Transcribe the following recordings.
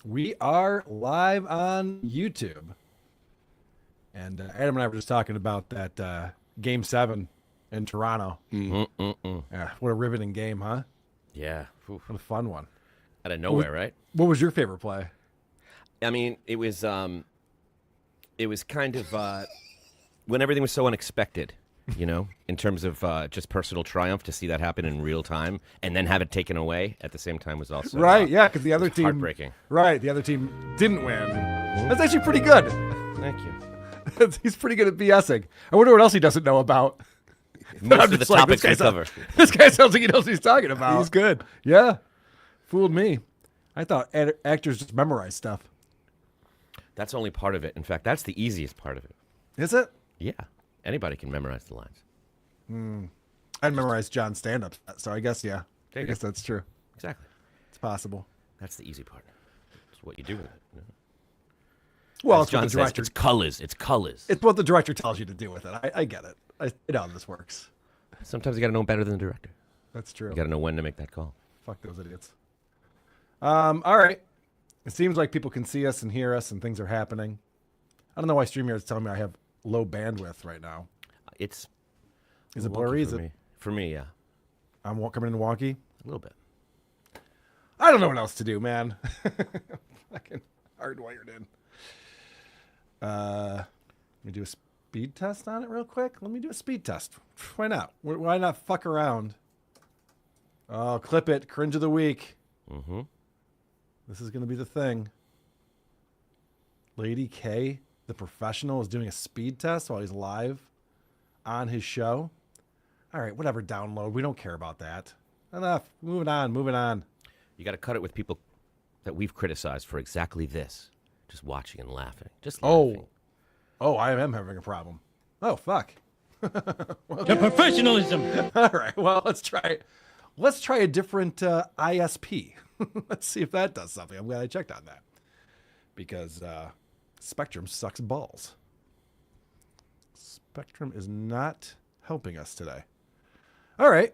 We are live on YouTube. And Adam and I were just talking about that Game 7 in Toronto. Yeah, what a riveting game, huh? Yeah. What a fun one. Out of nowhere, right? What was your favorite play? I mean, it was kind of when everything was so unexpected, you know, in terms of just personal triumph to see that happen in real time and then have it taken away at the same time was also Right, yeah, because the other team heartbreaking. Right, the other team didn't win. That's actually pretty good. Thank you. He's pretty good at BSing. I wonder what else he doesn't know about. Most of the topics we cover. This guy sounds like he knows what he's talking about. He's good. Yeah. Fooled me. I thought actors just memorize stuff. That's only part of it. In fact, that's the easiest part of it. Is it? Yeah. Anybody can memorize the lines. I'd memorized John's stand-up, so I guess, yeah. There I you guess go. that's true. Exactly. It's possible. That's the easy part. It's what you do with it. You know? Well, As it's what John the says, director. it's colors. It's colors. It's what the director tells you to do with it. I get it. I know how this works. Sometimes you got to know better than the director. That's true. You got to know when to make that call. Fuck those idiots. All right. It seems like people can see us and hear us, and things are happening. I don't know why StreamYard is telling me I have low bandwidth right now. It's Is it wonky blurry? Is for it? me. For me, yeah, I'm coming in wonky. a little bit. I don't know what else to do, man. Fucking hardwired in. Let me do a speed test on it real quick. Let me do a speed test. Why not? Why not fuck around? Oh, clip it. Cringe of the week. Mm-hmm. This is going to be the thing. Lady K, the professional, is doing a speed test while he's live on his show. All right, whatever, download. We don't care about that. Enough. Moving on. You got to cut it with people that we've criticized for exactly this. Just watching and laughing. Just laughing. Oh, I am having a problem. Oh, fuck. The professionalism. All right, well, let's try it. Let's try a different ISP. Let's see if that does something. I'm glad I checked on that. Because Spectrum sucks balls. Spectrum is not helping us today. All right.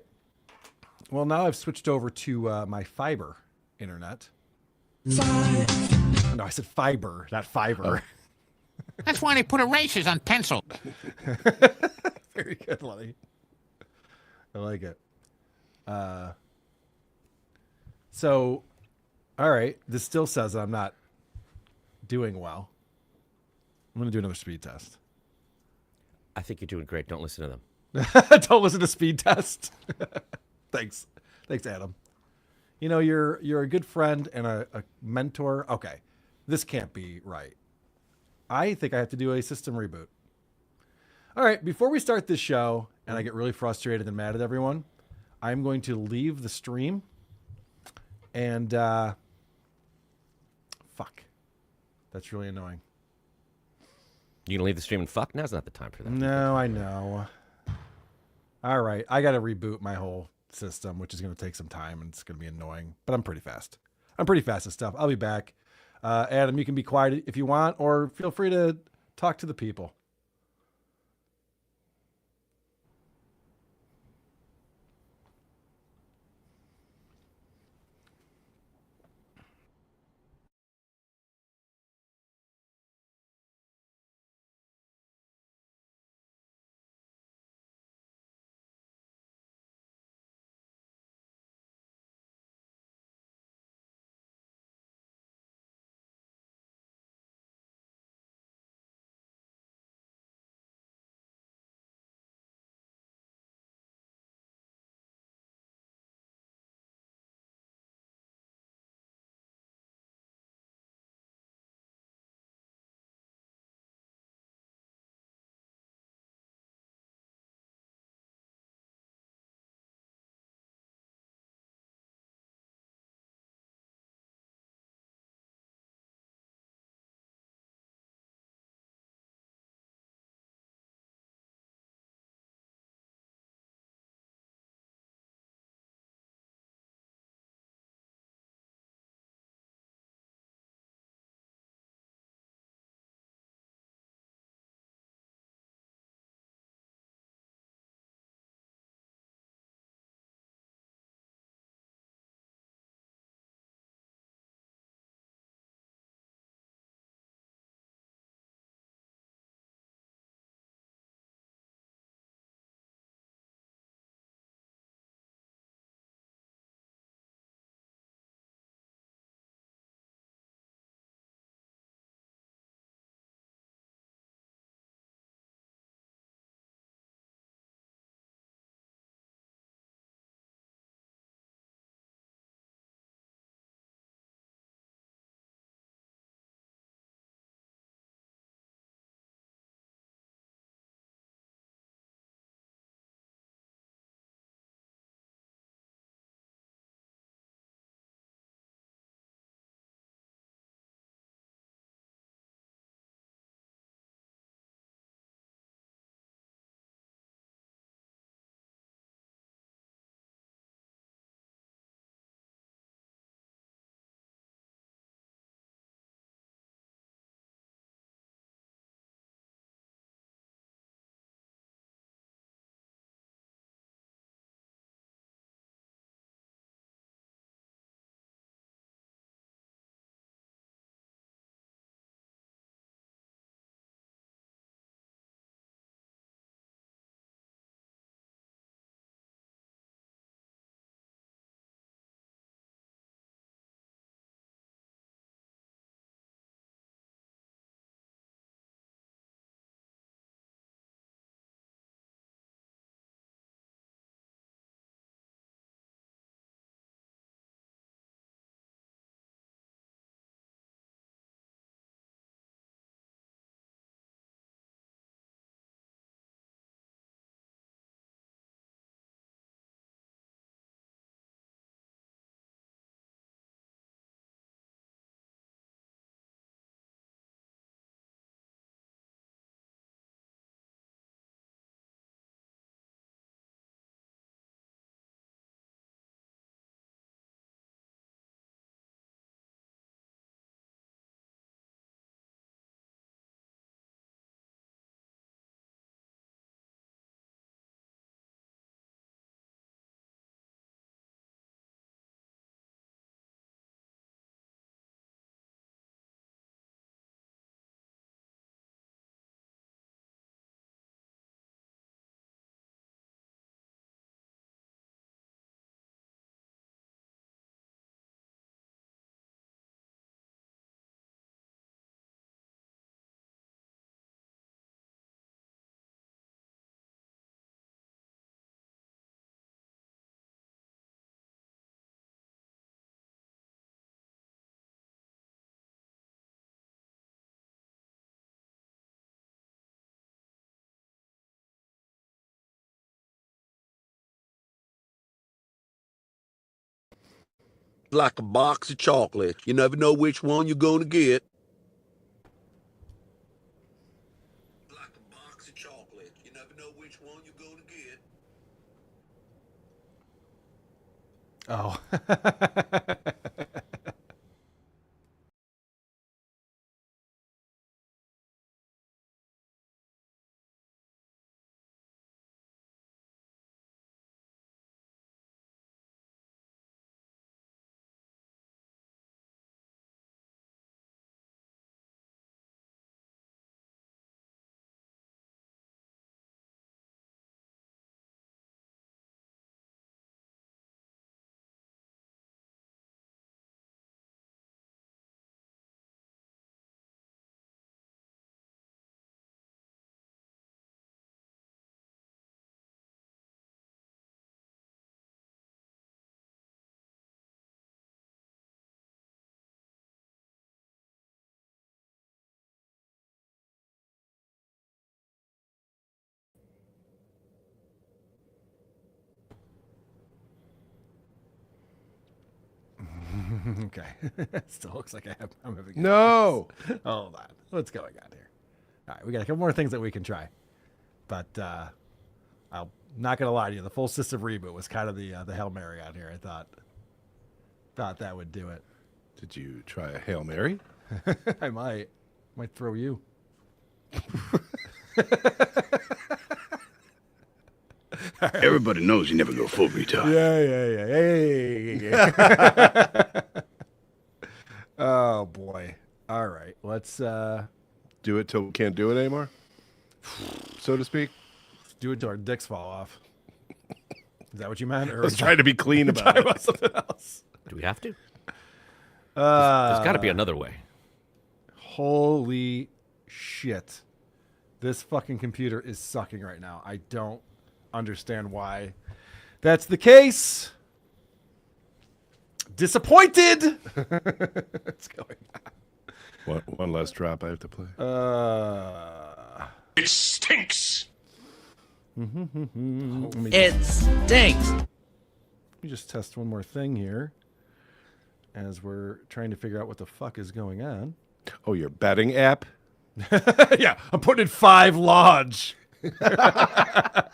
Well, now I've switched over to my fiber internet. No, I said fiber, not fiber. That's why they put erasers on pencil. Very good, Lenny. I like it. So, all right. This still says I'm not doing well. I'm going to do another speed test. I think you're doing great. Don't listen to them. Don't listen to speed test. Thanks, Adam. You know, you're a good friend and a mentor. Okay, this can't be right. I think I have to do a system reboot. All right, before we start this show, and I get really frustrated and mad at everyone, I'm going to leave the stream. And fuck, that's really annoying. You gonna leave the stream and fuck? Now's not the time for that. No, I know. All right, I got to reboot my whole system, which is going to take some time and it's going to be annoying, but I'm pretty fast. I'm pretty fast at stuff. I'll be back. Adam, you can be quiet if you want, or feel free to talk to the people. Like a box of chocolates. You never know which one you're going to get. Like a box of chocolates. You never know which one you're going to get. Oh. Okay. Still looks like I'm having. No. Hold on. What's going on here? All right, we got a couple more things that we can try, but I'm not gonna lie to you. The full system reboot was kind of the Hail Mary on here. I thought that would do it. Did you try a Hail Mary? I might throw you. Everybody knows you never go full retard. Yeah. Oh boy. All right. Let's Do it till we can't do it anymore, so to speak. do it till our dicks fall off. Is that what you meant? Or I was trying to be clean about talking it. about something else? Do we have to? There's got to be another way. Holy shit. This fucking computer is sucking right now. I don't understand why that's the case. Disappointed. What's going on? One less drop I have to play. It stinks. It stinks. Let me just test one more thing here as we're trying to figure out what the fuck is going on. Oh, your betting app? Yeah, I'm putting in 5 large. I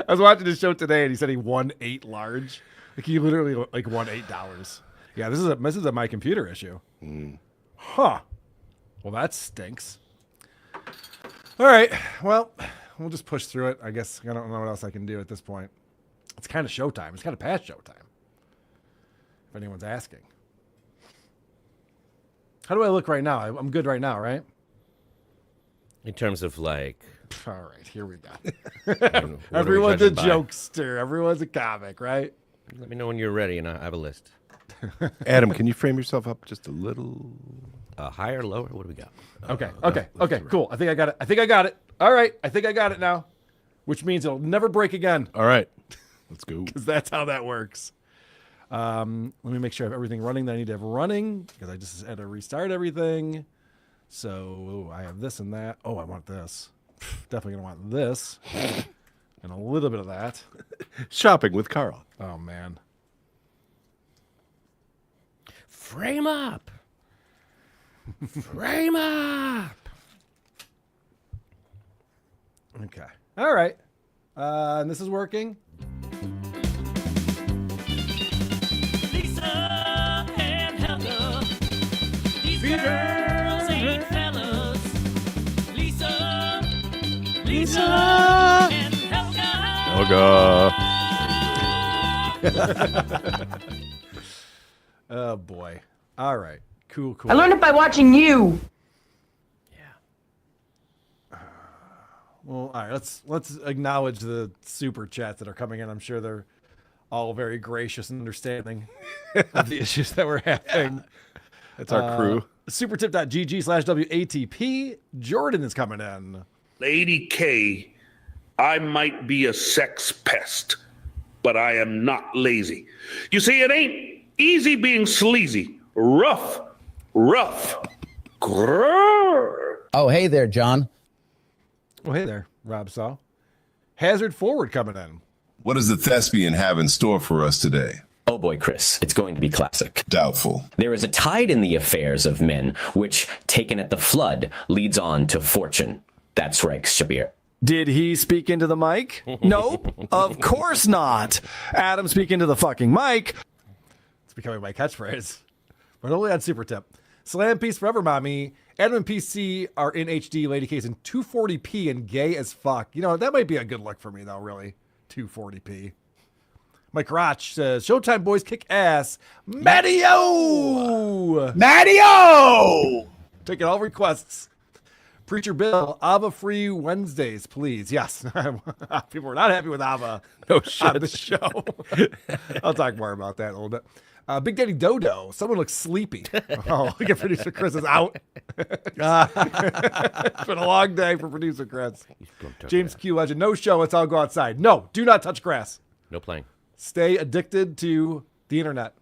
was watching this show today and he said he won 8 large. Like he literally won $8. Yeah, this is a my computer issue. Huh. Well, that stinks. All right. Well, we'll just push through it. I guess I don't know what else I can do at this point. It's kind of showtime. It's kind of past showtime. If anyone's asking. How do I look right now? I'm good right now, right? In terms of like, All right, here we go. what are we Everyone's a judging by? jokester. Everyone's a comic, right? Let me know when you're ready, and I have a list. Adam, can you frame yourself up just a little? Higher, lower? What do we got? Okay, cool. I think I got it. All right, I think I got it now, which means it'll never break again, All right, let's go. because that's how that works. Let me make sure I have everything running that I need to have running, because I just had to restart everything. So I have this and that. Oh, I want this. Definitely gonna want this, and a little bit of that. Shopping with Carl. Oh man. Frame up. Frame up. Okay. All right. And this is working. Lisa and Helga. These girls ain't fellas. Lisa and Helga. Oh boy. All right. Cool. I learned it by watching you. Well, all right. Let's acknowledge the super chats that are coming in. I'm sure they're all very gracious and understanding of the issues that we're having. That's our crew. Supertip.gg/WATP. Jordan is coming in. Lady K, I might be a sex pest, but I am not lazy. You see, it ain't easy being sleazy. Rough. Grrr. Oh, hey there, John. Oh, hey there, Rob Saw. Hazard Forward coming in. What does the thespian have in store for us today? Oh boy, Chris, it's going to be classic. Doubtful. There is a tide in the affairs of men, which, taken at the flood, leads on to fortune. That's right, Shabir. Did he speak into the mic? Nope, of course not. Adam, speak into the fucking mic. It's becoming my catchphrase, but only on Super Tip. Slam Peace Forever, Mommy. Adam and PC are in HD, Lady K's in 240p and gay as fuck. You know, that might be a good look for me, though, really. 240p. Mike Roch says, Showtime boys kick ass. Mattio! Mattio! Taking all requests. Preacher Bill, Ava free Wednesdays, please. Yes. People are not happy with Ava No shit. on the show. I'll talk more about that in a little bit. Big Daddy Dodo, someone looks sleepy. Oh, look at producer Chris is out. It's been a long day for producer Chris. James Q Legend, no show, let's all go outside. No, do not touch grass. No playing. Stay addicted to the internet.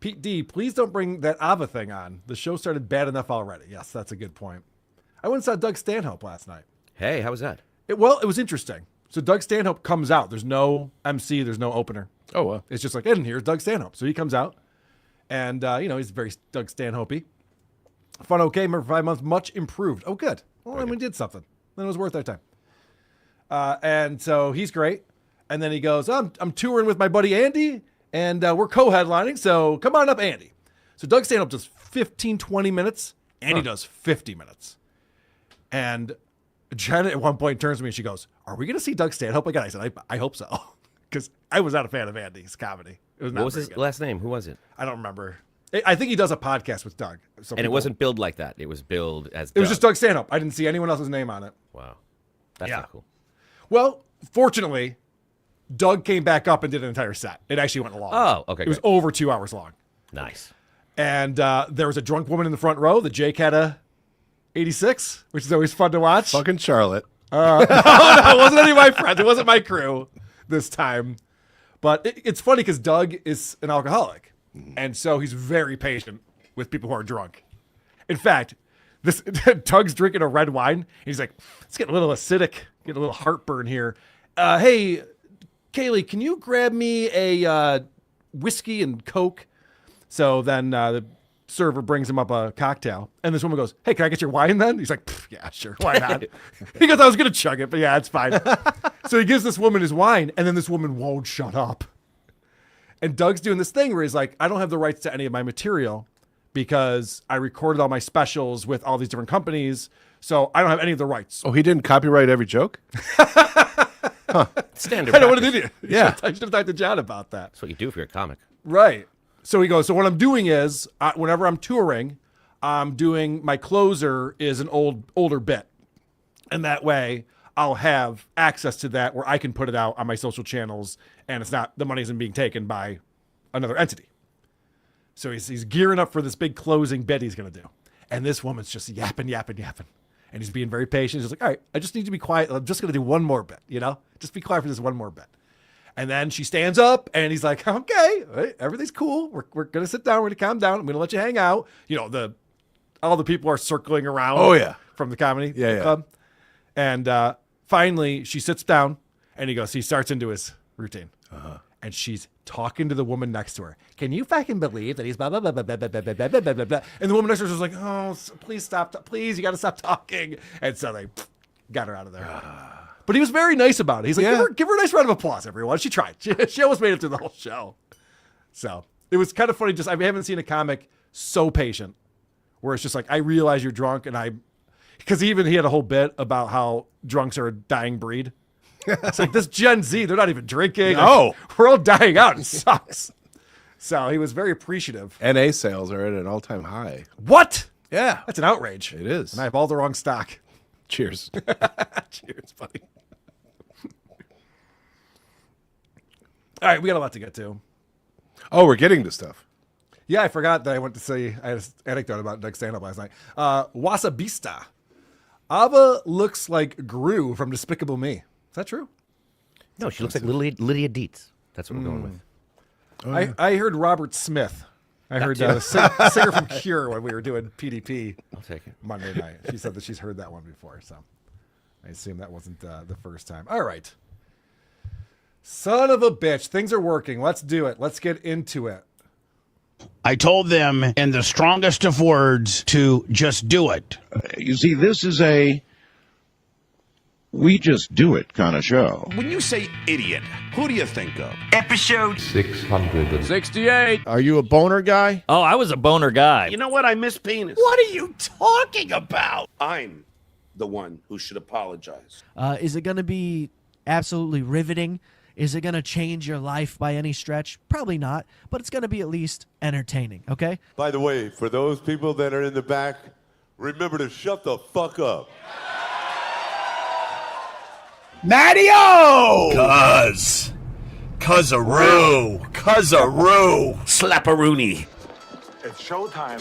Pete D, please don't bring that Ava thing on. The show started bad enough already. Yes, that's a good point. I went and saw Doug Stanhope last night. Hey, how was that? It was interesting. So Doug Stanhope comes out. There's no MC. There's no opener. Oh, wow. It's just like, and here's Doug Stanhope. So he comes out, and, he's very Doug Stanhope-y. Fun okay, remember 5 months, much improved. Oh, good. Well, then we did something. Then it was worth our time. And so he's great. And then he goes, I'm touring with my buddy Andy, and we're co-headlining, so come on up, Andy. So Doug Stanhope does 15, 20 minutes. Andy does 50 minutes. And Janet at one point turns to me and she goes, are we going to see Doug Stanhope again? I said, I hope so. Because I was not a fan of Andy's comedy. It was not What was very his good. last name? Who was it? I don't remember. I think he does a podcast with Doug. So And it wasn't billed like that. It was billed as It was Doug. just Doug Stanhope. I didn't see anyone else's name on it. Wow. That's Yeah. not cool. Well, fortunately, Doug came back up and did an entire set. It actually went long. Oh, okay, It was great. over 2 hours long. Nice. And there was a drunk woman in the front row. The Jake had a 86, which is always fun to watch. Fucking Charlotte. No, it wasn't any of my friends. It wasn't my crew this time. But it's funny because Doug is an alcoholic. And so he's very patient with people who are drunk. In fact, Doug's drinking a red wine. He's like, it's getting a little acidic, getting a little heartburn here. Hey, Kaylee, can you grab me a whiskey and Coke? So then the server brings him up a cocktail. And this woman goes, hey, can I get your wine then? He's like, yeah, sure. Why not? He goes, I was going to chug it, but yeah, it's fine. So he gives this woman his wine, and then this woman won't shut up. And Doug's doing this thing where he's like, I don't have the rights to any of my material because I recorded all my specials with all these different companies. So I don't have any of the rights. Oh, he didn't copyright every joke? Standard I know, what an practice. idiot. Yeah. I should have talked to John about that. That's what you do if you're a comic. Right. So he goes, so what I'm doing is whenever I'm touring, I'm doing my closer is an older bit. And that way I'll have access to that where I can put it out on my social channels and it's not, the money isn't being taken by another entity. So he's gearing up for this big closing bit he's going to do. And this woman's just yapping. And he's being very patient. He's like, all right, I just need to be quiet. I'm just going to do one more bit, Just be quiet for this one more bit. And then she stands up and he's like, okay, all right, everything's cool. We're going to sit down. We're going to calm down. I'm going to let you hang out. All the people are circling around. Oh, yeah. From the comedy Yeah. club. And finally she sits down and he starts into his routine. And she's talking to the woman next to her. Can you fucking believe that he's blah, blah, blah, blah, blah, blah, blah, blah, blah, blah, blah. And the woman next to her was like, oh, please stop. Please, you got to stop talking. And so they got her out of there. But he was very nice about it. He's like, give her a nice round of applause, everyone. She tried. She almost made it through the whole show. So it was kind of funny. I haven't seen a comic so patient where it's just like, I realize you're drunk. And because he had a whole bit about how drunks are a dying breed. It's like this Gen Z, they're not even drinking. No. Like, we're all dying out. It sucks. So he was very appreciative. NA sales are at an all-time high. What? Yeah. That's an outrage. It is. And I have all the wrong stock. Cheers. Cheers, buddy. All right, we got a lot to get to. Oh, we're getting to stuff. Yeah, I forgot that I went to see, I had an anecdote about Doug stand-up last night. Wasabista. Ava looks like Gru from Despicable Me. Is that true? No, she looks like Lydia Dietz. That's what we're going with. Oh, yeah. I heard Robert Smith. I heard the singer from Cure when we were doing PDP. I'll take it. Monday night. She said that she's heard that one before, so I assume that wasn't the first time. All right. Son of a bitch. Things are working. Let's do it. Let's get into it. I told them in the strongest of words to just do it. You see, this is a we just do it kind of show. When you say idiot, who do you think of? Episode 668. Are you a boner guy? Oh, I was a boner guy. You know what? I miss penis. What are you talking about? I'm the one who should apologize. Is it going to be absolutely riveting? Is it going to change your life by any stretch? Probably not, but it's going to be at least entertaining, okay? By the way, for those people that are in the back, remember to shut the fuck up. Matty-O! Cuz-a-roo. Slap-a-rooney. It's showtime.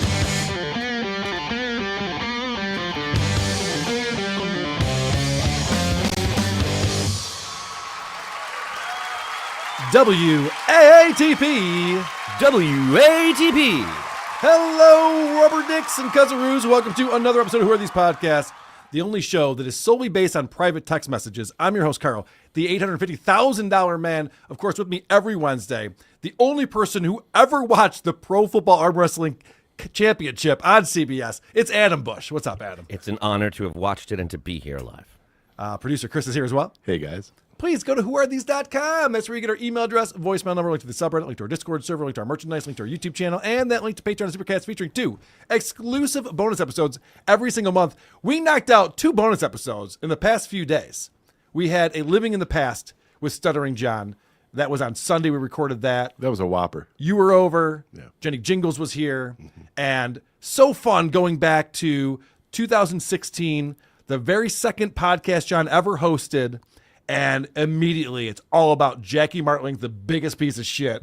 WATP. WATP. Hello, Rubber Dicks and Cuzzaroos. Welcome to another episode of Who Are These Podcasts, the only show that is solely based on private text messages. I'm your host, Carl, the $850,000 man. Of course, with me every Wednesday, the only person who ever watched the Pro Football Arm Wrestling Championship on CBS. It's Adam Bush. What's up, Adam? It's an honor to have watched it and to be here live. Producer Chris is here as well. Hey, guys. Please go to whoarethese.com. That's where you get our email address, voicemail number, link to the subreddit, link to our Discord server, link to our merchandise, link to our YouTube channel, and that link to Patreon and Supercats featuring 2 exclusive bonus episodes every single month. We knocked out 2 bonus episodes in the past few days. We had a Living in the Past with Stuttering John. That was on Sunday. We recorded that. That was a whopper. You were over. Yeah. Jenny Jingles was here. And so fun going back to 2016, the very second podcast John ever hosted. And immediately it's all about Jackie Martling, the biggest piece of shit.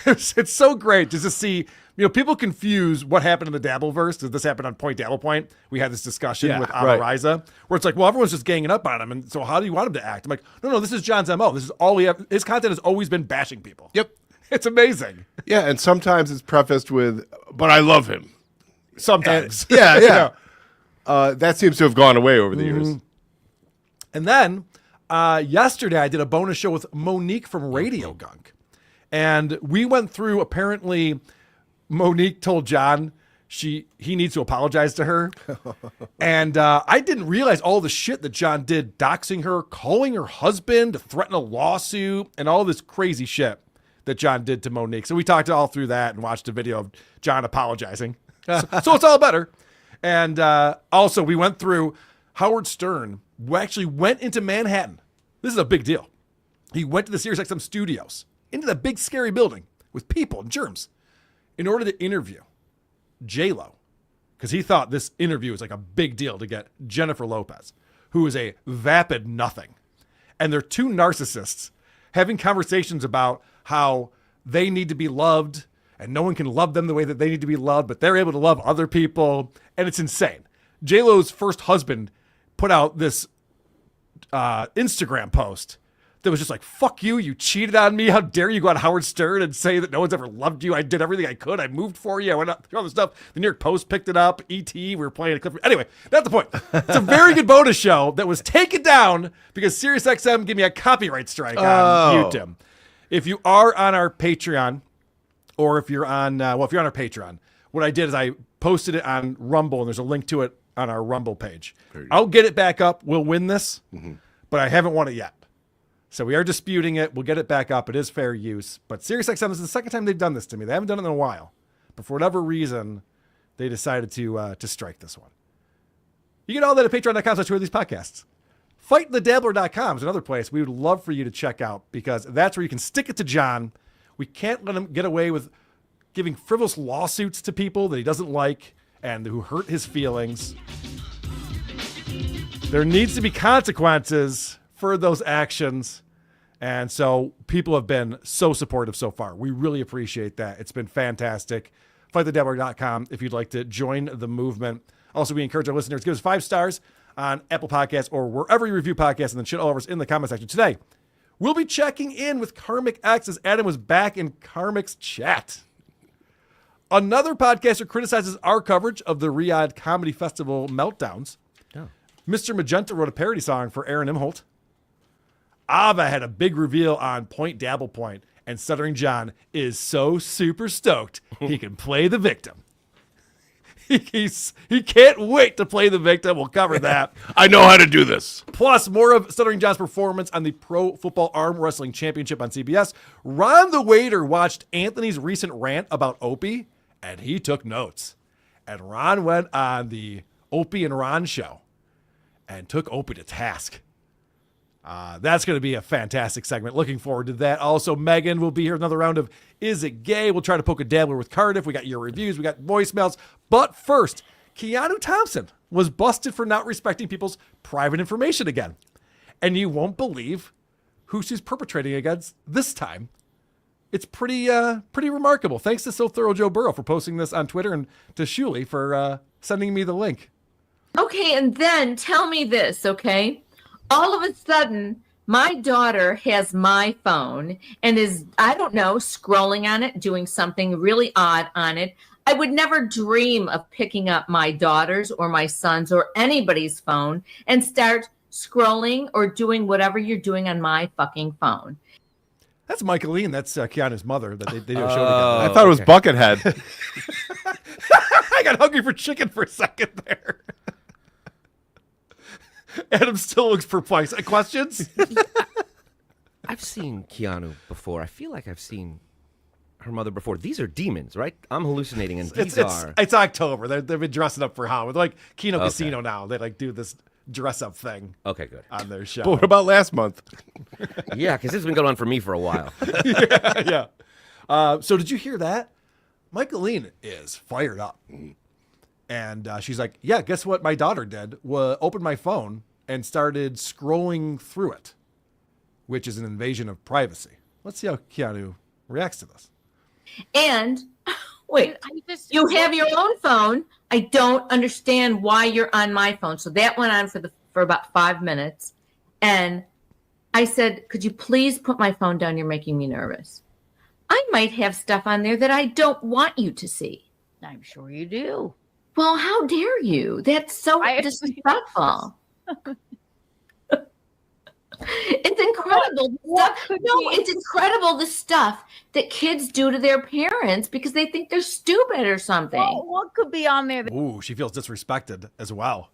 It's so great just to see, people confuse what happened in the Dabbleverse. Did this happen on Point Dabble Point? We had this discussion with Amariza, where it's like, well, everyone's just ganging up on him. And so how do you want him to act? I'm like, no, this is John's MO. This is all we have. His content has always been bashing people. Yep. It's amazing. Yeah, and sometimes it's prefaced with, but I love him. Sometimes. And, yeah. That seems to have gone away over the years. And then yesterday I did a bonus show with Monique from Radio Gunk. And we went through, apparently Monique told John he needs to apologize to her. And I didn't realize all the shit that John did, doxing her, calling her husband to threaten a lawsuit, and all this crazy shit that John did to Monique. So we talked all through that and watched a video of John apologizing. So it's all better. And also we went through Howard Stern, who actually went into Manhattan. This is a big deal. He went to the SiriusXM studios, into that big scary building with people and germs, in order to interview J-Lo, because he thought this interview was like a big deal to get Jennifer Lopez, who is a vapid nothing. And they're 2 narcissists having conversations about how they need to be loved and no one can love them the way that they need to be loved, but they're able to love other people. And it's insane. J-Lo's first husband put out this Instagram post that was just like, fuck you, you cheated on me. How dare you go on Howard Stern and say that no one's ever loved you? I did everything I could. I moved for you. I went out through all this stuff. The New York Post picked it up. E.T., we were playing a clip. Anyway, that's the point. It's a very good bonus show that was taken down because SiriusXM gave me a copyright strike on YouTube. If you are on our Patreon, or if you're on, if you're on our Patreon, what I did is I posted it on Rumble, and there's a link to it on our Rumble page. I'll get it back up. We'll win this, but I haven't won it yet. So we are disputing it. We'll get it back up. It is fair use. But SiriusXM, this is the second time they've done this to me. They haven't done it in a while. But for whatever reason, they decided to strike this one. You get all that at patreon.com/who are these podcasts. FightTheDabbler.com is another place we would love for you to check out, because that's where you can stick it to John. We can't let him get away with giving frivolous lawsuits to people that he doesn't like and who hurt his feelings. There needs to be consequences for those actions. And so people have been so supportive so far. We really appreciate that. It's been fantastic. FightTheDabbler.com if you'd like to join the movement. Also, we encourage our listeners to give us 5 stars on Apple Podcasts or wherever you review podcasts, and then shit all over us in the comment section. Today, we'll be checking in with KarmicX as Adam was back in Karmic's chat. Another podcaster criticizes our coverage of the Riyadh Comedy Festival meltdowns. Mr. Magenta wrote a parody song for Aaron Imholt. Ava had a big reveal on Point Dabble Point, and Stuttering John is so super stoked he can play the victim. He can't wait to play the victim. We'll cover that. I know how to do this. Plus, more of Stuttering John's performance on the Pro Football Arm Wrestling Championship on CBS. Ron the Waiter watched Anthony's recent rant about Opie, and he took notes. And Ron went on the Opie and Ron Show and took Opie to task. That's going to be a fantastic segment. Looking forward to that. Also, Megan will be here. Another round of Is It Gay? We'll try to poke a dabbler with Cardiff. We got your reviews. We got voicemails. But first, Keanu Thompson was busted for not respecting people's private information again. And you won't believe who she's perpetrating against this time. It's pretty remarkable. Thanks to So Thorough Joe Burrow for posting this on Twitter, and to Shuli for sending me the link. Okay, and then tell me this, okay? All of a sudden, my daughter has my phone and is, I don't know, scrolling on it, doing something really odd on it. I would never dream of picking up my daughter's or my son's or anybody's phone and start scrolling or doing whatever you're doing on my fucking phone. That's Michaeline. That's Keanu's mother that they do a show together. I thought it was Buckethead. I got hungry for chicken for a second there. Adam still looks perplexed. Questions? I've seen Keanu before. I feel like I've seen her mother before. These are demons, right? I'm hallucinating, and these are... It's October. They've been dressing up for Halloween. They're like Kino Casino now. They like do this dress-up thing. Okay, good. On their show. But what about last month? Yeah, because this has been going on for me for a while. yeah. So did you hear that? Michaeline is fired up. And she's like, yeah, guess what my daughter did? Opened my phone and started scrolling through it, which is an invasion of privacy. Let's see how Keanu reacts to this. And wait, you have your own phone. I don't understand why you're on my phone. So that went on for about 5 minutes. And I said, could you please put my phone down? You're making me nervous. I might have stuff on there that I don't want you to see. I'm sure you do. Well, how dare you? That's so disrespectful. It's incredible. It's incredible the stuff that kids do to their parents because they think they're stupid or something. Well, what could be on there? Ooh, she feels disrespected as well.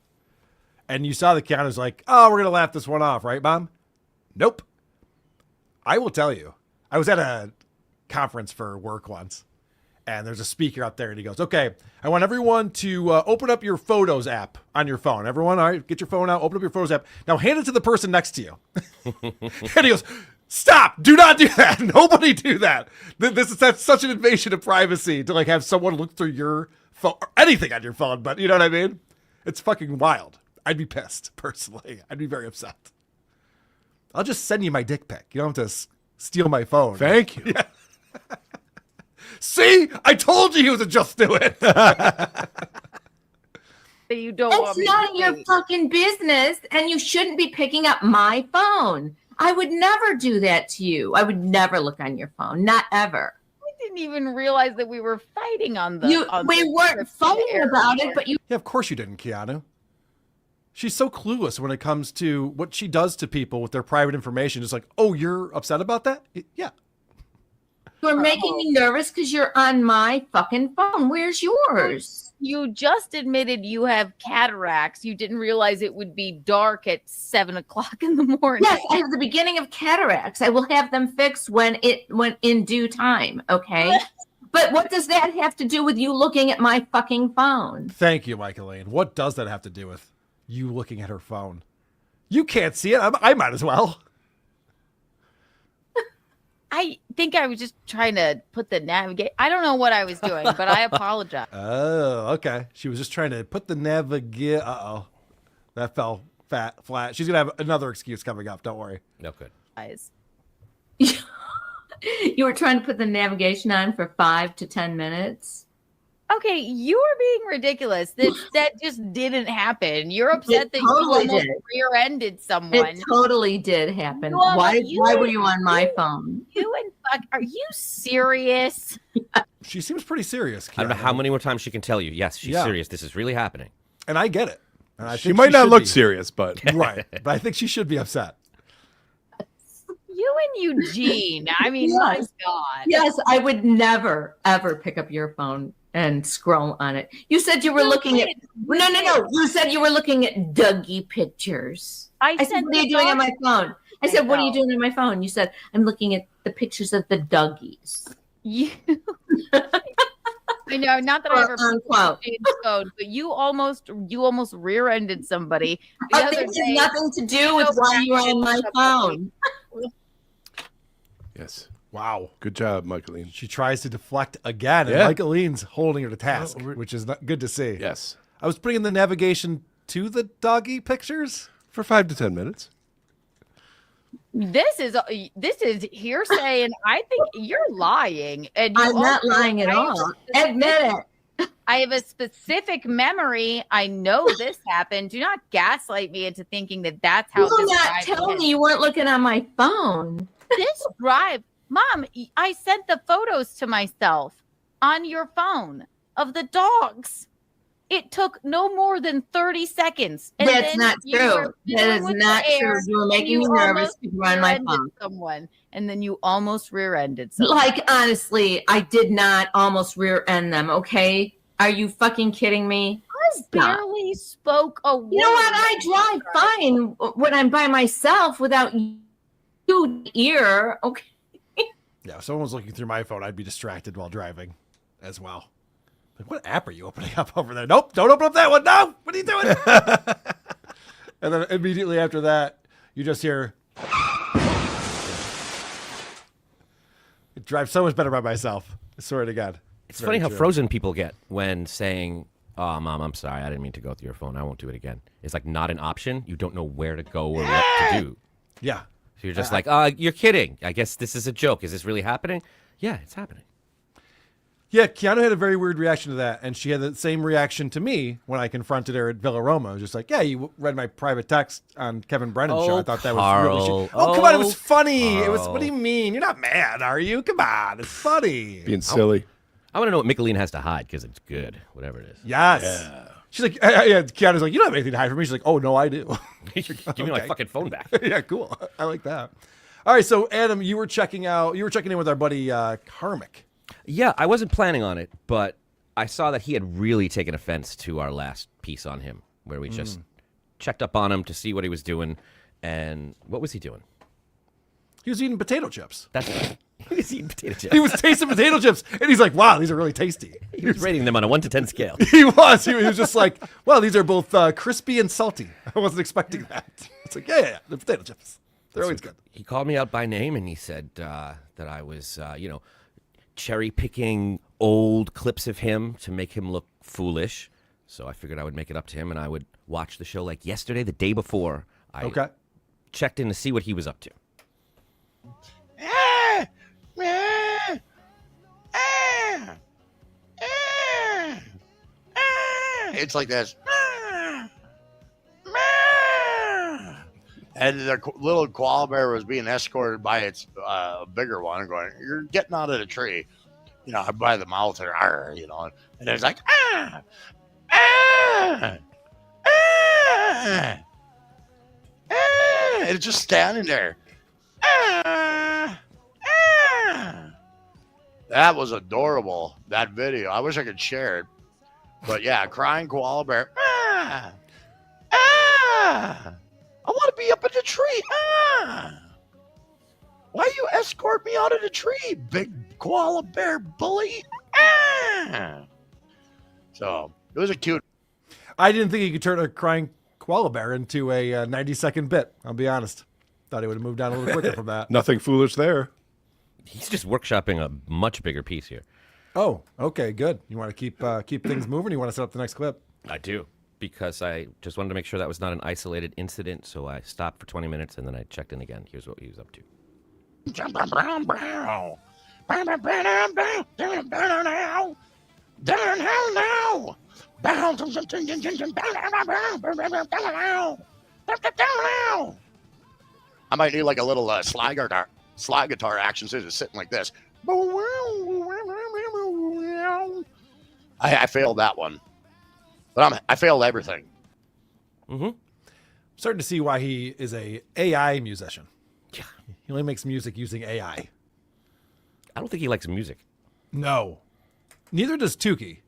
And you saw the Keanu's like, oh, we're going to laugh this one off, right, Mom? Nope. I will tell you, I was at a conference for work once. And there's a speaker up there, and he goes, okay, I want everyone to open up your Photos app on your phone. Everyone, all right, get your phone out, open up your Photos app. Now hand it to the person next to you. And he goes, stop, do not do that. Nobody do that. That's such an invasion of privacy to like have someone look through your phone, or anything on your phone, but you know what I mean? It's fucking wild. I'd be pissed, personally. I'd be very upset. I'll just send you my dick pic. You don't have to steal my phone. Thank you. Yeah. See, I told you he was a just do it. You don't It's want me none to of your see. fucking business, and you shouldn't be picking up my phone. I would never do that to you. I would never look on your phone, not ever. I didn't even realize that we were fighting on the. We weren't fighting about it, but you. Yeah, of course you didn't, Keanu. She's so clueless when it comes to what she does to people with their private information. Just like, oh, you're upset about that? Yeah. You're making me nervous because you're on my fucking phone. Where's yours? You just admitted you have cataracts. You didn't realize it would be dark at 7 o'clock in the morning. Yes, I have the beginning of cataracts. I will have them fixed when in due time. Okay. But what does that have to do with you looking at my fucking phone? Thank you, Michaeline. What does that have to do with you looking at her phone? You can't see it. I might as well. I think I was just trying to put the navigate. I don't know what I was doing, but I apologize. Oh, okay. She was just trying to put the navigate. Uh-oh. That fell flat. She's going to have another excuse coming up. Don't worry. No good. Guys. You were trying to put the navigation on for 5 to 10 minutes. Okay, you are being ridiculous. That just didn't happen. You're upset that totally you almost did. rear-ended someone. It totally did happen. Well, Why were you on my phone? You and fuck, are you serious? She seems pretty serious. I don't know how many more times she can tell you, yes, she's serious. This is really happening. And I get it. And I She think might not should look be. serious, but Right. But I think she should be upset. You and Eugene. I mean, Yes. my God. Yes, I would never, ever pick up your phone and scroll on it. You said you were looking at. No. You said you were looking at Dougie pictures. I said, what are you doing on my phone? I said, what are you doing on my phone? You said, I'm looking at the pictures of the Dougies. You. I know, not that I ever Unquote. code, but you almost rear-ended somebody. The other This has day. nothing to do with why you're on my phone. Yes. Wow. Good job, Michaeline. She tries to deflect again, and Yeah. Michaeline's holding her to task, which is not good to see. Yes. I was putting in the navigation to the doggy pictures for 5 to 10 minutes. This is hearsay, and I think you're lying. And you I'm not also- lying at I have all. a specific- Admit it. I have a specific memory. I know this happened. Do not gaslight me into thinking that that's how You will this not drive tell went. me you weren't looking on my phone. This drive, Mom, I sent the photos to myself on your phone of the dogs. It took no more than 30 seconds. And That's then not you true. were That fiddling is with the not true. air, You were and making me nervous almost to run my rear-ended phone. someone, and then you almost rear-ended someone. Like, honestly, I did not almost rear end them, okay? Are you fucking kidding me? I barely spoke a word. You know what? I drive fine when I'm by myself without you ear, okay? Yeah, if someone was looking through my phone, I'd be distracted while driving as well. Like, what app are you opening up over there? Nope, don't open up that one. No, what are you doing? And then immediately after that, you just hear. It drives so much better by myself. I swear to God. It's Very funny how true. frozen people get when saying, "Oh, Mom, I'm sorry. I didn't mean to go through your phone. I won't do it again." It's like not an option. You don't know where to go or what to do. Yeah. So you're just like, you're kidding. I guess this is a joke. Is this really happening? Yeah, it's happening. Yeah, Keanu had a very weird reaction to that, and she had the same reaction to me when I confronted her at Villa Roma. I was just like, yeah, you read my private text on Kevin Brennan's show. I thought that was really Carl. shit. Oh, come on, it was Oh, funny. It was. Carl. What do you mean? You're not mad, are you? Come on, it's funny. Being silly. I want to know what Micheline has to hide because it's good, whatever it is. Yes. Yeah. She's like, yeah, Keanu's like, you don't have anything to hide from me. She's like, oh, no, I do. Give me my fucking phone back. Yeah, cool. I like that. All right, so Adam, you were checking in with our buddy Karmic. Yeah, I wasn't planning on it, but I saw that he had really taken offense to our last piece on him, where we just checked up on him to see what he was doing. And what was he doing? He was eating potato chips. That's right. He was eating potato chips. He was tasting potato chips, and he's like, wow, these are really tasty. He was rating them on a 1 to 10 scale. He was. He was just like, well, these are both crispy and salty. I wasn't expecting that. It's like, yeah, the potato chips. They're always good. He called me out by name, and he said that I was, cherry picking old clips of him to make him look foolish. So I figured I would make it up to him, and I would watch the show like yesterday, the day before. I checked in to see what he was up to. It's like this. And the little koala bear was being escorted by its bigger one, going, "You're getting out of the tree," by the mouth, and and it's like, and it's just standing there. That was adorable. That video. I wish I could share it, but yeah, crying koala bear. I want to be up in the tree. Why you escort me out of the tree, big koala bear bully? So it was a cute. I didn't think he could turn a crying koala bear into a 90-second bit. I'll be honest. Thought he would have moved on a little quicker from that. Nothing foolish there. He's just workshopping a much bigger piece here. Oh, okay, good. You want to keep things moving? You want to set up the next clip? I do, because I just wanted to make sure that was not an isolated incident. So I stopped for 20 minutes, and then I checked in again. Here's what he was up to. I might need like a little slide guitar action, so it's sitting like this. I failed that one, but I failed everything. Starting to see why he is a AI musician. He only makes music using AI. I don't think he likes music. No. Neither does Tukey.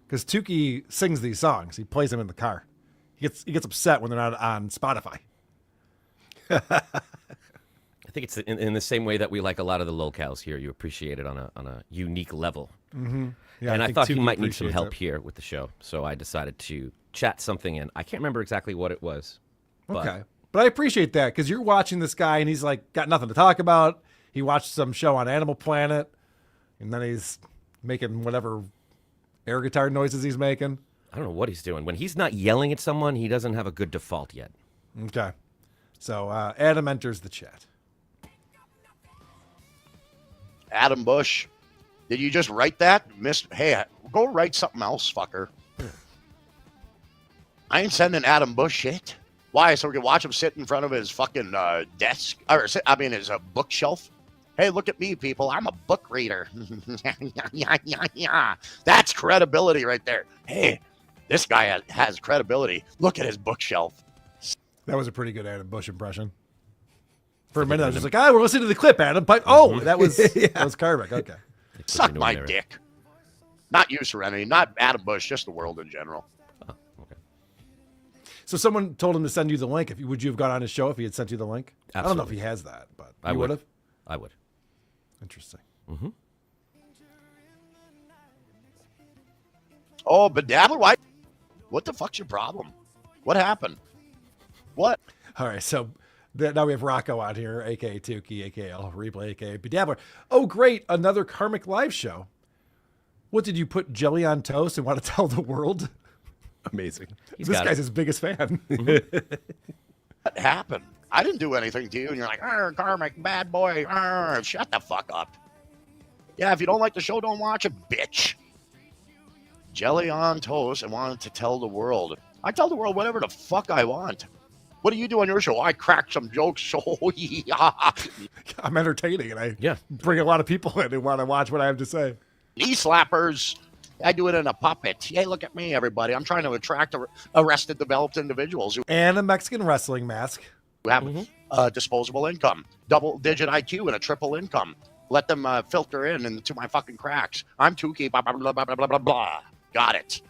Because Tukey sings these songs. He plays them in the car. He gets upset when they're not on Spotify. I think it's in the same way that we like a lot of the locales here. You appreciate it on a unique level. Mm-hmm. Yeah, and I think thought he Tukey might need some appreciates help it. here with the show. So I decided to chat something in. I can't remember exactly what it was. But Okay. But I appreciate that because you're watching this guy and he's like got nothing to talk about. He watched some show on Animal Planet and then he's making whatever air guitar noises he's making. I don't know what he's doing. When he's not yelling at someone, he doesn't have a good default yet. Okay. So Adam enters the chat. Adam Bush, did you just write that? Hey, go write something else, fucker. I ain't sending Adam Bush shit. Why? So we can watch him sit in front of his fucking desk, or his bookshelf. Hey, look at me, people. I'm a book reader. That's credibility right there. Hey, this guy has credibility. Look at his bookshelf. That was a pretty good Adam Bush impression. For a minute, I was just like, we're listening to the clip, Adam. But that was that was Karmic. Okay. Suck my dick. Not you, Serenity. Not Adam Bush. Just the world in general. Oh, okay. So someone told him to send you the link. Would you have gone on his show if he had sent you the link? Absolutely. I don't know if he has that, but I you would have. I would. Interesting. Mm-hmm. Oh, but Dabbler, why? What the fuck's your problem? What happened? What? All right, so now we have Rocco on here, a.k.a. Tukey, a.k.a. Replay, a.k.a. Bedabbler. Oh, great, another Karmic live show. What, did you put jelly on toast and want to tell the world? Amazing. This guy's his biggest fan. What happened? I didn't do anything to you, and you're like, Karmic, bad boy. Shut the fuck up. Yeah, if you don't like the show, don't watch it, bitch. Jelly on toast and wanted to tell the world. I tell the world whatever the fuck I want. What do you do on your show? I crack some jokes. Oh, yeah. I'm entertaining, and I bring a lot of people in who want to watch what I have to say. Knee slappers. I do it in a puppet. Hey, look at me, everybody. I'm trying to attract arrested, developed individuals who And a Mexican wrestling mask. have disposable income, double-digit IQ, and a triple income. Let them filter in into my fucking cracks. I'm Tukey, blah, blah, blah, blah, blah, blah, blah. Got it.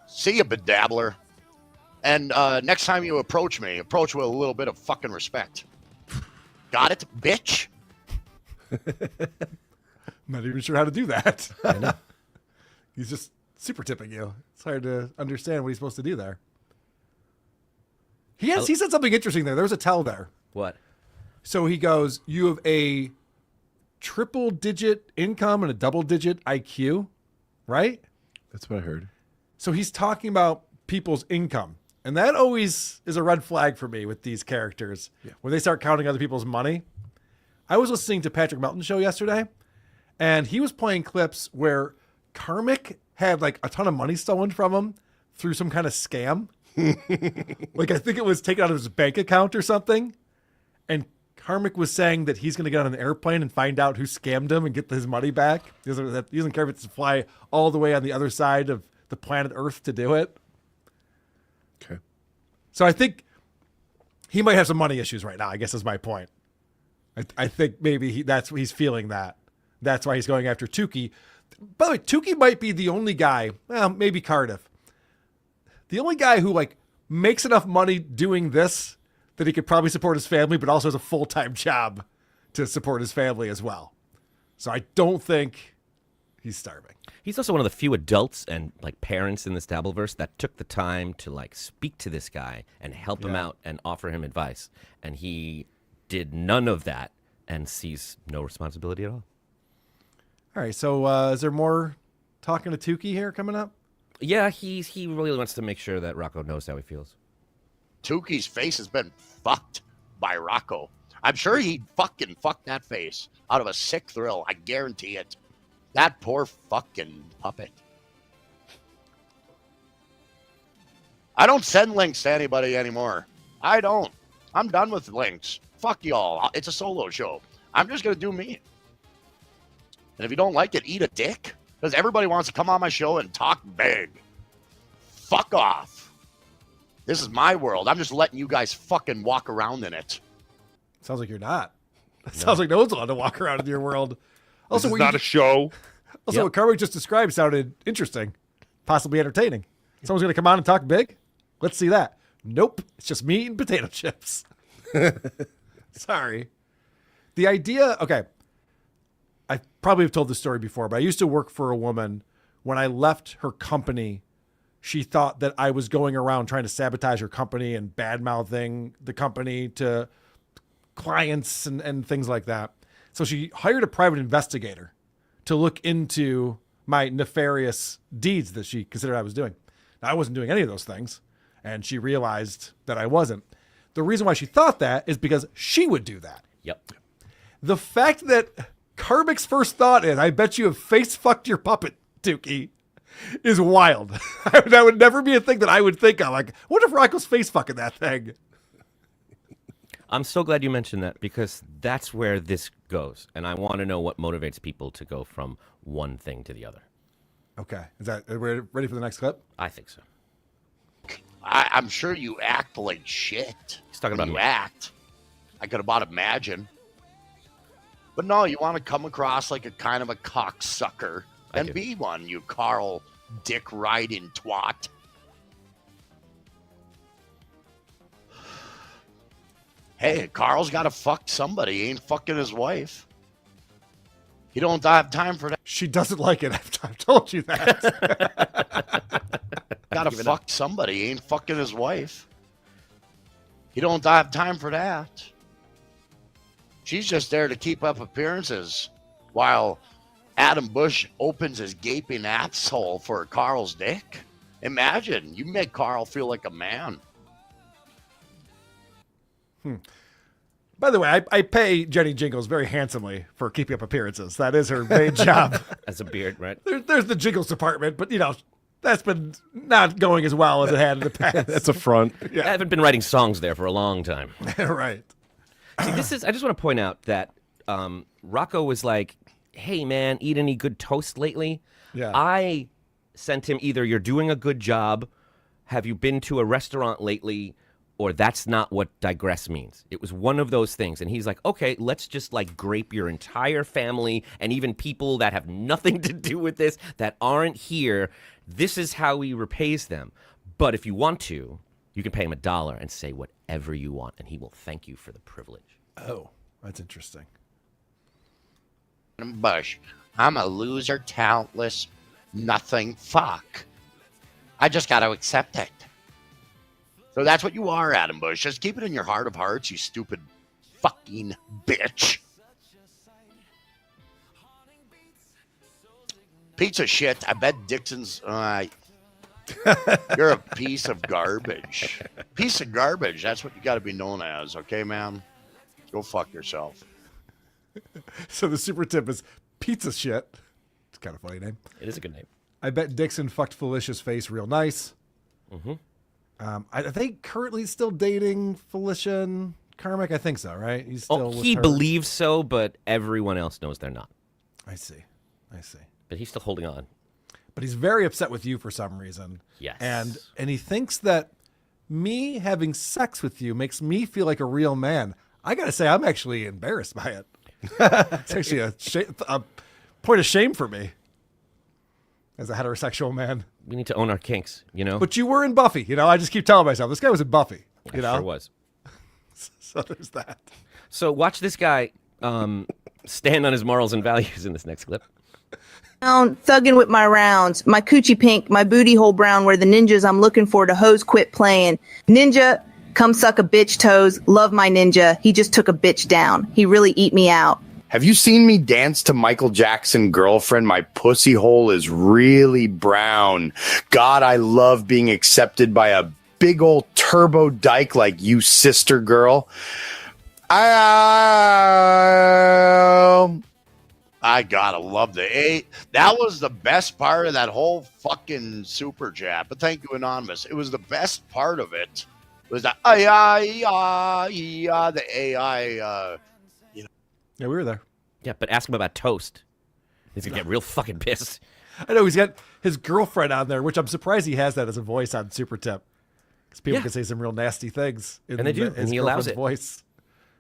See you, bedabbler. And next time you approach me, approach with a little bit of fucking respect. Got it, bitch? Not even sure how to do that. I know. He's just super tipping you. It's hard to understand what he's supposed to do there. He said something interesting there. There was a tell there. What? So he goes, you have a triple-digit income and a double-digit IQ, right? That's what I heard. So he's talking about people's income. And that always is a red flag for me with these characters. Yeah. When they start counting other people's money. I was listening to Patrick Melton's show yesterday, and he was playing clips where Karmic had like a ton of money stolen from him through some kind of scam. Like I think it was taken out of his bank account or something. And Karmic was saying that he's going to get on an airplane and find out who scammed him and get his money back. He doesn't care if it's to fly all the way on the other side of the planet Earth to do it. Okay. So I think he might have some money issues right now, I guess is my point. I think maybe he's feeling that. That's why he's going after Tukey. By the way, Tukey might be the only guy, well, maybe Cardiff, the only guy who like makes enough money doing this that he could probably support his family, but also has a full-time job to support his family as well. So I don't think he's starving. He's also one of the few adults and like parents in this Dabbleverse that took the time to like speak to this guy and help him out and offer him advice. And he did none of that and sees no responsibility at all. All right, so is there more talking to Tukey here coming up? Yeah, he really wants to make sure that Rocco knows how he feels. Tukey's face has been fucked by Rocco. I'm sure he'd fucking fuck that face out of a sick thrill. I guarantee it. That poor fucking puppet. I don't send links to anybody anymore. I don't. I'm done with links. Fuck y'all. It's a solo show. I'm just going to do me. And if you don't like it, eat a dick. Because everybody wants to come on my show and talk big. Fuck off. This is my world. I'm just letting you guys fucking walk around in it. Sounds like you're not. Sounds like no one's allowed to walk around in your world. Also, This is not a show. Also, what Karmic just described sounded interesting, possibly entertaining. Someone's going to come on and talk big? Let's see that. Nope. It's just me eating potato chips. Sorry. The idea, okay, I probably have told this story before, but I used to work for a woman. When I left her company, she thought that I was going around trying to sabotage her company and bad-mouthing the company to clients and things like that. So she hired a private investigator to look into my nefarious deeds that she considered I was doing. Now, I wasn't doing any of those things, and she realized that I wasn't. The reason why she thought that is because she would do that. Yep. The fact that Karmic's first thought is, I bet you have face-fucked your puppet, Dookie, is wild. That would never be a thing that I would think of. Like, what if Rocco's face-fucking that thing? I'm so glad you mentioned that because that's where this goes. And I want to know what motivates people to go from one thing to the other. Okay. Are we ready for the next clip? I think so. I'm sure you act like shit. He's talking about you me. act. I could about imagine. But no, you want to come across like a kind of a cocksucker and be one, you Carl dick riding twat. Hey, Carl's got to fuck somebody. He ain't fucking his wife. He don't have time for that. She doesn't like it. I've told you that. Got to fuck somebody. He ain't fucking his wife. He don't have time for that. She's just there to keep up appearances while Adam Bush opens his gaping asshole for Carl's dick. Imagine, you make Carl feel like a man. By the way, I pay Jenny Jingles very handsomely for keeping up appearances. That is her main job. As a beard, right? There's the Jingles department, but, that's been not going as well as it had in the past. That's a front. I haven't been writing songs there for a long time. Right. See, I just want to point out that Rocco was like, hey, man, eat any good toast lately? Yeah. I sent him either you're doing a good job, have you been to a restaurant lately, or that's not what digress means. It was one of those things. And he's like, okay, let's just grape your entire family and even people that have nothing to do with this, that aren't here. This is how he repays them. But if you want to, you can pay him $1 and say whatever you want, and he will thank you for the privilege. Oh, that's interesting. Bush, I'm a loser, talentless, nothing fuck. I just got to accept it. So that's what you are, Adam Bush. Just keep it in your heart of hearts, you stupid fucking bitch. Pizza shit. I bet Dixon's... you're a piece of garbage. Piece of garbage. That's what you got to be known as, okay, man? Go fuck yourself. So the super tip is pizza shit. It's kind of a funny name. It is a good name. I bet Dixon fucked Felicia's face real nice. Mm-hmm. Are they currently still dating Felicia and Karmic? I think so, right? He's still with he her. believes so, but everyone else knows they're not. I see. But he's still holding on. But he's very upset with you for some reason. Yes. And he thinks that me having sex with you makes me feel like a real man. I got to say, I'm actually embarrassed by it. It's actually a point of shame for me as a heterosexual man. We need to own our kinks, But you were in Buffy, I just keep telling myself, this guy was in Buffy, I sure was. So there's that. So watch this guy stand on his morals and values in this next clip. Thugging with my rounds, my coochie pink, my booty hole brown, where the ninjas I'm looking for to hose quit playing. Ninja, come suck a bitch toes, love my ninja, he just took a bitch down, he really eat me out. Have you seen me dance to Michael Jackson, Girlfriend? My pussy hole is really brown. God, I love being accepted by a big old turbo dyke like you, sister girl. I gotta love that was the best part of that whole fucking super chat. But thank you, Anonymous. It was the best part of it. Was that the AI? Yeah, we were there. Yeah, but ask him about toast. He's gonna get real fucking pissed. I know he's got his girlfriend on there, which I'm surprised he has that as a voice on Super Tip. Because people Yeah. can say some real nasty things. And they do, his and he allows girlfriend's it. Voice.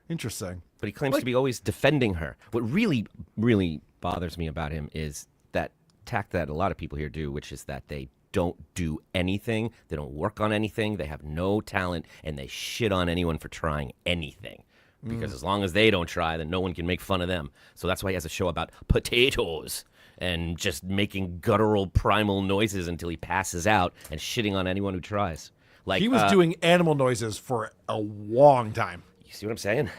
Interesting. But he claims to be always defending her. What really, really bothers me about him is that tact that a lot of people here do, which is that they don't do anything. They don't work on anything. They have no talent, and they shit on anyone for trying anything. Because as long as they don't try, then no one can make fun of them. So that's why he has a show about potatoes and just making guttural primal noises until he passes out and shitting on anyone who tries. Like He was doing animal noises for a long time. You see what I'm saying?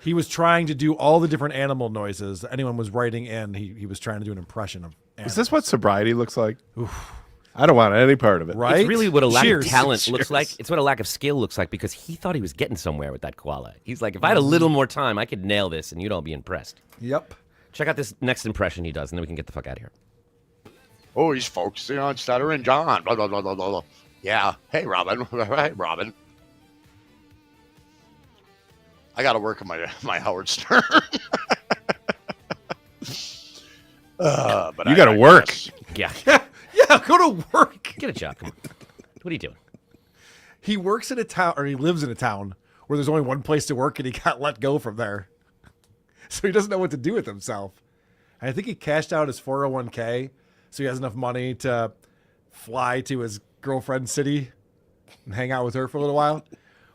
He was trying to do all the different animal noises. Anyone was writing in, he was trying to do an impression of animals. Is this what sobriety looks like? I don't want any part of it. Right? It's really what a lack Cheers. of talent Cheers. looks like. It's what a lack of skill looks like because he thought he was getting somewhere with that koala. He's like, if I had a little more time, I could nail this and you'd all be impressed. Yep. Check out this next impression he does, and then we can get the fuck out of here. Oh, he's focusing on Stuttering John. Blah, blah, blah, blah, blah. Yeah. Hey, Robin. Hey, Robin. I got to work on my Howard Stern. But You got to work. guess- Yeah. Yeah, go to work. Get a job. Come on. What are you doing? He works in a town, or he lives in a town where there's only one place to work, and he got let go from there. So he doesn't know what to do with himself. And I think he cashed out his 401k, so he has enough money to fly to his girlfriend's city and hang out with her for a little while.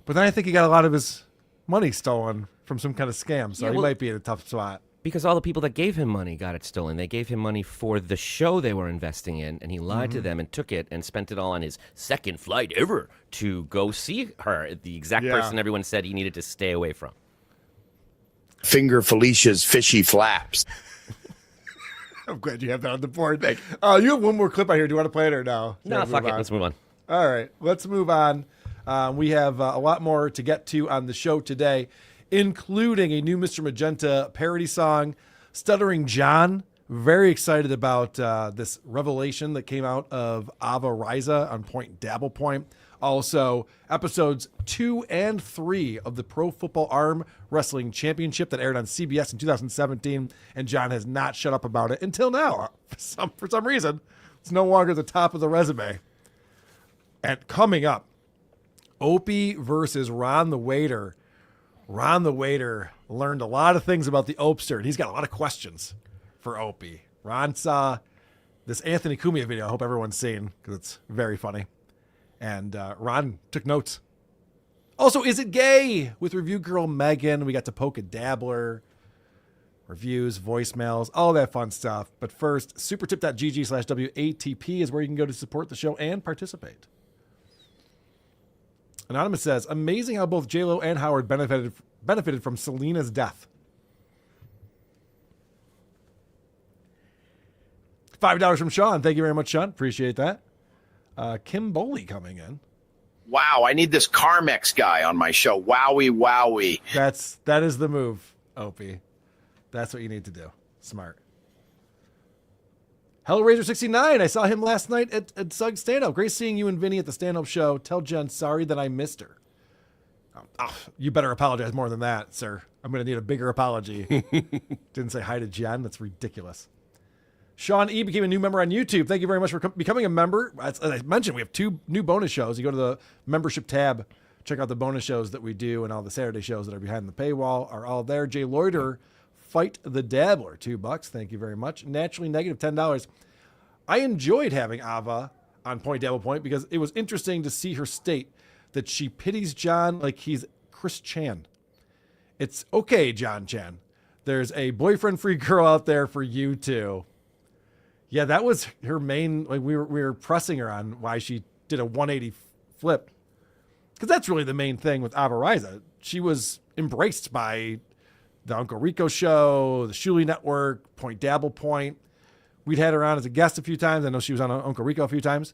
But then I think he got a lot of his money stolen from some kind of scam, so Yeah, he well- might be in a tough spot. Because all the people that gave him money got it stolen. They gave him money for the show they were investing in, and he lied to them and took it and spent it all on his second flight ever to go see her, the exact Yeah. person everyone said he needed to stay away from. Finger Felicia's fishy flaps. I'm glad you have that on the board. You have one more clip out here. Do you want to play it or no? No, fuck it. Let's move on. All right, let's move on. We have a lot more to get to on the show today, including a new Mr. Magenta parody song, Stuttering John. Very excited about this revelation that came out of Ava Riza on Point Dabble Point. Also, episodes 2 and 3 of the Pro Football Arm Wrestling Championship that aired on CBS in 2017, and John has not shut up about it until now. For some reason, it's no longer the top of the resume. And coming up, Opie versus Ron the Waiter. Ron the Waiter learned a lot of things about the Opster, and he's got a lot of questions for Opie. Ron saw this Anthony Cumia video I hope everyone's seen because it's very funny. And Ron took notes. Also, Is It Gay? With review girl Megan. We got to poke a dabbler. Reviews, voicemails, all that fun stuff. But first, supertip.gg/WATP is where you can go to support the show and participate. Anonymous says, amazing how both J-Lo and Howard benefited from Selena's death. $5 from Sean. Thank you very much, Sean. Appreciate that. Kim Boley coming in. Wow, I need this KarmicX guy on my show. Wowie, wowie. That is the move, Opie. That's what you need to do. Smart. Hellraiser69. I saw him last night at Sug Stand-Up. Great seeing you and Vinny at the stand-up show. Tell Jen sorry that I missed her. You better apologize more than that, sir. I'm going to need a bigger apology. Didn't say hi to Jen. That's ridiculous. Sean E. became a new member on YouTube. Thank you very much for becoming a member. As I mentioned, we have 2 new bonus shows. You go to the membership tab, check out the bonus shows that we do, and all the Saturday shows that are behind the paywall are all there. Jay Loiter, Fight the Dabbler, $2. Thank you very much. Naturally Negative, $10. I enjoyed having Ava on Point Dabble Point because it was interesting to see her state that she pities John like he's Chris Chan. It's okay, John Chan. There's a boyfriend-free girl out there for you too. Yeah, that was her main. Like we were pressing her on why she did a 180 flip, because that's really the main thing with Ava Riza. She was embraced by the Uncle Rico show, the Shuli Network, Point Dabble Point. We'd had her on as a guest a few times. I know she was on Uncle Rico a few times,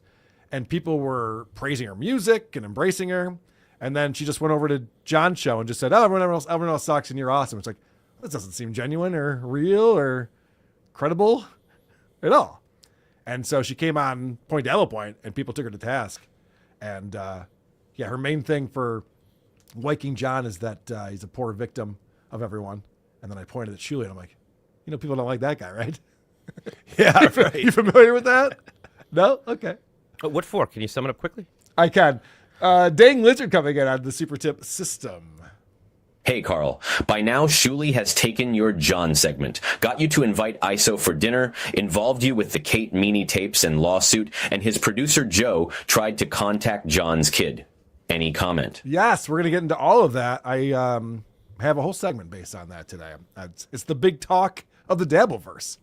and people were praising her music and embracing her. And then she just went over to John's show and just said, "Oh, everyone else sucks, and you're awesome." It's like, that doesn't seem genuine or real or credible at all. And so she came on Point Dabble Point, and people took her to task. And yeah, her main thing for liking John is that he's a poor victim of everyone. And then I pointed at Shuli, and I'm like, you know, people don't like that guy, right? Yeah, right. You familiar with that? No? Okay. What for? Can you sum it up quickly? I can. Dang Lizard coming in on the super tip system. Hey, Carl. By now, Shuli has taken your John segment, got you to invite ISO for dinner, involved you with the Kate Meany tapes and lawsuit, and his producer Joe tried to contact John's kid. Any comment? Yes, we're going to get into all of that. I have a whole segment based on that today. It's the big talk of the Dabbleverse.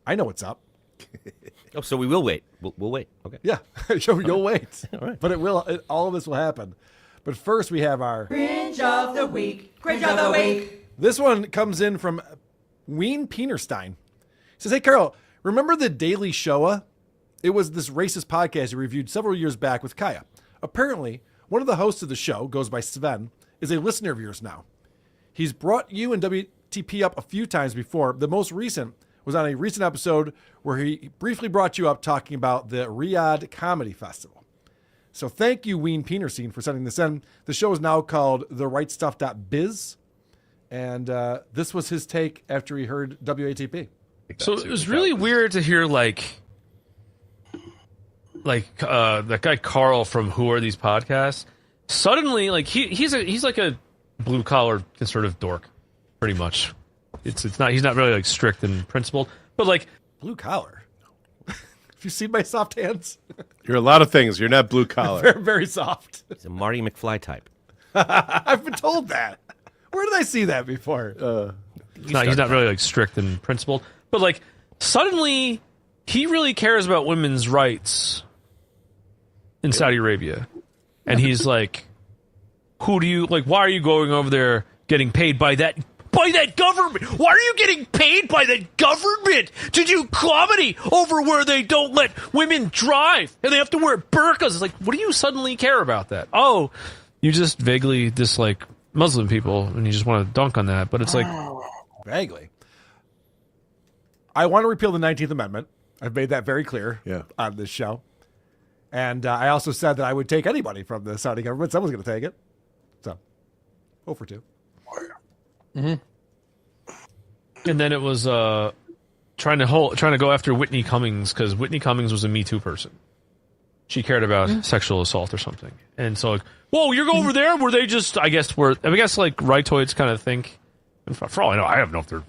I know what's up. Oh, so we will wait. We'll wait. Okay. Yeah, you'll wait. All right. But all of this will happen. But first, we have our Cringe of the week. Cringe of the week. This one comes in from Ween Pienerstein. He says, "Hey, Carl, remember the Daily Showa? It was this racist podcast you reviewed several years back with Kaya. Apparently, one of the hosts of the show, goes by Sven, is a listener of yours now. He's brought you and WTP up a few times before. The most recent was on a recent episode where he briefly brought you up talking about the Riyadh Comedy Festival. So thank you, Ween Pienerstein, for sending this in. The show is now called therightstuff.biz. And this was his take after he heard WATP. So it was really weird to hear that guy Carl from Who Are These Podcasts. Suddenly, he's like a blue collar conservative dork, pretty much. He's not really strict and principled, but blue collar. Have you seen my soft hands? You're a lot of things. You're not blue collar. Very, very soft. He's a Marty McFly type. I've been told that. Where did I see that before? He's not really strict and principled, but suddenly he really cares about women's rights in Saudi Arabia, and he's like, "Who do you like? Why are you going over there getting paid by that government? Why are you getting paid by the government to do comedy over where they don't let women drive and they have to wear burqas?" It's like, what do you suddenly care about that? Oh, you just vaguely dislike Muslim people and you just want to dunk on that. But it's like, vaguely. I want to repeal the 19th Amendment. I've made that very clear on this show. And I also said that I would take anybody from the Saudi government. Someone's going to take it. So, 0 for 2. and then it was trying to go after Whitney Cummings because Whitney Cummings was a Me Too person. She cared about sexual assault or something, and so whoa, you're over there where they just I guess rightoids kind of think. And for all I know, I don't know if they're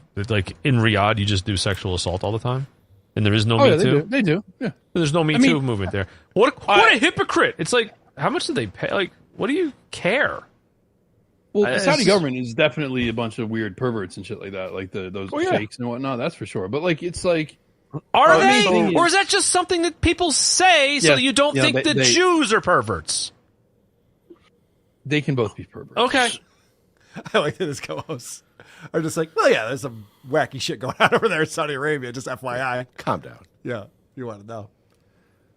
in Riyadh. You just do sexual assault all the time, and there is no Me Too. They do. Yeah. There's no Me Too movement there. What a hypocrite! It's like, how much do they pay? What do you care? Well, the Saudi government is definitely a bunch of weird perverts and shit like that, like those fakes and whatnot. That's for sure. But it's like, are they, or is that just something that people say so that you don't think that Jews are perverts? They can both be perverts. Okay. I like that his co-hosts are just like, well, yeah, there's some wacky shit going on over there in Saudi Arabia. Just FYI. Calm down. Yeah, you want to know.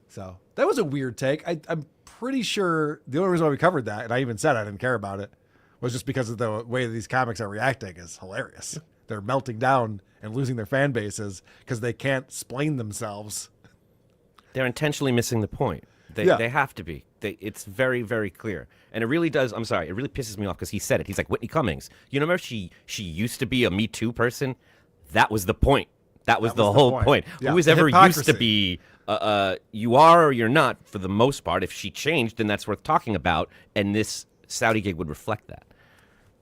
So that was a weird take. I'm pretty sure the only reason why we covered that, and I even said I didn't care about it, was just because of the way that these comics are reacting is hilarious. They're melting down and losing their fan bases because they can't explain themselves. They're intentionally missing the point. They have to be. It's very, very clear. And it really does, I'm sorry, it really pisses me off because he said it. He's like, Whitney Cummings. You remember she used to be a Me Too person? That was the point. That was the whole point. Yeah, Who was ever used to be, you are or you're not, for the most part. If she changed, then that's worth talking about. And this Saudi gig would reflect that.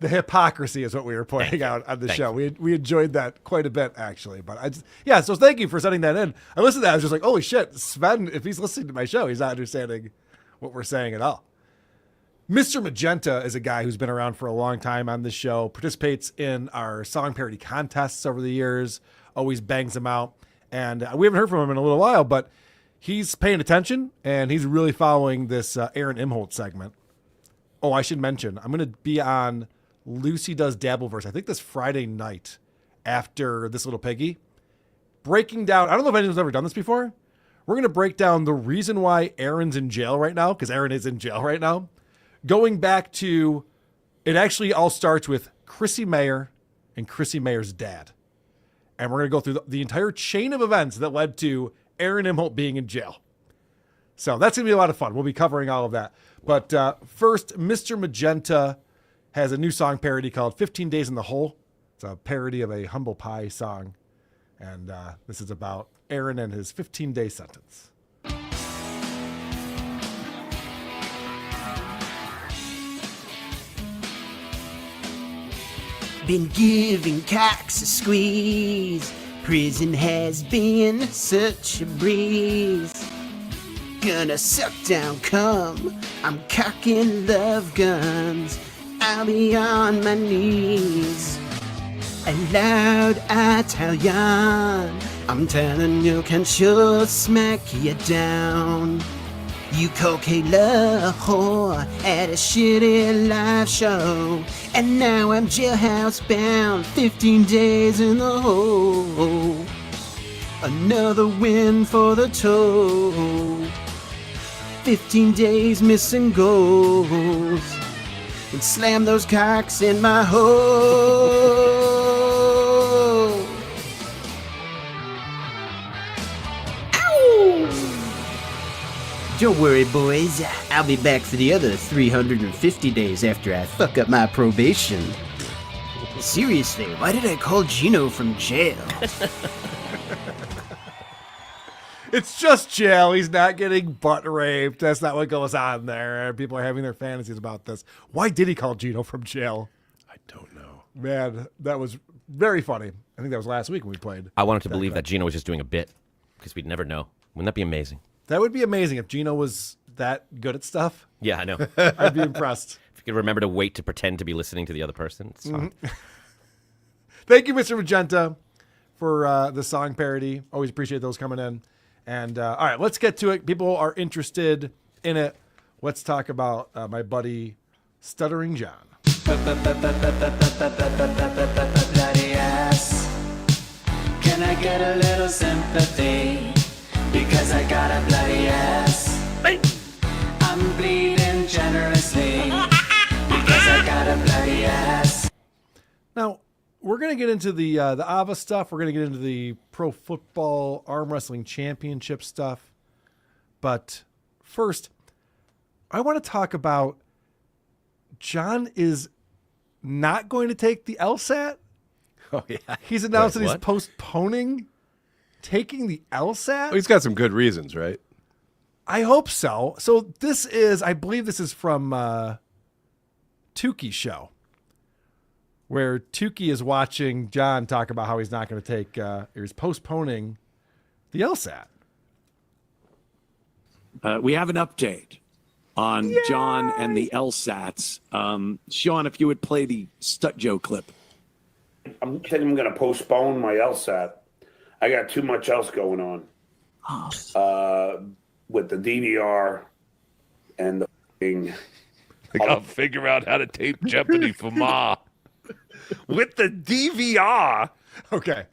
The hypocrisy is what we were pointing out on the show. We enjoyed that quite a bit, actually. But so thank you for sending that in. I listened to that. I was just like, holy shit, Sven, if he's listening to my show, he's not understanding what we're saying at all. Mr. Magenta is a guy who's been around for a long time on this show, participates in our song parody contests over the years, always bangs them out. And we haven't heard from him in a little while, but he's paying attention, and he's really following this Aaron Imholt segment. Oh, I should mention, I'm going to be on Lucy Does Dabbleverse, I think this Friday night after This Little Piggy, breaking down, I don't know if anyone's ever done this before. We're going to break down the reason why Aaron's in jail right now, because Aaron is in jail right now. Going back to, it actually all starts with Chrissy Mayer and Chrissy Mayer's dad. And we're going to go through the entire chain of events that led to Aaron Imholt being in jail. So that's going to be a lot of fun. We'll be covering all of that. But first, Mr. Magenta has a new song parody called 15 Days in the Hole. It's a parody of a Humble Pie song. And this is about Aaron and his 15-day sentence. been giving cocks a squeeze. Prison has been such a breeze. Gonna suck down cum. I'm cocking love guns. I'll be on my knees. A loud Italian. I'm telling you, can sure smack you down. You cocaine-la whore at a shitty live show. And now I'm jailhouse bound, 15 days in the hole. Another win for the toe. 15 days missing goals. And slam those cocks in my hole. Don't worry, boys. I'll be back for the other 350 days after I fuck up my probation. Seriously, why did I call Gino from jail? It's just jail. He's not getting butt raped. That's not what goes on there. People are having their fantasies about this. Why did he call Gino from jail? I don't know. Man, that was very funny. I think that was last week when we played. I wanted to believe that Gino was just doing a bit because we'd never know. Wouldn't that be amazing? That would be amazing if Gino was that good at stuff. Yeah, I know. I'd be impressed. If you could remember to wait to pretend to be listening to the other person, it's fine. Thank you, Mr. Magenta, for the song parody. Always appreciate those coming in. And all right, let's get to it. People are interested in it. Let's talk about my buddy Stuttering John. Bloody ass. Can I get a little sympathy? Because I got a bloody ass. I'm bleeding generously. Because I got a bloody ass. Now, we're going to get into the AVA stuff. We're going to get into the Pro Football Arm Wrestling Championship stuff. But first, I want to talk about John is not going to take the LSAT. Oh, yeah. He's announced that he's what? postponing taking the LSAT. Oh, he's got some good reasons, right? I hope so. So this is, I believe this is from Tukey's show, where Tukey is watching John talk about how he's not going to take, or he's postponing the LSAT. We have an update on John and the LSATs. Sean, if you would play the Stut Joe clip. I'm thinking I'm going to postpone my LSAT. I got too much else going on. With the DVR and the thing. I'll figure out how to tape Jeopardy for Ma. With the DVR. Okay.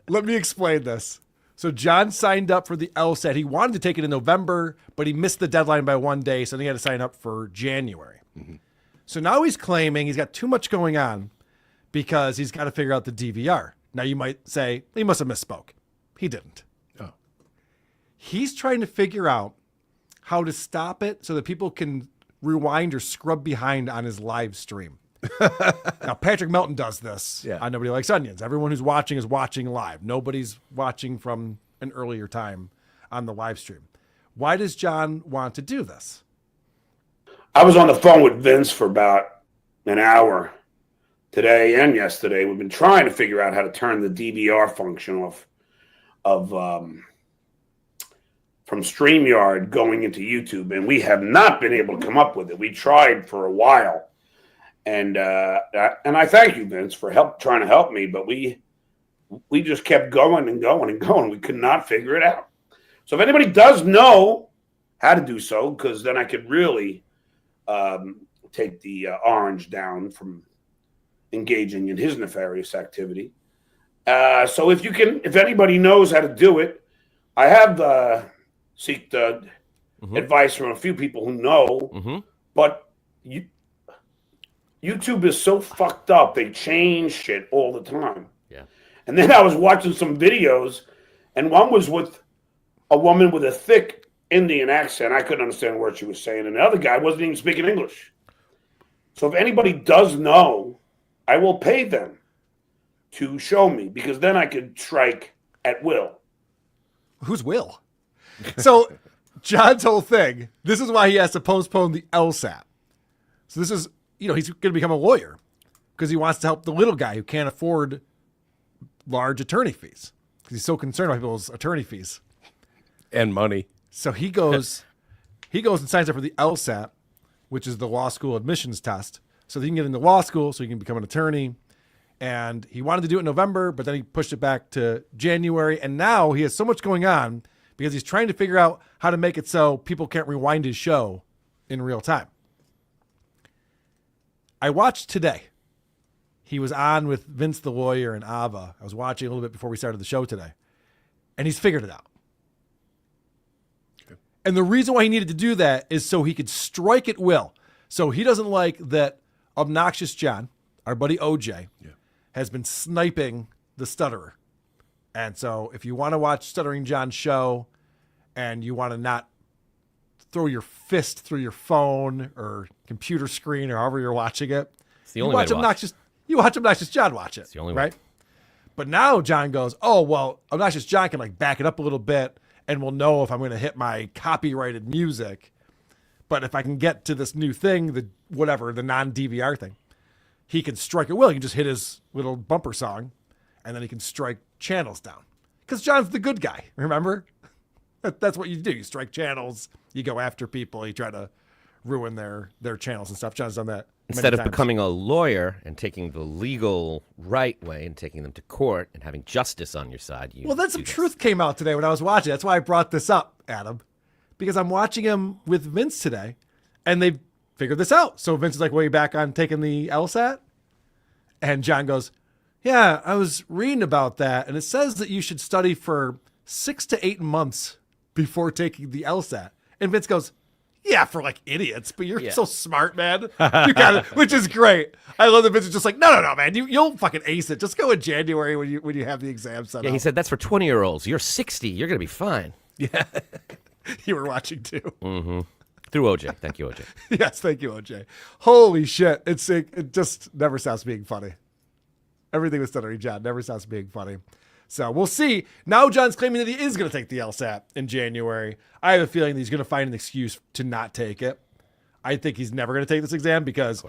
Let me explain this. So John signed up for the LSAT. He wanted to take it in November, but he missed the deadline by one day, so then he had to sign up for January. Mm-hmm. So now he's claiming he's got too much going on because he's got to figure out the DVR. Now you might say, he must have misspoke. He didn't. Oh. He's trying to figure out how to stop it so that people can rewind or scrub behind on his live stream. Now, Patrick Melton does this on Nobody Likes Onions. Everyone who's watching is watching live. Nobody's watching from an earlier time on the live stream. Why does John want to do this? I was on the phone with Vince for about an hour today and yesterday. We've been trying to figure out how to turn the DVR function off of from StreamYard going into YouTube, and we have not been able to come up with it. We tried for a while, and I thank you, Vince, for trying to help me, but we just kept going and going and going. We could not figure it out. So if anybody does know how to do so, because then I could really take the orange down from engaging in his nefarious activity. So if anybody knows how to do it, I have seeked advice from a few people who know, but YouTube is so fucked up. They change shit all the time. Yeah. And then I was watching some videos, and one was with a woman with a thick Indian accent. I couldn't understand what she was saying. And the other guy wasn't even speaking English. So if anybody does know, I will pay them to show me, because then I could strike at will. Who's Will? So John's whole thing, this is why he has to postpone the LSAT. So this is, he's going to become a lawyer. because he wants to help the little guy who can't afford large attorney fees because he's so concerned about people's attorney fees and money. So he goes and signs up for the LSAT, which is the law school admissions test, so that he can get into law school, so he can become an attorney. And he wanted to do it in November, but then he pushed it back to January. And now he has so much going on because he's trying to figure out how to make it so people can't rewind his show in real time. I watched today. He was on with Vince the lawyer and Ava. I was watching a little bit before we started the show today. And he's figured it out. Okay. And the reason why he needed to do that is so he could strike at will. So he doesn't like that Obnoxious John, our buddy OJ, has been sniping the stutterer. And so if you want to watch Stuttering John's show and you want to not throw your fist through your phone or computer screen or however you're watching it, it's the only way to watch. You watch Obnoxious John watch it. It's the only way. Right? But now John goes, oh, well, Obnoxious John can like back it up a little bit and we'll know if I'm going to hit my copyrighted music. But if I can get to this new thing, the non-DVR thing, he can strike at will. He can just hit his little bumper song, and then he can strike channels down. Because John's the good guy, remember? That's what you do. You strike channels. You go after people. You try to ruin their channels and stuff. John's done that Instead of times. becoming a lawyer and taking the legal right way and taking them to court and having justice on your side. Well, then some truth came out today when I was watching. That's why I brought this up, Adam. Because I'm watching him with Vince today, and they've figured this out. So Vince is like, well, you back on taking the LSAT? And John goes, yeah, I was reading about that, and it says that you should study for 6 to 8 months before taking the LSAT. And Vince goes, yeah, for like idiots, but you're so smart, man. You got it, which is great. I love that Vince is just like, no, man, you'll fucking ace it. Just go in January when you have the exam set up. He said that's for 20-year-olds. You're 60. You're gonna be fine. Yeah, you were watching too. Mm-hmm. Through OJ. Thank you, OJ. Yes, thank you, OJ. Holy shit. It just never stops being funny. Everything with Stuttering John never stops being funny. So we'll see. Now John's claiming that he is going to take the LSAT in January. I have a feeling that he's going to find an excuse to not take it. I think he's never going to take this exam because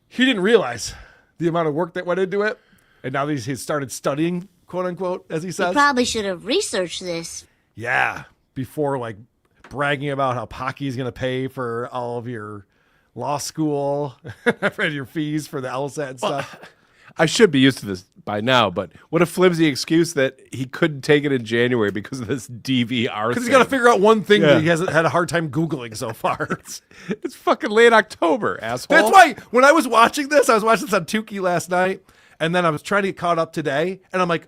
he didn't realize the amount of work that went into it. And now that he's started studying, quote unquote, as he says. You probably should have researched this. Yeah. Before like bragging about how Pocky's going to pay for all of your law school and your fees for the LSAT and stuff. I should be used to this by now, but what a flimsy excuse that he couldn't take it in January because of this DVR. Because he's got to figure out one thing that he hasn't had a hard time Googling so far. It's fucking late October, asshole. That's why when I was watching this, I was watching this on Tukey last night, and then I was trying to get caught up today, and I'm like,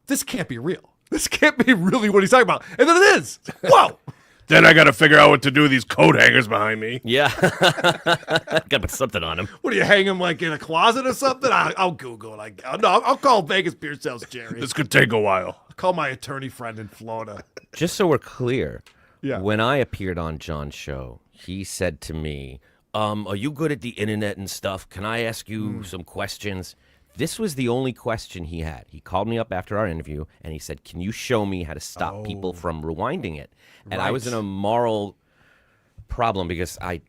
this can't be real. This can't be really what he's talking about. And then it is. Whoa. Then I got to figure out what to do with these coat hangers behind me. Yeah. Got to put something on him. What do you hang him like in a closet or something? I'll Google it. I'll call Vegas Beer Sales Jerry. This could take a while. I'll call my attorney friend in Florida. Just so we're clear, Yeah. when I appeared on John's show, he said to me, are you good at the internet and stuff? Can I ask you some questions? This was the only question he had. He called me up after our interview, and he said, can you show me how to stop people from rewinding it? And I was in a moral problem because I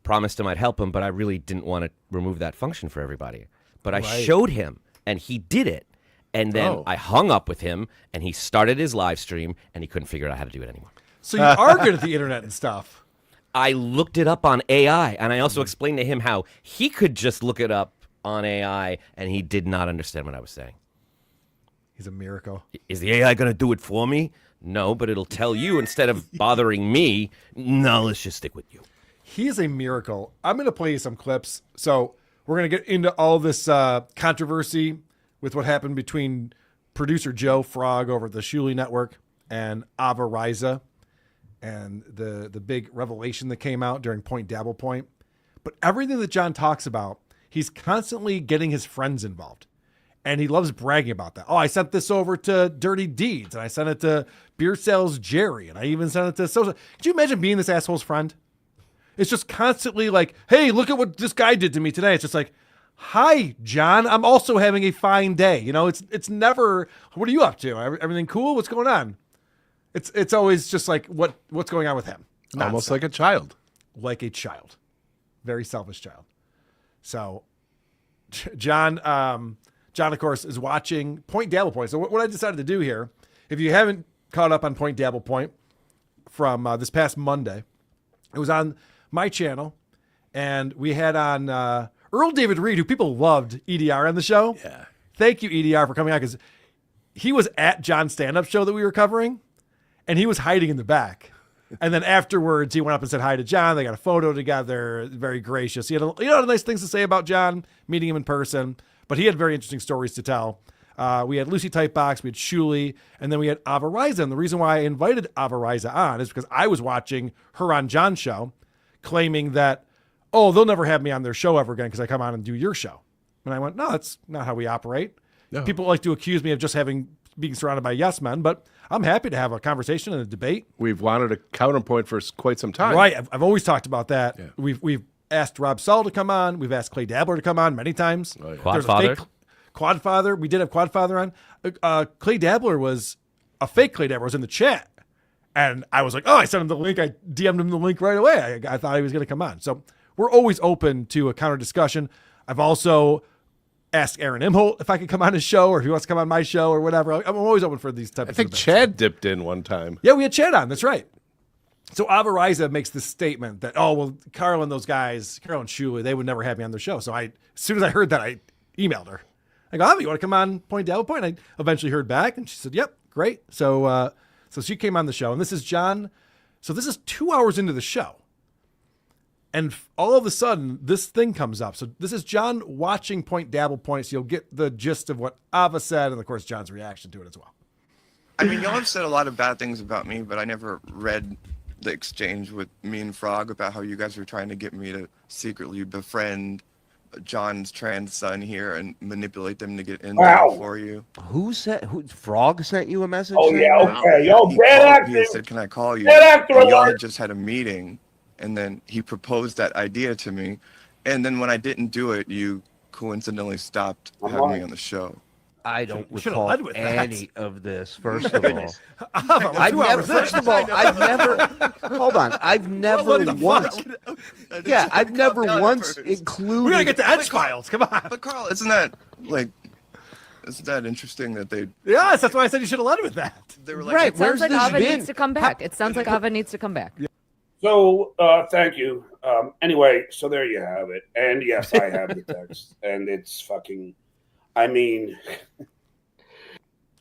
promised him I'd help him, but I really didn't want to remove that function for everybody. But I showed him, and he did it. And then I hung up with him, and he started his live stream, and he couldn't figure out how to do it anymore. So you are good at the internet and stuff. I looked it up on AI, and I also explained to him how he could just look it up on AI, and he did not understand what I was saying. He's a miracle. Is the AI going to do it for me? No, but it'll tell you instead of bothering me. No, let's just stick with you. He is a miracle. I'm going to play you some clips. So we're going to get into all this controversy with what happened between producer Joe Frog over at the Shuli Network and Ava Riza and the big revelation that came out during Point Dabble Point. But everything that John talks about, he's constantly getting his friends involved. And he loves bragging about that. Oh, I sent this over to Dirty Deeds, and I sent it to Beer Sales Jerry, and I even sent it to Social. Could you imagine being this asshole's friend? It's just constantly like, hey, look at what this guy did to me today. It's just like, hi, John. I'm also having a fine day. You know, it's never, what are you up to? Everything cool? What's going on? It's always just like, what's going on with him? Almost like a child. Like a child. Very selfish child. So John, of course, is watching Point Dabble Point. So what I decided to do here, if you haven't caught up on Point Dabble Point from this past Monday, it was on my channel, and we had on Earl David Reed, who people loved EDR on the show. Yeah. Thank you, EDR, for coming on, because he was at John's stand-up show that we were covering, and he was hiding in the back. And then afterwards, he went up and said hi to John. They got a photo together. Very gracious. He had nice things to say about John, meeting him in person. But he had very interesting stories to tell. We had Lucy Tightbox, we had Shuli, and then we had Ava Riza. And the reason why I invited Ava Riza on is because I was watching her on John's show, claiming that, oh, they'll never have me on their show ever again because I come on and do your show. And I went, no, that's not how we operate. No. People like to accuse me of just being surrounded by yes men, but I'm happy to have a conversation and a debate. We've wanted a counterpoint for quite some time. Right. I've always talked about that. Yeah. We've asked Rob Saul to come on. We've asked Clay Dabbler to come on many times. Oh, yeah. Quadfather. Quadfather. We did have Quadfather on. Clay Dabbler was a fake Clay Dabbler. Was in the chat. And I was like, oh, I sent him the link. I DM'd him the link right away. I thought he was going to come on. So we're always open to a counter discussion. I've also asked Aaron Imholt if I could come on his show or if he wants to come on my show or whatever. I'm always open for these types of think debates. Chad dipped in one time. Yeah, we had Chad on. That's right. So Ava Riza makes this statement that, oh, well, Carl and those guys, Carl and Shuli, they would never have me on their show. So as soon as I heard that, I emailed her. I go, Ava, you want to come on Point Dabble Point? I eventually heard back, and she said, yep, great. So she came on the show, and this is John. So this is 2 hours into the show. And all of a sudden, this thing comes up. So this is John watching Point Dabble Point, so you'll get the gist of what Ava said, and of course, John's reaction to it as well. I mean, y'all have said a lot of bad things about me, but I never read the exchange with me and Frog about how you guys were trying to get me to secretly befriend John's trans son here and manipulate them to get in there for you. Who Frog sent you a message? Oh, yeah, okay. Yo, He bad called acting. me and said, can I call you? Bad actor And y'all alert. had just had a meeting, and then he proposed that idea to me. And then when I didn't do it, you coincidentally stopped having me on the show. I don't Should've recall led with that. any of this, first of all. I've never, first of all, I've never, hold on, I've never once, yeah, I've never once included. We gotta get the Edge files. Come on. But Carl, isn't that interesting that they? Yes, that's why I said you should have led with that. They were Right, It sounds like Ava needs to come back. It sounds like Ava needs to come back. So, thank you. Anyway, so there you have it. And yes, I have the text. And it's fucking, I mean.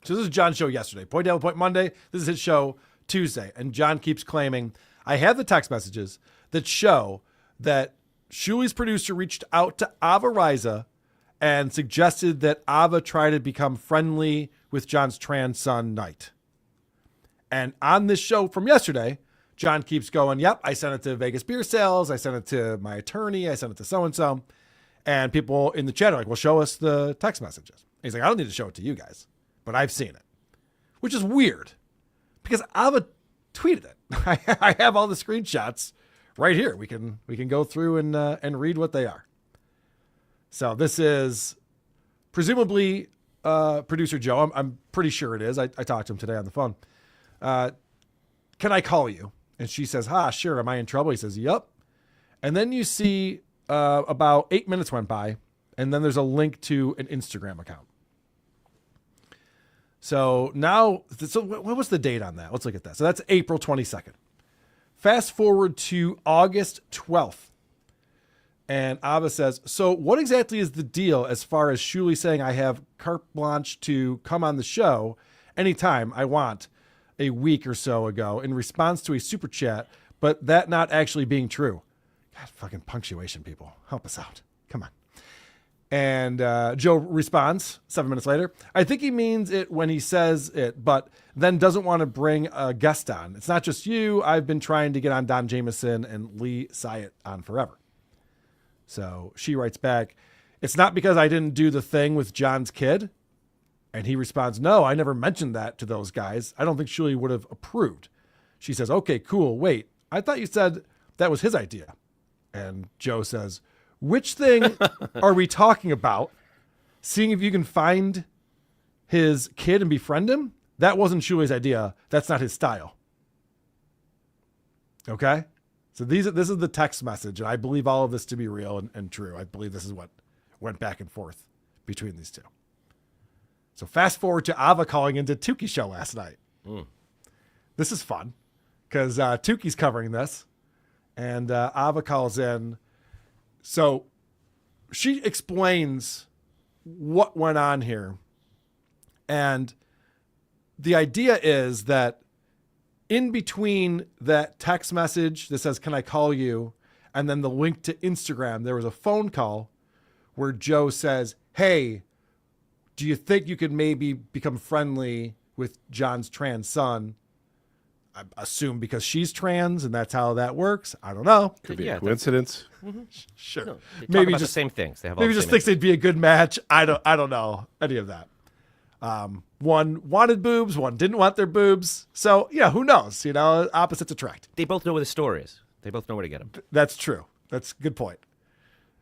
So this is John's show yesterday. Point Dabble Point Monday. This is his show Tuesday. And John keeps claiming, I have the text messages that show that Shuli's producer reached out to Ava Riza and suggested that Ava try to become friendly with John's trans son, Knight. And on this show from yesterday, John keeps going, yep, I sent it to Vegas Beer Sales. I sent it to my attorney. I sent it to so-and-so. And people in the chat are like, well, show us the text messages. And he's like, I don't need to show it to you guys, but I've seen it, which is weird because Ava tweeted it. I have all the screenshots right here. We can go through and read what they are. So this is presumably producer Joe. I'm pretty sure it is. I talked to him today on the phone. Can I call you? And she says, sure. Am I in trouble? He says, yep. And then you see about 8 minutes went by, and then there's a link to an Instagram account. So now, what was the date on that? Let's look at that. So that's April 22nd. Fast forward to August 12th. And Ava says, so what exactly is the deal as far as Shuli saying I have carte blanche to come on the show anytime I want a week or so ago in response to a super chat, but that not actually being true? God, fucking punctuation, people. Help us out. Come on. And Joe responds 7 minutes later, I think he means it when he says it, but then doesn't want to bring a guest on. It's not just you. I've been trying to get on Don Jameson and Lee Syatt on forever. So she writes back, it's not because I didn't do the thing with John's kid. And he responds, no, I never mentioned that to those guys. I don't think Shuli would have approved. She says, okay, cool. Wait, I thought you said that was his idea. And Joe says, which thing are we talking about? Seeing if you can find his kid and befriend him? That wasn't Shuli's idea. That's not his style. Okay? So this is the text message, and I believe all of this to be real and true. I believe this is what went back and forth between these two. So fast forward to Ava calling into Tuki's show last night. This is fun because Tuki's covering this, and Ava calls in. So she explains what went on here. And the idea is that in between that text message that says, "Can I call you?" and then the link to Instagram, there was a phone call where Joe says, "Hey, do you think you could maybe become friendly with John's trans son?" I assume because she's trans and that's how that works. I don't know. Could be a coincidence. Sure. No, they talk Maybe about just the same things. They have all maybe the just same thinks they'd be a good match. I don't know any of that. One wanted boobs, one didn't want their boobs. So yeah, who knows? Opposites attract. They both know where the store is. They both know where to get them. That's true. That's a good point.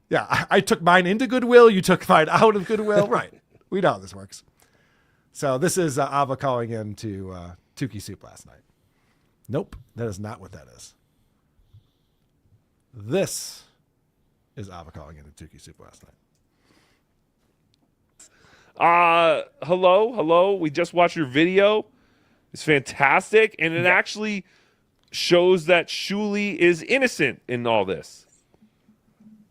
Yeah, I took mine into Goodwill. You took mine out of Goodwill. Right. We know how this works. So this is Ava calling in to Tuki Soup last night. Nope, that is not what that is. This is Ava calling in to Tuki Soup last night. Hello. We just watched your video. It's fantastic, and it actually shows that Shuli is innocent in all this.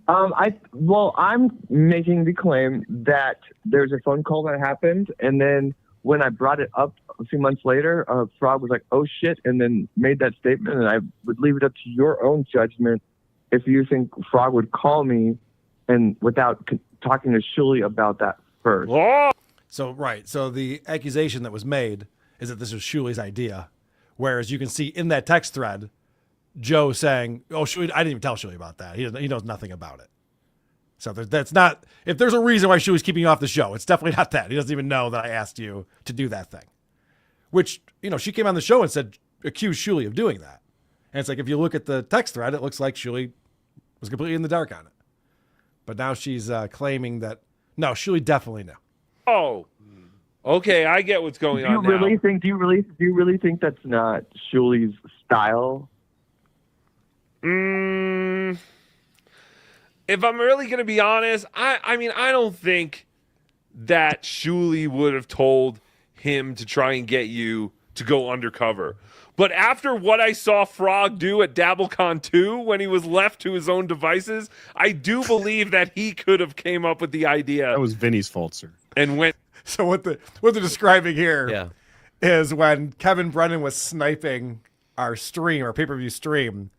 I'm making the claim that there's a phone call that happened, and then when I brought it up a few months later, Frog was like, "Oh shit," and then made that statement, and I would leave it up to your own judgment if you think Frog would call me and without talking to Shuli about that first. So the accusation that was made is that this was Shuli's idea, whereas you can see in that text thread, Joe saying, "Oh, Shuli, I didn't even tell Shuli about that. He knows nothing about it." So that's not. If there's a reason why Shuli's keeping you off the show, it's definitely not that. He doesn't even know that I asked you to do that thing. Which she came on the show and said accused Shuli of doing that, and it's like if you look at the text thread, it looks like Shuli was completely in the dark on it. But now she's claiming that no, Shuli definitely knew. Oh, okay, I get what's going on now. Do you really think that's not Shuli's style? If I'm really going to be honest, I mean, I don't think that Shuli would have told him to try and get you to go undercover. But after what I saw Frog do at DabbleCon 2 when he was left to his own devices, I do believe that he could have came up with the idea. That was Vinny's fault, sir. And went. So what they're describing here is when Kevin Brennan was sniping our stream, our pay-per-view stream,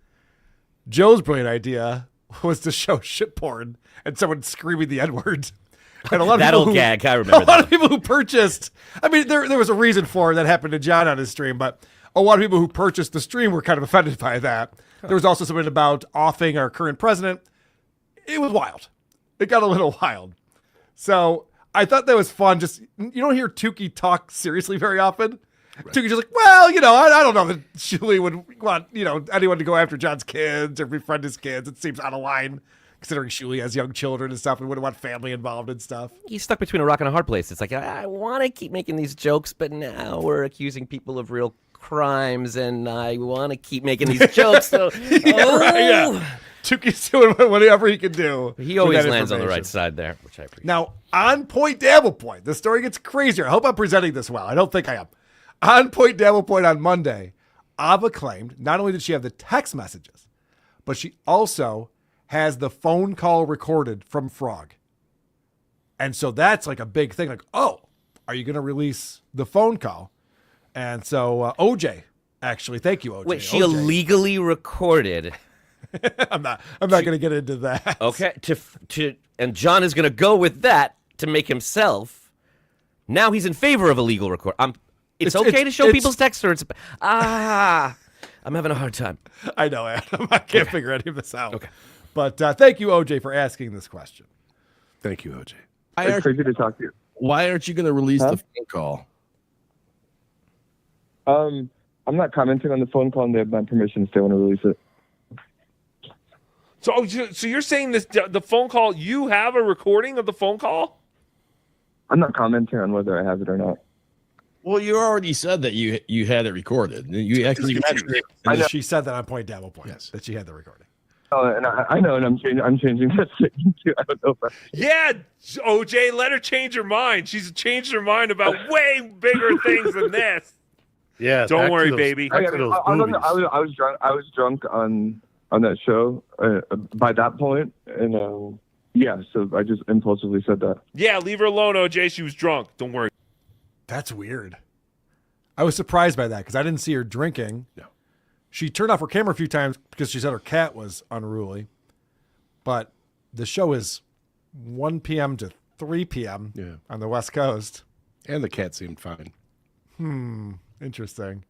Joe's brilliant idea was to show shit porn and someone screaming the N-word. And a lot of That people old gag, I remember a lot of people who purchased, I mean, there was a reason for it that happened to John on his stream, but a lot of people who purchased the stream were kind of offended by that. There was also something about offing our current president. It was wild. It got a little wild. So I thought that was fun. Just, you don't hear Tuki talk seriously very often. Right. Tuki's just like, well, I don't know that Shuli would want, anyone to go after John's kids or befriend his kids. It seems out of line, considering Shuli has young children and stuff and wouldn't want family involved and stuff. He's stuck between a rock and a hard place. It's like, I want to keep making these jokes, but now we're accusing people of real crimes, and I want to keep making these jokes. So, Tuki's doing whatever he can do. He always lands on the right side there, which I appreciate. Now, on point, Dabble Point, the story gets crazier. I hope I'm presenting this well. I don't think I am. On point, Dabble Point on Monday, Ava claimed not only did she have the text messages, but she also has the phone call recorded from Frog. And so that's like a big thing. Like, oh, are you going to release the phone call? And so OJ, actually, thank you, OJ. Wait, she OJ. illegally recorded. I'm not going to get into that. Okay, and John is going to go with that to make himself. Now he's in favor of illegal record. It's okay to show people's text, or I'm having a hard time. I know, Adam. I can't figure any of this out. Okay. But thank you, OJ, for asking this question. Thank you, OJ. It's crazy to talk to you. Why aren't you going to release the phone call? I'm not commenting on the phone call, and they have my permission if they want to release it. So you're saying the phone call, you have a recording of the phone call? I'm not commenting on whether I have it or not. Well, you already said that you had it recorded. You actually she said that on Point Dabble Point, that she had the recording. And I know, and I'm changing that statement too. I don't know if Yeah, OJ, let her change her mind. She's changed her mind about way bigger things than this. Yeah, Don't worry, baby. I was drunk. I was drunk on that show by that point, and yeah. So I just impulsively said that. Yeah, leave her alone, OJ. She was drunk. Don't worry. That's weird. I was surprised by that because I didn't see her drinking. No. She turned off her camera a few times because she said her cat was unruly. But the show is 1 p.m. to 3 p.m. on the West Coast. And the cat seemed fine. Interesting.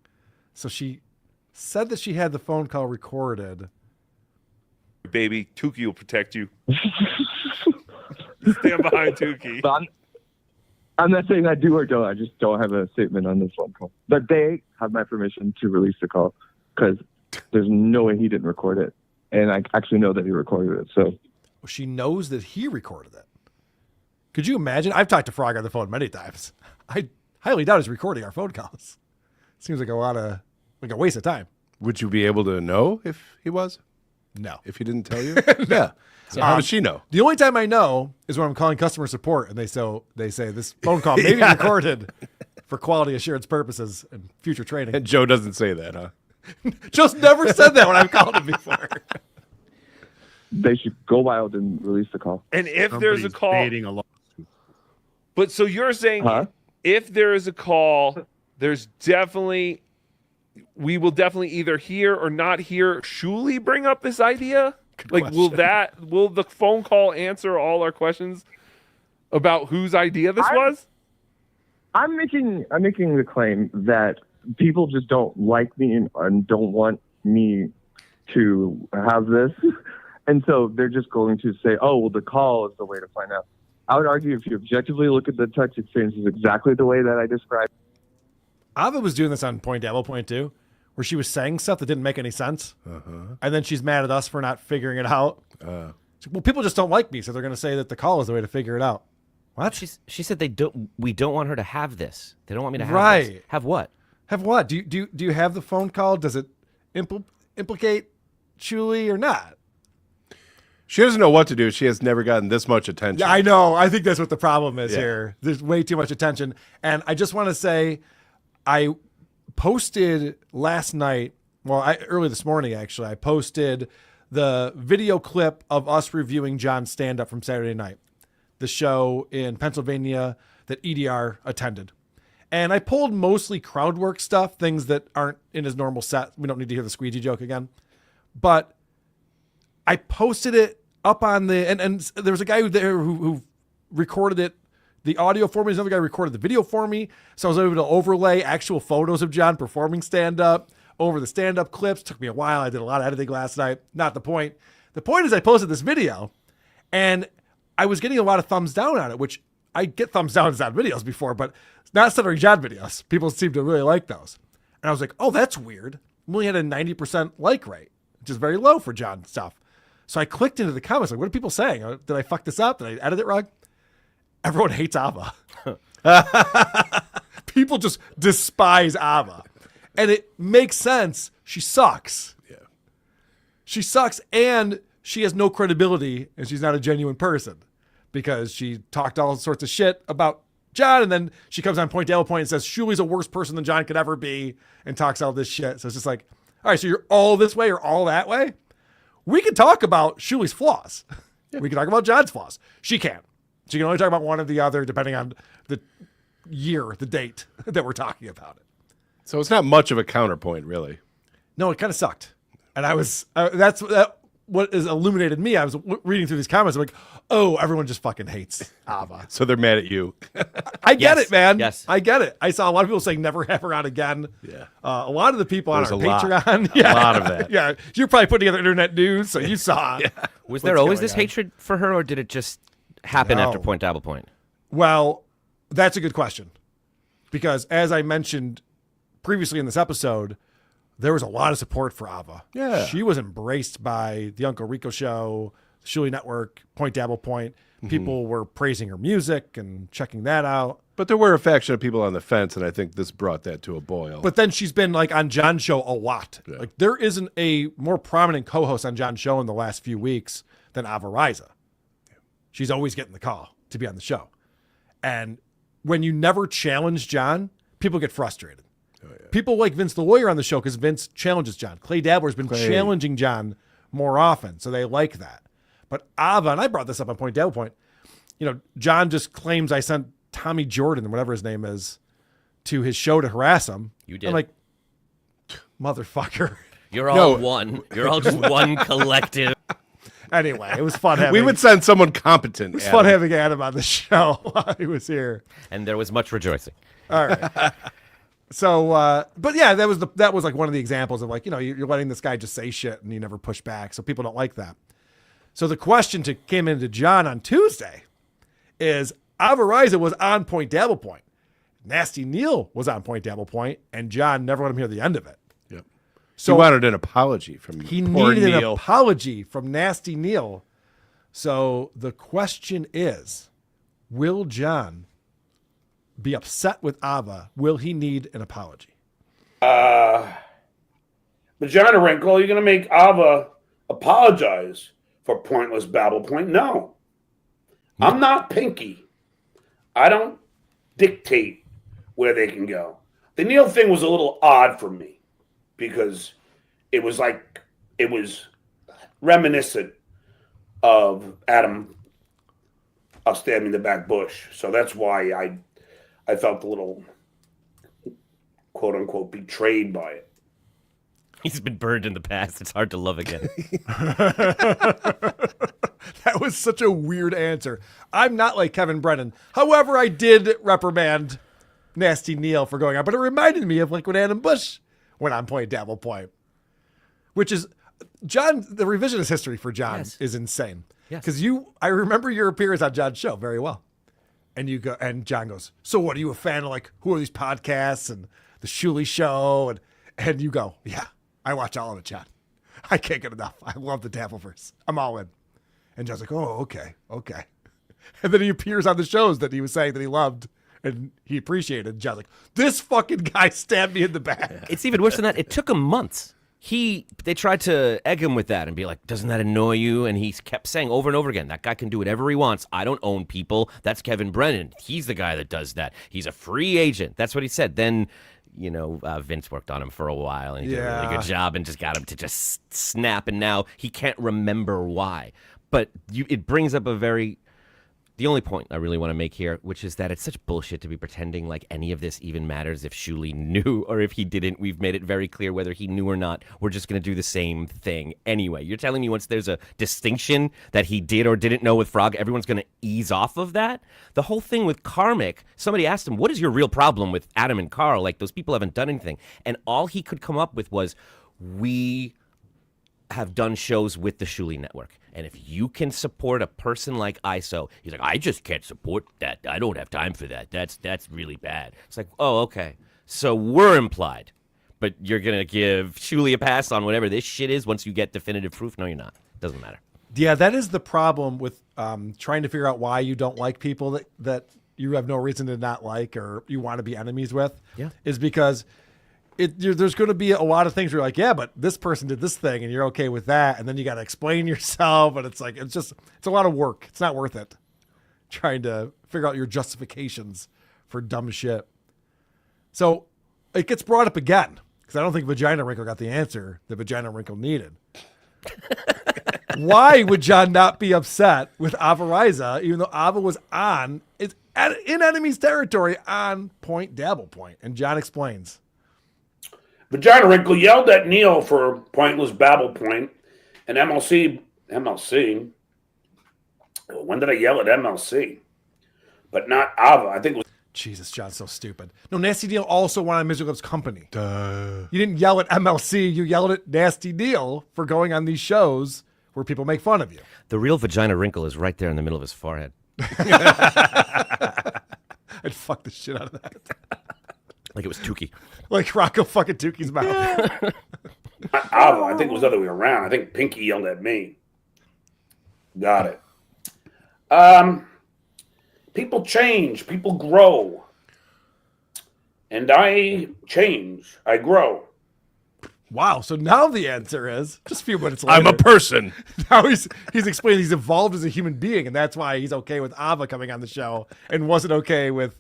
So she said that she had the phone call recorded. Baby, Tukey will protect you. Stand behind Tukey. But I'm not saying I do or don't. I just don't have a statement on this phone call. But they have my permission to release the call because there's no way he didn't record it. And I actually know that he recorded it. So she knows that he recorded it. Could you imagine? I've talked to Frog on the phone many times. I highly doubt he's recording our phone calls. Seems like a waste of time. Would you be able to know if he was? No. If he didn't tell you? Yeah. So how does she know? The only time I know is when I'm calling customer support and they say this phone call may be recorded for quality assurance purposes and future training. And Joe doesn't say that, huh? Joe's never said that when I've called him before. They should go wild and release the call. And if there's a call, but so you're saying if there is a call, there's definitely, we will definitely either hear or not hear Shuli bring up this idea. Like, will the phone call answer all our questions about whose idea this was? I'm making the claim that people just don't like me and don't want me to have this. And so they're just going to say, oh, well, the call is the way to find out. I would argue if you objectively look at the text exchange is exactly the way that I described. Ava was doing this on Point Double Point too, where she was saying stuff that didn't make any sense. And then she's mad at us for not figuring it out. Well, people just don't like me, so they're going to say that the call is the way to figure it out. What? She said we don't want her to have this. They don't want me to have this. Right. Have what? Have what? Do you have the phone call? Does it implicate Shuli or not? She doesn't know what to do. She has never gotten this much attention. Yeah, I know. I think that's what the problem is here. There's way too much attention. And I just want to say, I posted last night, early this morning, actually, I posted the video clip of us reviewing John's stand-up from Saturday night, the show in Pennsylvania that EDR attended. And I pulled mostly crowd work stuff, things that aren't in his normal set. We don't need to hear the squeegee joke again. But I posted it up on and there was a guy who recorded it, the audio for me. There's another guy who recorded the video for me. So I was able to overlay actual photos of John performing stand-up over the stand-up clips. Took me a while. I did a lot of editing last night. Not the point. The point is I posted this video and I was getting a lot of thumbs down on it, which I get thumbs down on videos before, but not Stuttering John videos. People seem to really like those. And I was like, oh, that's weird. We only had a 90% like rate, which is very low for John stuff. So I clicked into the comments, like, what are people saying? Did I fuck this up? Did I edit it wrong? Everyone hates Ava. People just despise Ava. And it makes sense. She sucks. Yeah. She sucks, and she has no credibility, and she's not a genuine person because she talked all sorts of shit about John, and then she comes on Point Double Point and says Shuli's a worse person than John could ever be and talks all this shit. So it's just like, all right, so you're all this way or all that way? We can talk about Shuli's flaws. Yeah. We can talk about John's flaws. She can't. She can only talk about one or the other depending on the year, the date that we're talking about it. So it's not much of a counterpoint, really. No, it kind of sucked. And I was, what has illuminated me. I was reading through these comments. I'm like, oh, everyone just fucking hates Ava. So they're mad at you. I get it, man. Yes. I get it. I saw a lot of people saying never have her on again. Yeah. A lot of the people on our There's Patreon. A lot of that. Yeah. You're probably putting together internet news, so you saw. Yeah. Was there always this hatred for her, or did it just happen after Point Double Point? Well, that's a good question. Because as I mentioned previously in this episode, there was a lot of support for Ava. Yeah. She was embraced by the Uncle Rico Show, the Shuli Network, Point Double Point. People were praising her music and checking that out. But there were a faction of people on the fence, and I think this brought that to a boil. But then she's been like on John's show a lot. Yeah. Like there isn't a more prominent co-host on John's show in the last few weeks than Avariza. She's always getting the call to be on the show. And when you never challenge John, people get frustrated. People like Vince the lawyer on the show because Vince challenges John. Clay Dabbler's been challenging John more often, so they like that. But Ava, and I brought this up on Point Dabble Point, John just claims I sent Tommy Jordan, whatever his name is, to his show to harass him. You did. I'm like, motherfucker. You're all one. You're all just one collective. Anyway, it was fun having... We would send someone competent. It was fun having Adam on the show while he was here. And there was much rejoicing. All right. So, but yeah, that was like one of the examples of like, you're letting this guy just say shit and you never push back. So people don't like that. So the question came into John on Tuesday is Avariza was on Point Dabble Point. Nasty Neil was on Point Dabble Point, and John never let him hear the end of it. Yep. So he wanted an apology from He poor needed an Neil. apology from Nasty Neil. So the question is, will John be upset with Ava? Will he need an apology? Vagina Wrinkle, are you going to make Ava apologize for pointless babble point? No. I'm not Pinky. I don't dictate where they can go. The Neil thing was a little odd for me because it was reminiscent of Adam stabbing the back bush. So that's why I felt a little, quote unquote, betrayed by it. He's been burned in the past. It's hard to love again. That was such a weird answer. I'm not like Kevin Brennan. However, I did reprimand Nasty Neil for going on, but it reminded me of like when Adam Bush went on Point Dabble Point, which is John. The revisionist history for John is insane. Because I remember your appearance on John's show very well, and you go, and John goes, "So what? Are you a fan of like who are these podcasts and the Shuley Show?" And you go, "Yeah, I watch all of it, John. I can't get enough. I love the Dabbleverse. I'm all in." And John's like, "Oh, okay. And then he appears on the shows that he was saying that he loved and he appreciated. John's like, "This fucking guy stabbed me in the back." It's even worse than that. It took him months. They tried to egg him with that and be like, "Doesn't that annoy you?" And he kept saying over and over again, "That guy can do whatever he wants. I don't own people. That's Kevin Brennan. He's the guy that does that. He's a free agent." That's what he said. Then, Vince worked on him for a while and he did a really good job and just got him to just snap. And now he can't remember why. But it brings up the only point I really want to make here, which is that it's such bullshit to be pretending like any of this even matters if Shuley knew or if he didn't. We've made it very clear whether he knew or not. We're just going to do the same thing anyway. You're telling me once there's a distinction that he did or didn't know with Frog, everyone's going to ease off of that? The whole thing with Karmic, somebody asked him, "What is your real problem with Adam and Carl? Like, those people haven't done anything." And all he could come up with was, "We have done shows with the Shuley Network. And if you can support a person like ISO," he's like, "I just can't support that. I don't have time for that. That's really bad." It's like, oh, okay. So we're implied. But you're going to give Shuley a pass on whatever this shit is once you get definitive proof? No, you're not. Doesn't matter. Yeah, that is the problem with trying to figure out why you don't like people that you have no reason to not like or you want to be enemies with. Yeah. Is because there's going to be a lot of things where you're like, "Yeah, but this person did this thing and you're okay with that." And then you got to explain yourself. And it's like, it's a lot of work. It's not worth it trying to figure out your justifications for dumb shit. So it gets brought up again because I don't think Vagina Wrinkle got the answer that Vagina Wrinkle needed. Why would John not be upset with Avariza, even though Ava was in enemy's territory on Point Dabble Point? And John explains. Vagina Wrinkle yelled at Neil for pointless babble point, and MLC. When did I yell at MLC? But not Ava. I think it was. Jesus, John's so stupid. No, Nasty Neil also wanted Misery Loves Company. Duh. You didn't yell at MLC. You yelled at Nasty Neil for going on these shows where people make fun of you. The real Vagina Wrinkle is right there in the middle of his forehead. I'd fuck the shit out of that. Like it was Tukey. Like Rocco fucking Tukey's mouth. Not Ava. I think it was the other way around. I think Pinky yelled at me. Got it. People change. People grow. and I change. I grow. Wow. So now the answer is just a few minutes later. I'm a person. Now he's explaining he's evolved as a human being, and that's why he's okay with Ava coming on the show and wasn't okay with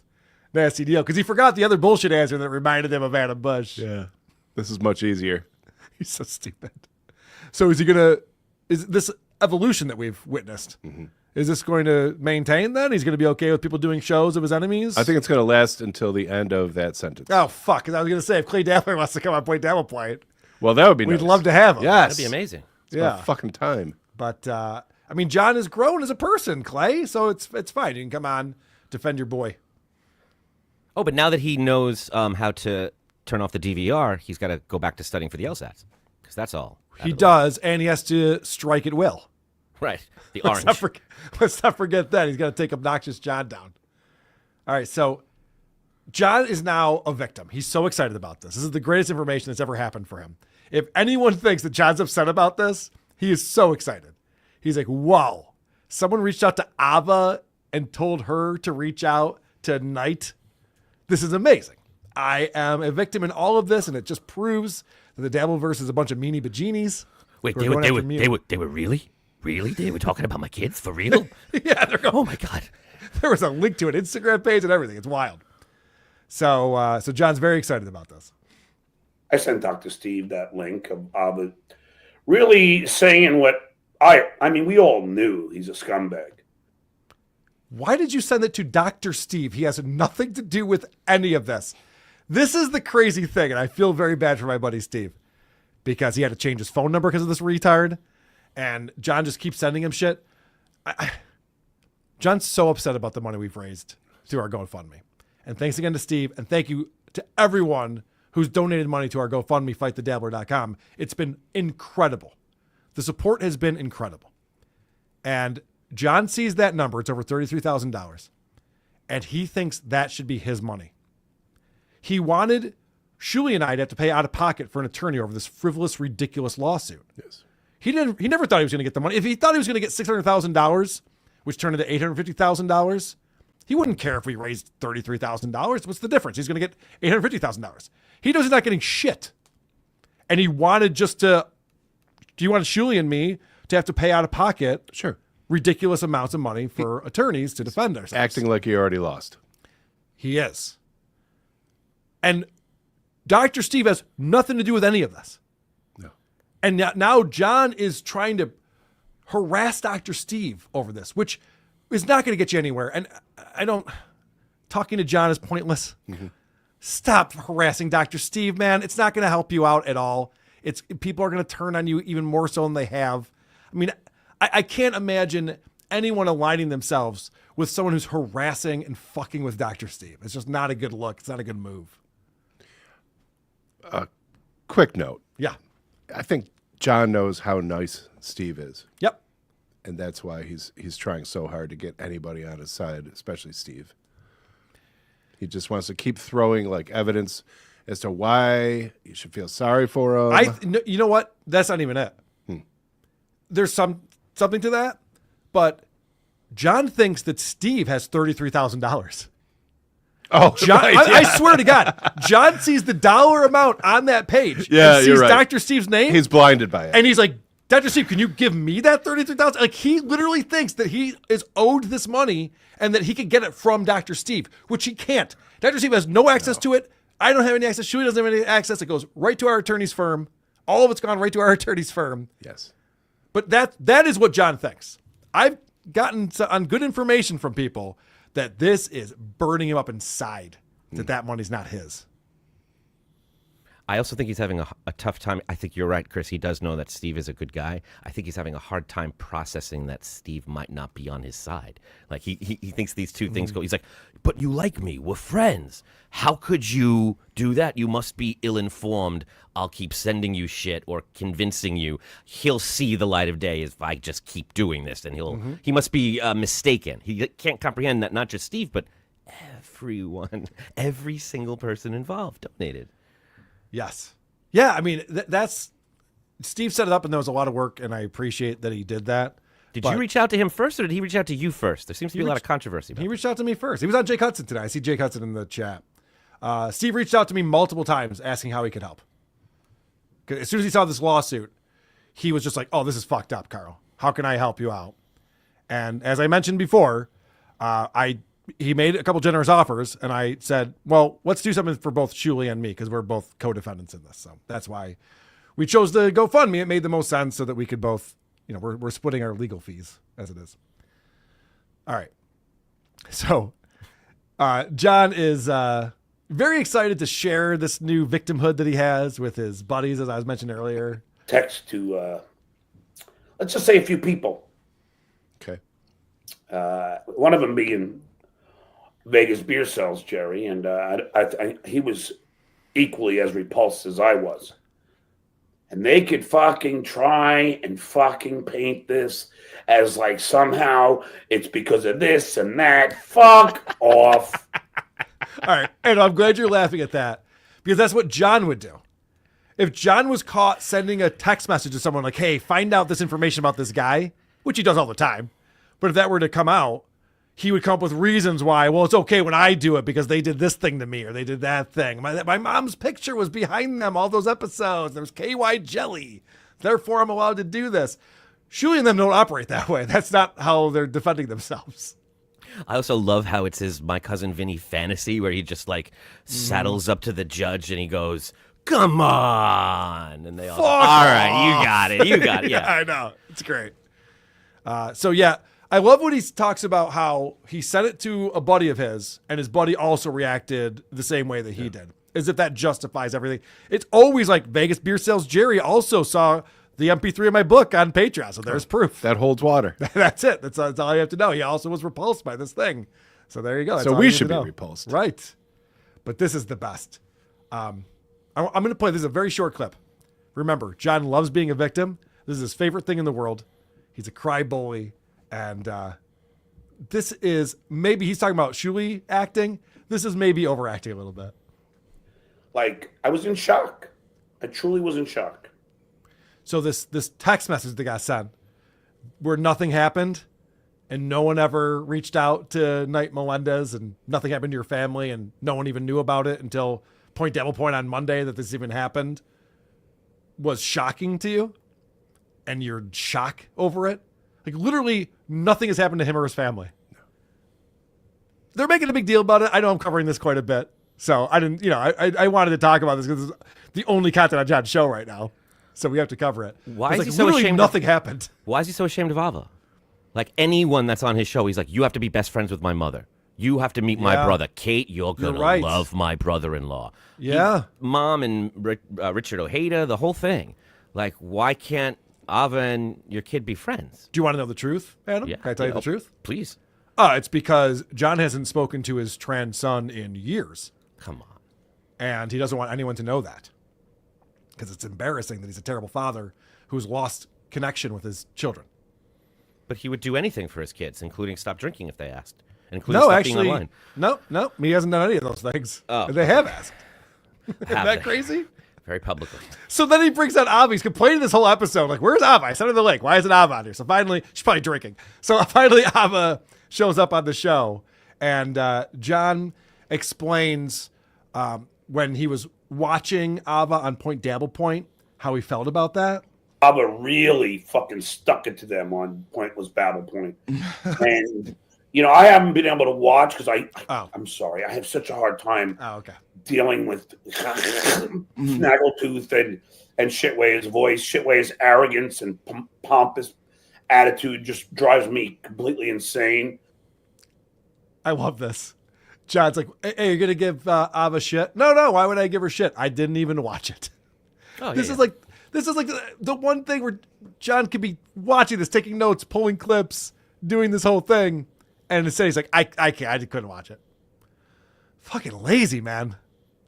Nasty Deal because he forgot the other bullshit answer that reminded him of Adam Bush. Yeah. This is much easier. He's so stupid. So is this evolution that we've witnessed, is this going to maintain then? He's going to be okay with people doing shows of his enemies? I think it's going to last until the end of that sentence. Oh, fuck. Because I was going to say, if Clay Dabbler wants to come on and play Dabble Point, well, that would be we'd nice. love to have him. Yes. That'd be amazing. It's about fucking time. But, I mean, John has grown as a person, Clay, so it's fine. You can come on, defend your boy. Oh, but now that he knows how to turn off the DVR, he's got to go back to studying for the LSATs. Because that's all. He does, and he has to strike at will. Right. The orange. Let's not forget that. He's got to take Obnoxious John down. All right, so John is now a victim. He's so excited about this. This is the greatest information that's ever happened for him. If anyone thinks that John's upset about this, he is so excited. He's like, whoa, someone reached out to Ava and told her to reach out to Knight. This is amazing. I am a victim in all of this, and it just proves that the Dabbleverse is a bunch of meanie bajinis. Wait, they were really? Really? They were talking about my kids? For real? Yeah, they're going, oh my God. There was a link to an Instagram page and everything. It's wild. So John's very excited about this. I sent Dr. Steve that link of really saying what I mean, we all knew he's a scumbag. Why did you send it to Dr. Steve? He has nothing to do with any of this. This is the crazy thing, and I feel very bad for my buddy Steve because he had to change his phone number because of this retard, and John just keeps sending him shit. John's so upset about the money we've raised through our GoFundMe. And thanks again to Steve, and thank you to everyone who's donated money to our GoFundMe, FightTheDabbler.com. It's been incredible. The support has been incredible. And John sees that number, it's over $33,000, and he thinks that should be his money. He wanted Shuli and I to have to pay out of pocket for an attorney over this frivolous, ridiculous lawsuit. Yes. He never thought he was going to get the money. If he thought he was going to get $600,000, which turned into $850,000, he wouldn't care if we raised $33,000. What's the difference? He's going to get $850,000. He knows he's not getting shit. And he wanted Shuli and me to have to pay out of pocket ridiculous amounts of money for attorneys to defend ourselves. Acting like he already lost. He is. And Dr. Steve has nothing to do with any of this. No. And now John is trying to harass Dr. Steve over this, which is not going to get you anywhere. And talking to John is pointless. Mm-hmm. Stop harassing Dr. Steve, man. It's not going to help you out at all. People are going to turn on you even more so than they have. I mean, I can't imagine anyone aligning themselves with someone who's harassing and fucking with Dr. Steve. It's just not a good look. It's not a good move. Quick note. Yeah. I think John knows how nice Steve is. Yep. And that's why he's trying so hard to get anybody on his side, especially Steve. He just wants to keep throwing like evidence as to why you should feel sorry for him. You know what? That's not even it. There's something to that, but John thinks that Steve has $33,000. Oh, John, right, I swear to God, John sees the dollar amount on that page. Yeah, and you're sees right. Dr. Steve's name. He's blinded by it. And he's like, Dr. Steve, can you give me that $33,000? Like, he literally thinks that he is owed this money and that he could get it from Dr. Steve, which he can't. Dr. Steve has no access to it. I don't have any access. Shuli doesn't have any access. It goes right to our attorney's firm. All of it's gone right to our attorney's firm. Yes. But that is what John thinks. I've gotten on good information from people that this is burning him up inside, that money's not his. I also think he's having a tough time. I think you're right, Chris. He does know that Steve is a good guy. I think he's having a hard time processing that Steve might not be on his side. Like he thinks these two things go. He's like, but you like me. We're friends. How could you do that? You must be ill-informed. I'll keep sending you shit or convincing you. He'll see the light of day if I just keep doing this. And he must be mistaken. He can't comprehend that not just Steve, but everyone, every single person involved donated. Yes. Yeah, I mean, that's... Steve set it up, and there was a lot of work, and I appreciate that he did that. Did you reach out to him first, or did he reach out to you first? There seems to be a lot of controversy about He reached out to me first. He was on Jake Hudson today. I see Jake Hudson in the chat. Steve reached out to me multiple times asking how he could help. 'Cause as soon as he saw this lawsuit, he was just like, oh, this is fucked up, Carl. How can I help you out? And as I mentioned before, he made a couple generous offers, and I said, well, let's do something for both Shuli and me because we're both co-defendants in this. So that's why we chose the GoFundMe. It made the most sense so that we could both, we're splitting our legal fees as it is. All right. So John is very excited to share this new victimhood that he has with his buddies, as I was mentioning earlier. Text to, let's just say a few people. Okay. One of them being Vegas Beer Cells, Jerry, and he was equally as repulsed as I was. And they could fucking try and fucking paint this as like somehow it's because of this and that. Fuck off. All right. And I'm glad you're laughing at that because that's what John would do. If John was caught sending a text message to someone like, hey, find out this information about this guy, which he does all the time. But if that were to come out, he would come up with reasons why, well, it's okay when I do it because they did this thing to me or they did that thing. My mom's picture was behind them, all those episodes. There was KY jelly. Therefore, I'm allowed to do this. Shuli and them don't operate that way. That's not how they're defending themselves. I also love how it's his My Cousin Vinny fantasy where he just like saddles up to the judge and he goes, come on. And they all go, all right, you got it. You got it. Yeah, I know. It's great. So, yeah. I love when he talks about how he sent it to a buddy of his and his buddy also reacted the same way that he did, as if that justifies everything. It's always like Vegas Beer Sales Jerry also saw the MP3 of my book on Patreon. So there's proof. That holds water. That's it. That's all you have to know. He also was repulsed by this thing. So there you go. That's so all we you need should to be know. repulsed. Right. But this is the best. I'm going to play. This is a very short clip. Remember, John loves being a victim. This is his favorite thing in the world. He's a cry bully. And this is maybe he's talking about Shuli acting. This is maybe overacting a little bit. Like, I was in shock. I truly was in shock. So this text message that got sent where nothing happened and no one ever reached out to Knight Melendez and nothing happened to your family and no one even knew about it until Point Double Point on Monday that this even happened was shocking to you and you're in shock over it. Like literally nothing has happened to him or his family. They're making a big deal about it. I know I'm covering this quite a bit. So I didn't, I wanted to talk about this because it's the only content on John's show right now. So we have to cover it. Why is he literally so ashamed? Nothing happened. Why is he so ashamed of Ava? Like anyone that's on his show, he's like, you have to be best friends with my mother. You have to meet my brother. Kate, you're going to love my brother-in-law. Yeah. Mom and Richard Ojeda, the whole thing. Like, why can't Ava and your kid be friends? Do you want to know the truth, Adam? Yeah. Can I tell you the truth? Please. It's because John hasn't spoken to his trans son in years. Come on. And he doesn't want anyone to know that. Because it's embarrassing that he's a terrible father who's lost connection with his children. But he would do anything for his kids, including stop drinking if they asked. Including stop being online. No. He hasn't done any of those things. Oh. They have asked. Isn't Have that they? crazy? Very publicly. So then he brings out Ava. He's complaining this whole episode. Like, where's Ava? I sent her the link. Why isn't Ava on here? So finally, she's probably drinking. So finally, Ava shows up on the show. And John explains when he was watching Ava on Point Dabble Point, how he felt about that. Ava really fucking stuck it to them on Pointless Babble Point. And, I haven't been able to watch because I'm sorry. I have such a hard time dealing with Snaggletooth and Shitway's voice. Shitway's arrogance and pompous attitude just drives me completely insane. I love this. John's like, hey, you're going to give Ava shit? No. Why would I give her shit? I didn't even watch it. This is like the one thing where John could be watching this, taking notes, pulling clips, doing this whole thing. And instead he's like, I can't, I couldn't watch it. Fucking lazy, man.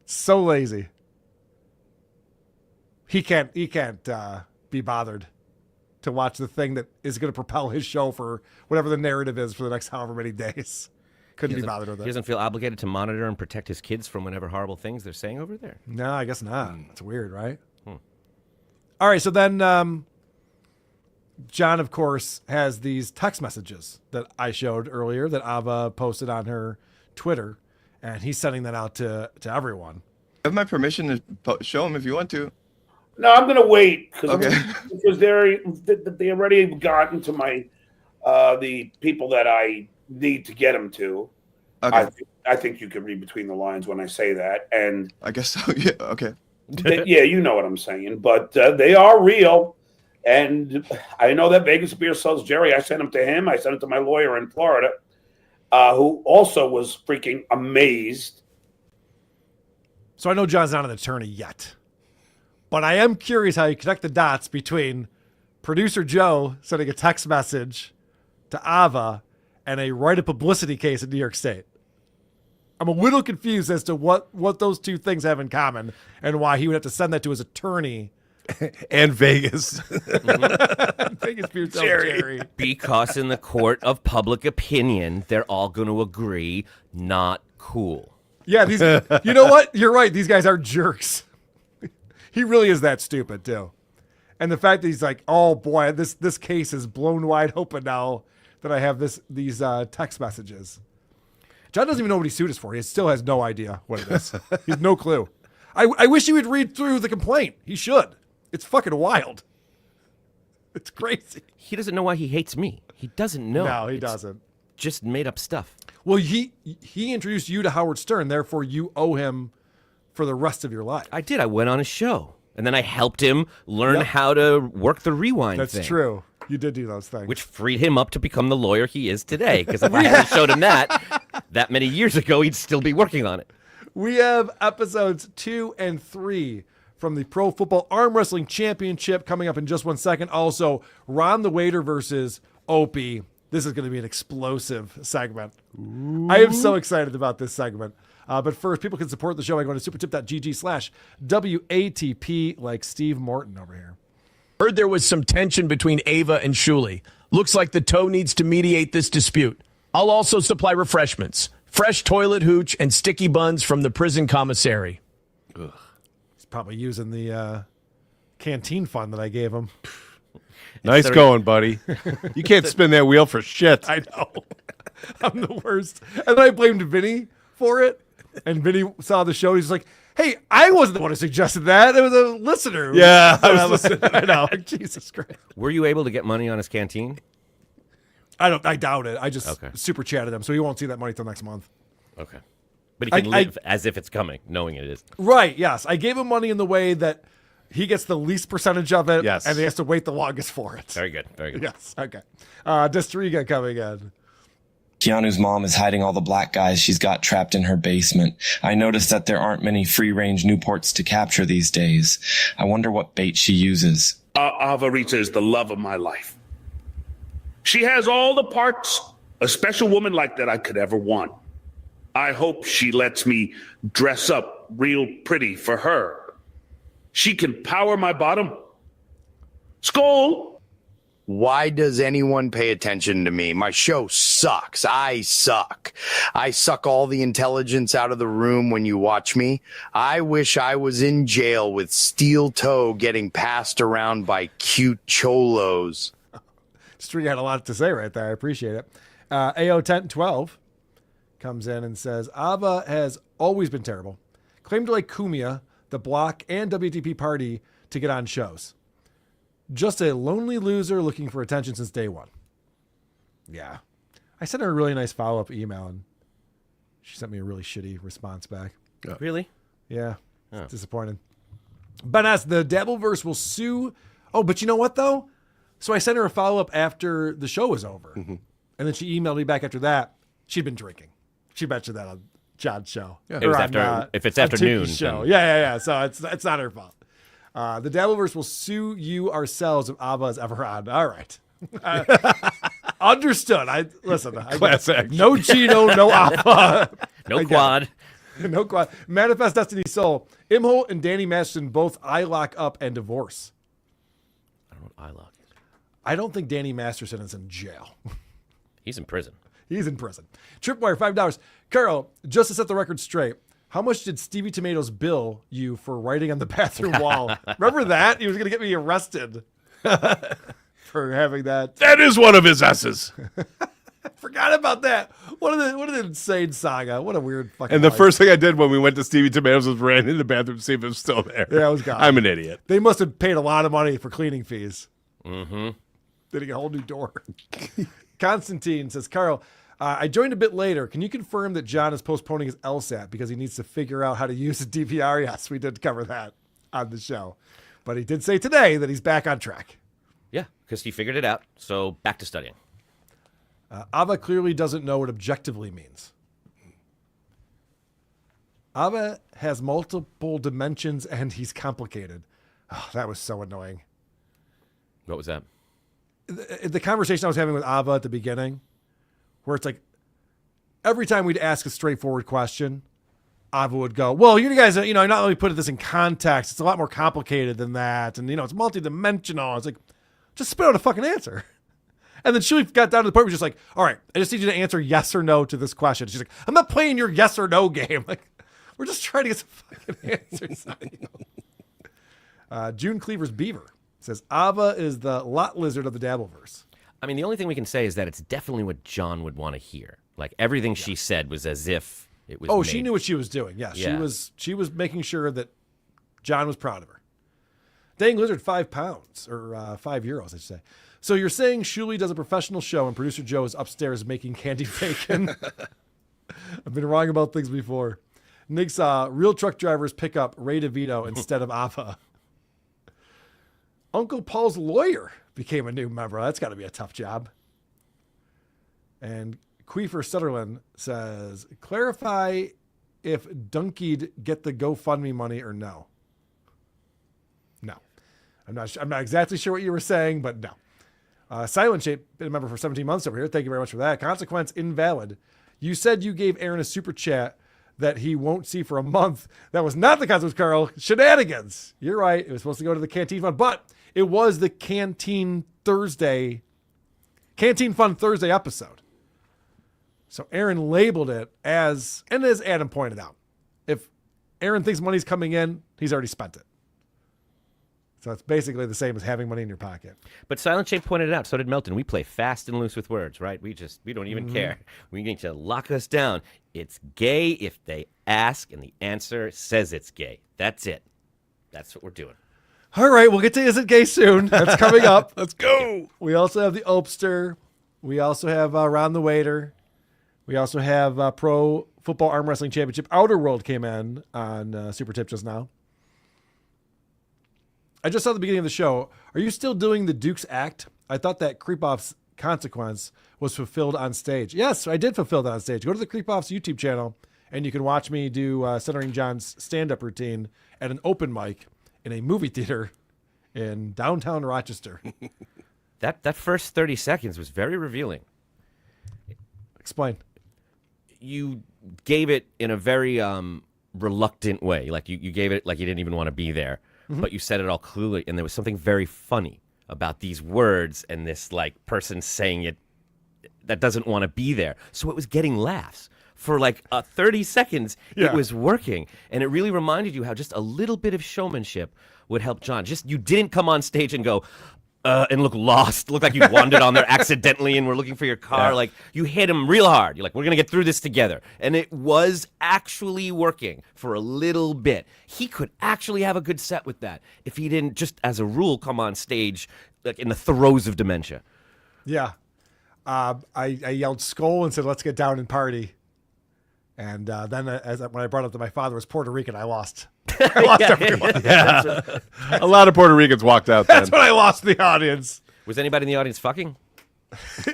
So lazy. He can't be bothered to watch the thing that is going to propel his show for whatever the narrative is for the next however many days. Couldn't be bothered with it. He doesn't feel obligated to monitor and protect his kids from whatever horrible things they're saying over there? No, I guess not. It's weird, right? All right, so then John, of course, has these text messages that I showed earlier that Ava posted on her Twitter. and he's sending that out to everyone. I have my permission to show him if you want to. No, I'm going to wait because Okay. they already gotten to my the people that I need to get them to. Okay. I think you can read between the lines when I say that, and I guess so. Yeah. Okay. yeah, you know what I'm saying. But they are real, and I know that Vegas Beer sells Jerry. I sent him to him. I sent it to my lawyer in Florida, who also was freaking amazed. So I know John's not an attorney yet, but I am curious how you connect the dots between producer Joe sending a text message to Ava and a right of publicity case in New York State. I'm a little confused as to what those two things have in common and why he would have to send that to his attorney. And Vegas. Vegas Beer sells Jerry. Because in the court of public opinion, they're all going to agree not cool. Yeah, you know what? You're right. These guys are jerks. He really is that stupid too. And the fact that he's like, oh boy, this case is blown wide open now that I have these text messages. John doesn't even know what he sued us for. He still has no idea what it is. He has no clue. I wish he would read through the complaint. He should. It's fucking wild. It's crazy. He doesn't know why he hates me. He doesn't know. No, he doesn't. Just made up stuff. Well, he introduced you to Howard Stern. Therefore, you owe him for the rest of your life. I did. I went on his show. And then I helped him learn how to work the rewind thing. That's true. You did do those things. Which freed him up to become the lawyer he is today. Because if I hadn't showed him that many years ago, he'd still be working on it. We have episodes 2 and 3 from the Pro Football Arm Wrestling Championship coming up in just 1 second. Also, Ron the Waiter versus Opie. This is going to be an explosive segment. Ooh. I am so excited about this segment. But first, people can support the show by going to supertip.gg/WATP like Steve Morton over here. Heard there was some tension between Ava and Shuli. Looks like the toe needs to mediate this dispute. I'll also supply refreshments, fresh toilet hooch, and sticky buns from the prison commissary. Ugh. He's probably using the canteen fund that I gave him. Nice going, buddy. You can't spin that wheel for shit. I know. I'm the worst. And then I blamed Vinny for it. And Vinny saw the show. He's like, hey, I wasn't the one who suggested that. It was a listener. Yeah, I was listening. I know. Jesus Christ. Were you able to get money on his canteen? I doubt it. I just super chatted him, so he won't see that money till next month. Okay. But he can live as if it's coming, knowing it is. Right, yes. I gave him money in the way that he gets the least percentage of it, and he has to wait the longest for it. Very good. Very good. Yes, okay. Destriga coming in. Keanu's mom is hiding all the black guys she's got trapped in her basement. I noticed that there aren't many free-range Newports to capture these days. I wonder what bait she uses. Ava Rita is the love of my life. She has all the parts a special woman like that I could ever want. I hope she lets me dress up real pretty for her. She can power my bottom. Skull! Why does anyone pay attention to me? My show sucks. I suck. I suck all the intelligence out of the room when you watch me. I wish I was in jail with steel toe getting passed around by cute cholos. Street had a lot to say right there. I appreciate it. AO1012 comes in and says, Ava has always been terrible. Claimed to like Cumia, the Block, and WTP Party to get on shows. Just a lonely loser looking for attention since day one. Yeah. I sent her a really nice follow-up email, and she sent me a really shitty response back. Really? Yeah. It's disappointing. But as the Dabbleverse will sue... Oh, but you know what, though? So I sent her a follow-up after the show was over. Mm-hmm. And then she emailed me back after that. She'd been drinking. She mentioned that on John's show. Yeah. If it's afternoon. Show. Yeah. So it's not her fault. The Dabbleverse will sue you ourselves if Ava is ever on. All right. Understood. Class action. No Chino, no Ava. No quad. No quad. Manifest Destiny Soul. Imholt and Danny Masterson both eye lock up and divorce. I don't know what eye lock is. I don't think Danny Masterson is in jail. He's in prison. He's in prison. Tripwire, $5. Carl, just to set the record straight, how much did Stevie Tomatoes bill you for writing on the bathroom wall? Remember that? He was going to get me arrested for having that. That is one of his S's. Forgot about that. What an insane saga. What a weird fucking And the life. first thing I did when we went to Stevie Tomatoes was ran in the bathroom to see if it was still there. Yeah, I was gone. I'm an idiot. They must have paid a lot of money for cleaning fees. Mm-hmm. They get a whole new door. Constantine says, Carl, I joined a bit later. Can you confirm that John is postponing his LSAT because he needs to figure out how to use a DVR? Yes, we did cover that on the show. But he did say today that he's back on track. Yeah, because he figured it out. So back to studying. Ava clearly doesn't know what objectively means. Ava has multiple dimensions and he's complicated. Oh, that was so annoying. What was that? The conversation I was having with Ava at the beginning, where it's like every time we'd ask a straightforward question, Ava would go, well, you guys, not only put this in context, it's a lot more complicated than that. And, it's multidimensional. It's like, just spit out a fucking answer. And then she got down to the point where she's just like, all right, I just need you to answer yes or no to this question. She's like, I'm not playing your yes or no game. Like, we're just trying to get some fucking answers. June Cleaver's Beaver says, Ava is the lot lizard of the Dabbleverse. I mean, the only thing we can say is that it's definitely what John would want to hear. Like, everything she said was as if it was she knew what she was doing. Yeah, she was making sure that John was proud of her. Dang Lizard, £5 or €5, I should say. So you're saying Shuli does a professional show and producer Joe is upstairs making candied bacon? I've been wrong about things before. Nick's real truck drivers pick up Ray DeVito instead of Ava. Uncle Paul's lawyer became a new member. That's got to be a tough job. And Queefer Sutherland says, clarify if Dunkied get the GoFundMe money or no. No. I'm not exactly sure what you were saying, but no. Silent Shape, been a member for 17 months over here. Thank you very much for that. Consequence invalid. You said you gave Aaron a super chat that he won't see for a month. That was not the consequence, Carl. Shenanigans. You're right. It was supposed to go to the Canteen Fund, but it was the Canteen Fun Thursday episode. So Aaron labeled it as Adam pointed out, if Aaron thinks money's coming in, he's already spent it. So it's basically the same as having money in your pocket. But Silent Shape pointed it out. So did Melton. We play fast and loose with words, right? We don't even care. We need to lock us down. It's gay if they ask and the answer says it's gay. That's it. That's what we're doing. All right, we'll get to Is It Gay soon. That's coming up. Let's go. We also have the Opster. We also have Ron the Waiter. We also have Pro Football Arm Wrestling Championship. Outer World came in on Super Tip just now. I just saw the beginning of the show. Are you still doing the Duke's act? I thought that Creep-Off's consequence was fulfilled on stage. Yes, I did fulfill that on stage. Go to the Creep-Off's YouTube channel, and you can watch me do Stuttering John's stand-up routine at an open mic in a movie theater in downtown Rochester. That first 30 seconds was very revealing. Explain. You gave it in a very reluctant way. Like you gave it like you didn't even want to be there. Mm-hmm. But you said it all clearly, and there was something very funny about these words and this like person saying it that doesn't want to be there. So it was getting laughs. For like 30 seconds, It was working. And it really reminded you how just a little bit of showmanship would help John. Just you didn't come on stage and go, and look lost, look like you wandered on there accidentally and were looking for your car. Like you hit him real hard. You're like, we're going to get through this together. And it was actually working for a little bit. He could actually have a good set with that if he didn't just as a rule come on stage like in the throes of dementia. Yeah. I yelled skull and said, let's get down and party. And then when I brought up that my father was Puerto Rican, I lost. I lost everyone. Yeah. A lot of Puerto Ricans walked out then. That's when I lost the audience. Was anybody in the audience fucking?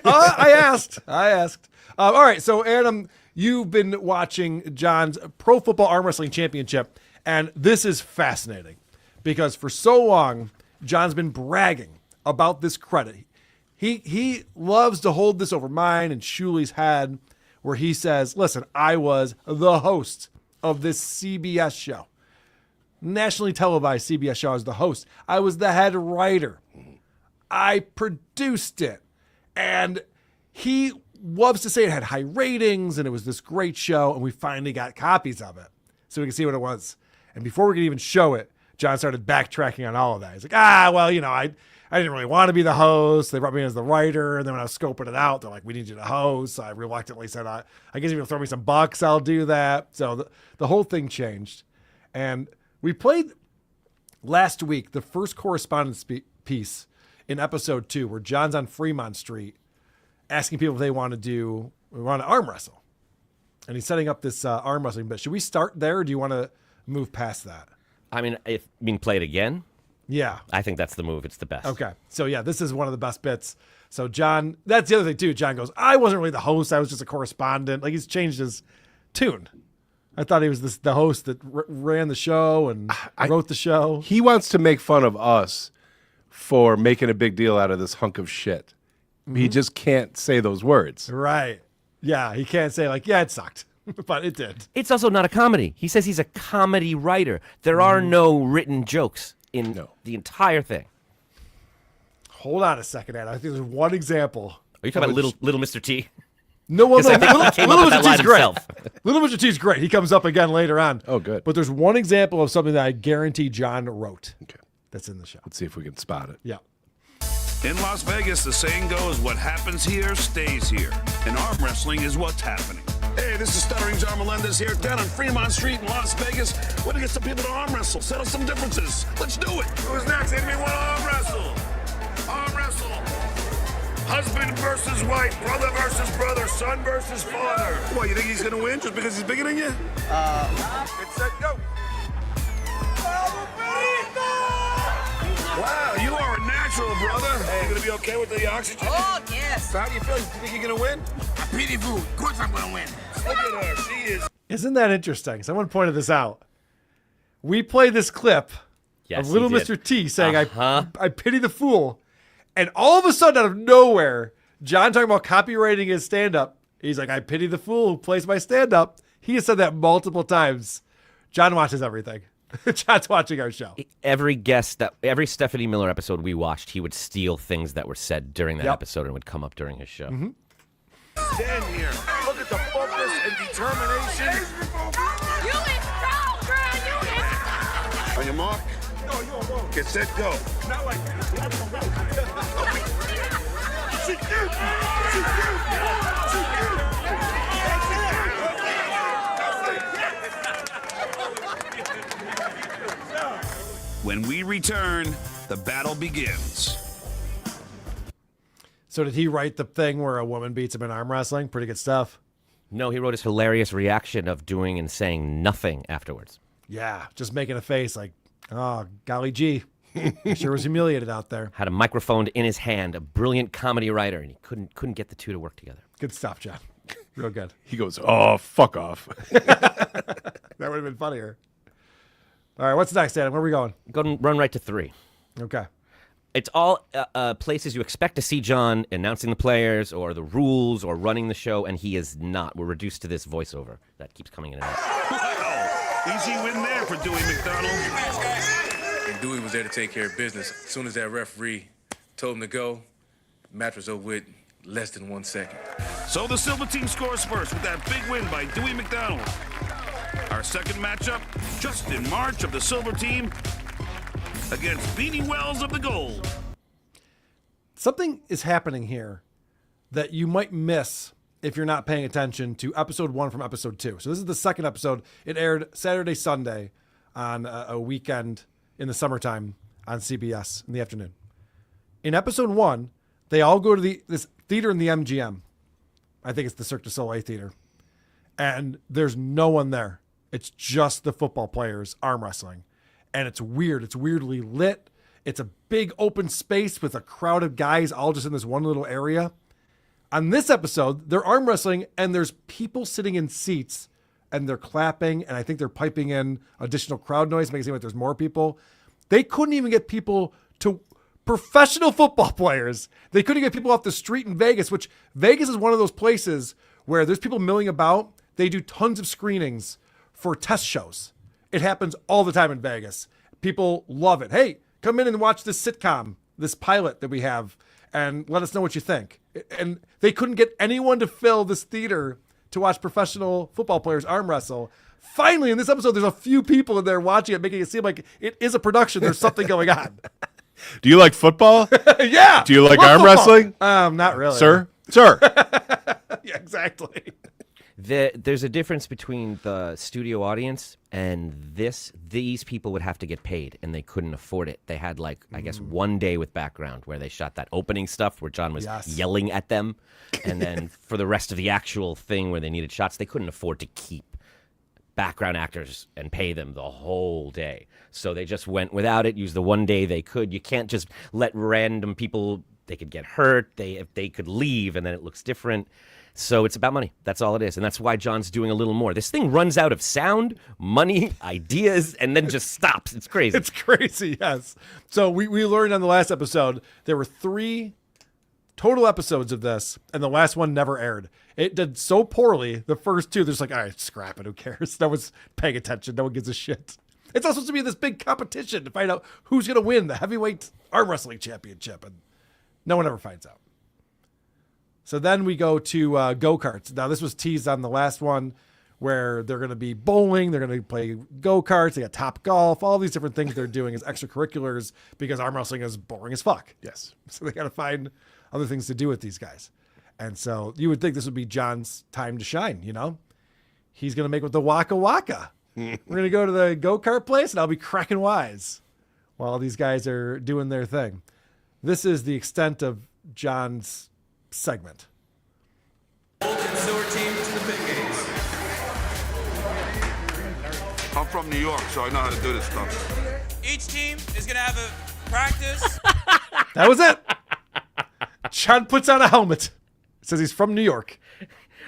I asked. All right, so Adam, you've been watching John's Pro Football Arm Wrestling Championship, and this is fascinating because for so long, John's been bragging about this credit. He loves to hold this over mine and Shuli's head, where he says, listen, I was the host of this CBS show. Nationally televised CBS show. I was the host. I was the head writer. I produced it. And he loves to say it had high ratings and it was this great show. And we finally got copies of it so we can see what it was. And before we could even show it, John started backtracking on all of that. He's like, well, I I didn't really want to be the host. They brought me in as the writer, and then when I was scoping it out, they're like, "We need you to host." So I reluctantly said, "I guess if you'll throw me some bucks, I'll do that." So the whole thing changed, and we played last week the first correspondence piece in episode 2, where John's on Fremont Street asking people if they want to arm wrestle, and he's setting up this arm wrestling bit. Should we start there, or do you want to move past that? I mean, if being played again. Yeah. I think that's the move. It's the best. Okay. So, yeah, this is one of the best bits. So, John, that's the other thing, too. John goes, I wasn't really the host. I was just a correspondent. Like, he's changed his tune. I thought he was the host that ran the show and wrote the show. He wants to make fun of us for making a big deal out of this hunk of shit. He just can't say those words. Right. Yeah, he can't say, like, yeah, it sucked. But it did. It's also not a comedy. He says he's a comedy writer. There are no written jokes in the entire thing. Hold on a second, Ed. I think there's one example. Are you talking about little Mr. T? No, well, no. Little Mr. T's great. Himself. Little Mr. T's great. He comes up again later on. Oh, good. But there's one example of something that I guarantee John wrote. Okay. That's in the show. Let's see if we can spot it. Yeah. In Las Vegas, the saying goes, what happens here stays here. And arm wrestling is what's happening. Hey, this is Stuttering John Melendez here, down on Fremont Street in Las Vegas. We're gonna get some people to arm wrestle, settle some differences. Let's do it. Who's next? Anybody want to arm wrestle? Arm wrestle. Husband versus wife, brother versus brother, son versus father. What, you think he's gonna win just because he's bigger than you? It's set, go. Wow, you are a natural, brother. Hey, you gonna be okay with the oxygen? Oh, yes. So how do you feel? You think you're gonna win? I'm pretty good. Of course I'm gonna win. Look at her. She is. Isn't that interesting? Someone pointed this out. We played this clip of Little Mr. T saying, I pity the fool. And all of a sudden, out of nowhere, John talking about copywriting his stand-up. He's like, I pity the fool who plays my stand-up. He has said that multiple times. John watches everything. John's watching our show. Every Stephanie Miller episode we watched, he would steal things that were said during that episode and would come up during his show. Stand here. Look at the focus and determination. You is strong, girl. You is. On your mark. Get set, go. Not like When we return, the battle begins. So did he write the thing where a woman beats him in arm wrestling? Pretty good stuff. No, he wrote his hilarious reaction of doing and saying nothing afterwards. Yeah, just making a face like, oh, golly gee. He sure was humiliated out there. Had a microphone in his hand, a brilliant comedy writer, and he couldn't get the two to work together. Good stuff, John. Real good. He goes, oh, fuck off. That would have been funnier. All right, what's next, Adam? Where are we going? Run right to 3. Okay. It's all places you expect to see John announcing the players or the rules or running the show, and he is not. We're reduced to this voiceover that keeps coming in and out. Wow. Easy win there for Dewey McDonald. And Dewey was there to take care of business. As soon as that referee told him to go, match was over with less than 1 second. So the Silver team scores first with that big win by Dewey McDonald. Our second matchup, Justin March of the Silver team against Beanie Wells of the Gold. Something is happening here that you might miss if you're not paying attention to episode 1 from episode 2. So this is the second episode. It aired Saturday, Sunday on a weekend in the summertime on CBS in the afternoon. In episode 1, they all go to this theater in the MGM. I think it's the Cirque du Soleil theater. And there's no one there. It's just the football players arm wrestling. And it's weird. It's weirdly lit. It's a big open space with a crowd of guys all just in this one little area. On this episode, they're arm wrestling and there's people sitting in seats and they're clapping. And I think they're piping in additional crowd noise, making it seem like there's more people. They couldn't even get people to professional football players. They couldn't get people off the street in Vegas, which Vegas is one of those places where there's people milling about. They do tons of screenings for test shows. It happens all the time in Vegas. People love it. Hey, come in and watch this sitcom, this pilot that we have, and let us know what you think. And they couldn't get anyone to fill this theater to watch professional football players arm wrestle. Finally, in this episode, there's a few people in there watching it, making it seem like it is a production. There's something going on. Do you like football? Yeah. Do you like Love arm football. wrestling? Not really. Sir? Yeah, exactly. There's a difference between the studio audience and this. These people would have to get paid, and they couldn't afford it. They had, like, I guess, one day with background where they shot that opening stuff where John was yelling at them. And then for the rest of the actual thing where they needed shots, they couldn't afford to keep background actors and pay them the whole day. So they just went without it, used the one day they could. You can't just let random people, they could get hurt, if they could leave, and then it looks different. So it's about money. That's all it is. And that's why John's doing a little more. This thing runs out of sound, money, ideas, and then just stops. It's crazy. It's crazy, yes. So we learned on the last episode there were 3 total episodes of this, and the last one never aired. It did so poorly, the first 2, they're just like, all right, scrap it, who cares? No one's paying attention. No one gives a shit. It's also supposed to be this big competition to find out who's going to win the heavyweight arm wrestling championship, and no one ever finds out. So then we go to go-karts. Now, this was teased on the last one where they're going to be bowling, they're going to play go-karts, they got Top Golf, all these different things they're doing as extracurriculars because arm wrestling is boring as fuck. Yes. So they got to find other things to do with these guys. And so you would think this would be John's time to shine, you know? He's going to make with the Waka Waka. We're going to go to the go-kart place, and I'll be cracking wise while these guys are doing their thing. This is the extent of John's segment. Sewer team to the big games. I'm from New York, so I know how to do this stuff. Each team is going to have a practice. That was it. John puts on a helmet. Says he's from New York.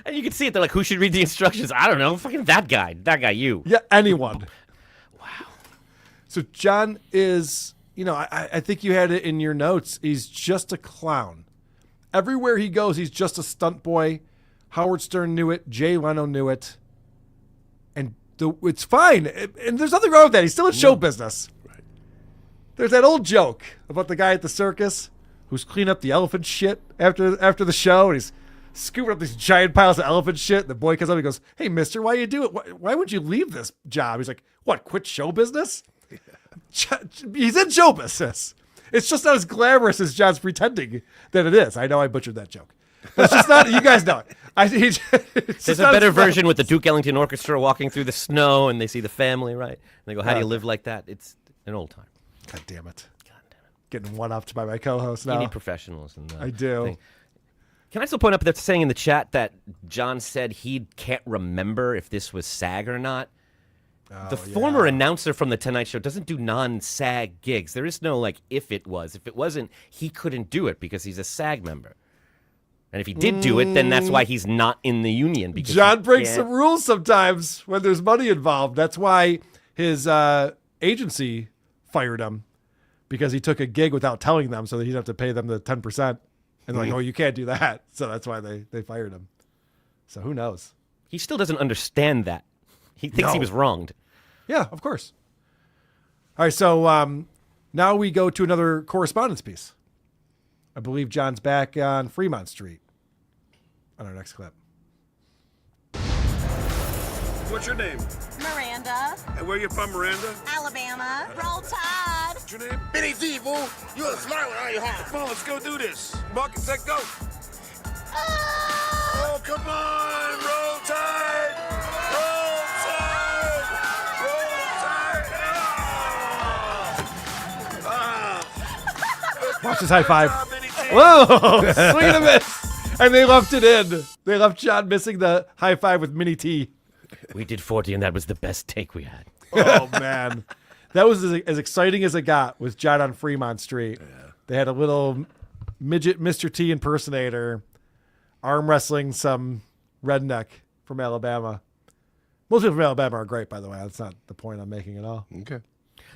And you can see it. They're like, who should read the instructions? I don't know. Fucking that guy. That guy, you. Yeah, anyone. Wow. So John is, you know, I think you had it in your notes. He's just a clown. Everywhere he goes, he's just a stunt boy. Howard Stern knew it. Jay Leno knew it. And it's fine. And there's nothing wrong with that. He's still in show business. Right. There's that old joke about the guy at the circus who's cleaning up the elephant shit after the show. And he's scooping up these giant piles of elephant shit. The boy comes up and goes, hey, mister, why you do it? Why would you leave this job? He's like, what, quit show business? Yeah. He's in show business. It's just not as glamorous as John's pretending that it is. I know I butchered that joke. But it's just not, you guys know it. There's a better version with the Duke Ellington Orchestra walking through the snow and they see the family, right? And they go, how do you live like that? It's an old time. God damn it. Getting one-upped by my co-host now. You need professionals. I do. Thing. Can I still point out that saying in the chat that John said he can't remember if this was SAG or not? The former announcer from the Tonight Show doesn't do non-SAG gigs. There is no, like, if it was. If it wasn't, he couldn't do it because he's a SAG member. And if he did do it, then that's why he's not in the union. Because John breaks some rules sometimes when there's money involved. That's why his agency fired him, because he took a gig without telling them so that he'd have to pay them the 10%. And they're like, oh, you can't do that. So that's why they fired him. So who knows? He still doesn't understand that. He thinks he was wronged. Yeah, of course. All right, so now we go to another correspondence piece. I believe John's back on Fremont Street on our next clip. What's your name? Miranda, And where you from, Miranda? Alabama. Roll Tide. What's your name? Benny D, fool. You're a smart one, aren't you, huh? Come on, let's go do this. Mark and set, go. Oh, come on. Roll Tide. Roll Tide. Roll Tide. Ah. Watch this high five. Whoa! Swing and a miss. And they left it in. They left John missing the high five with Mini T. We did 40, and that was the best take we had. Oh, man. That was as exciting as it got with John on Fremont Street. Yeah. They had a little midget Mr. T impersonator arm wrestling some redneck from Alabama. Most people from Alabama are great, by the way. That's not the point I'm making at all. Okay.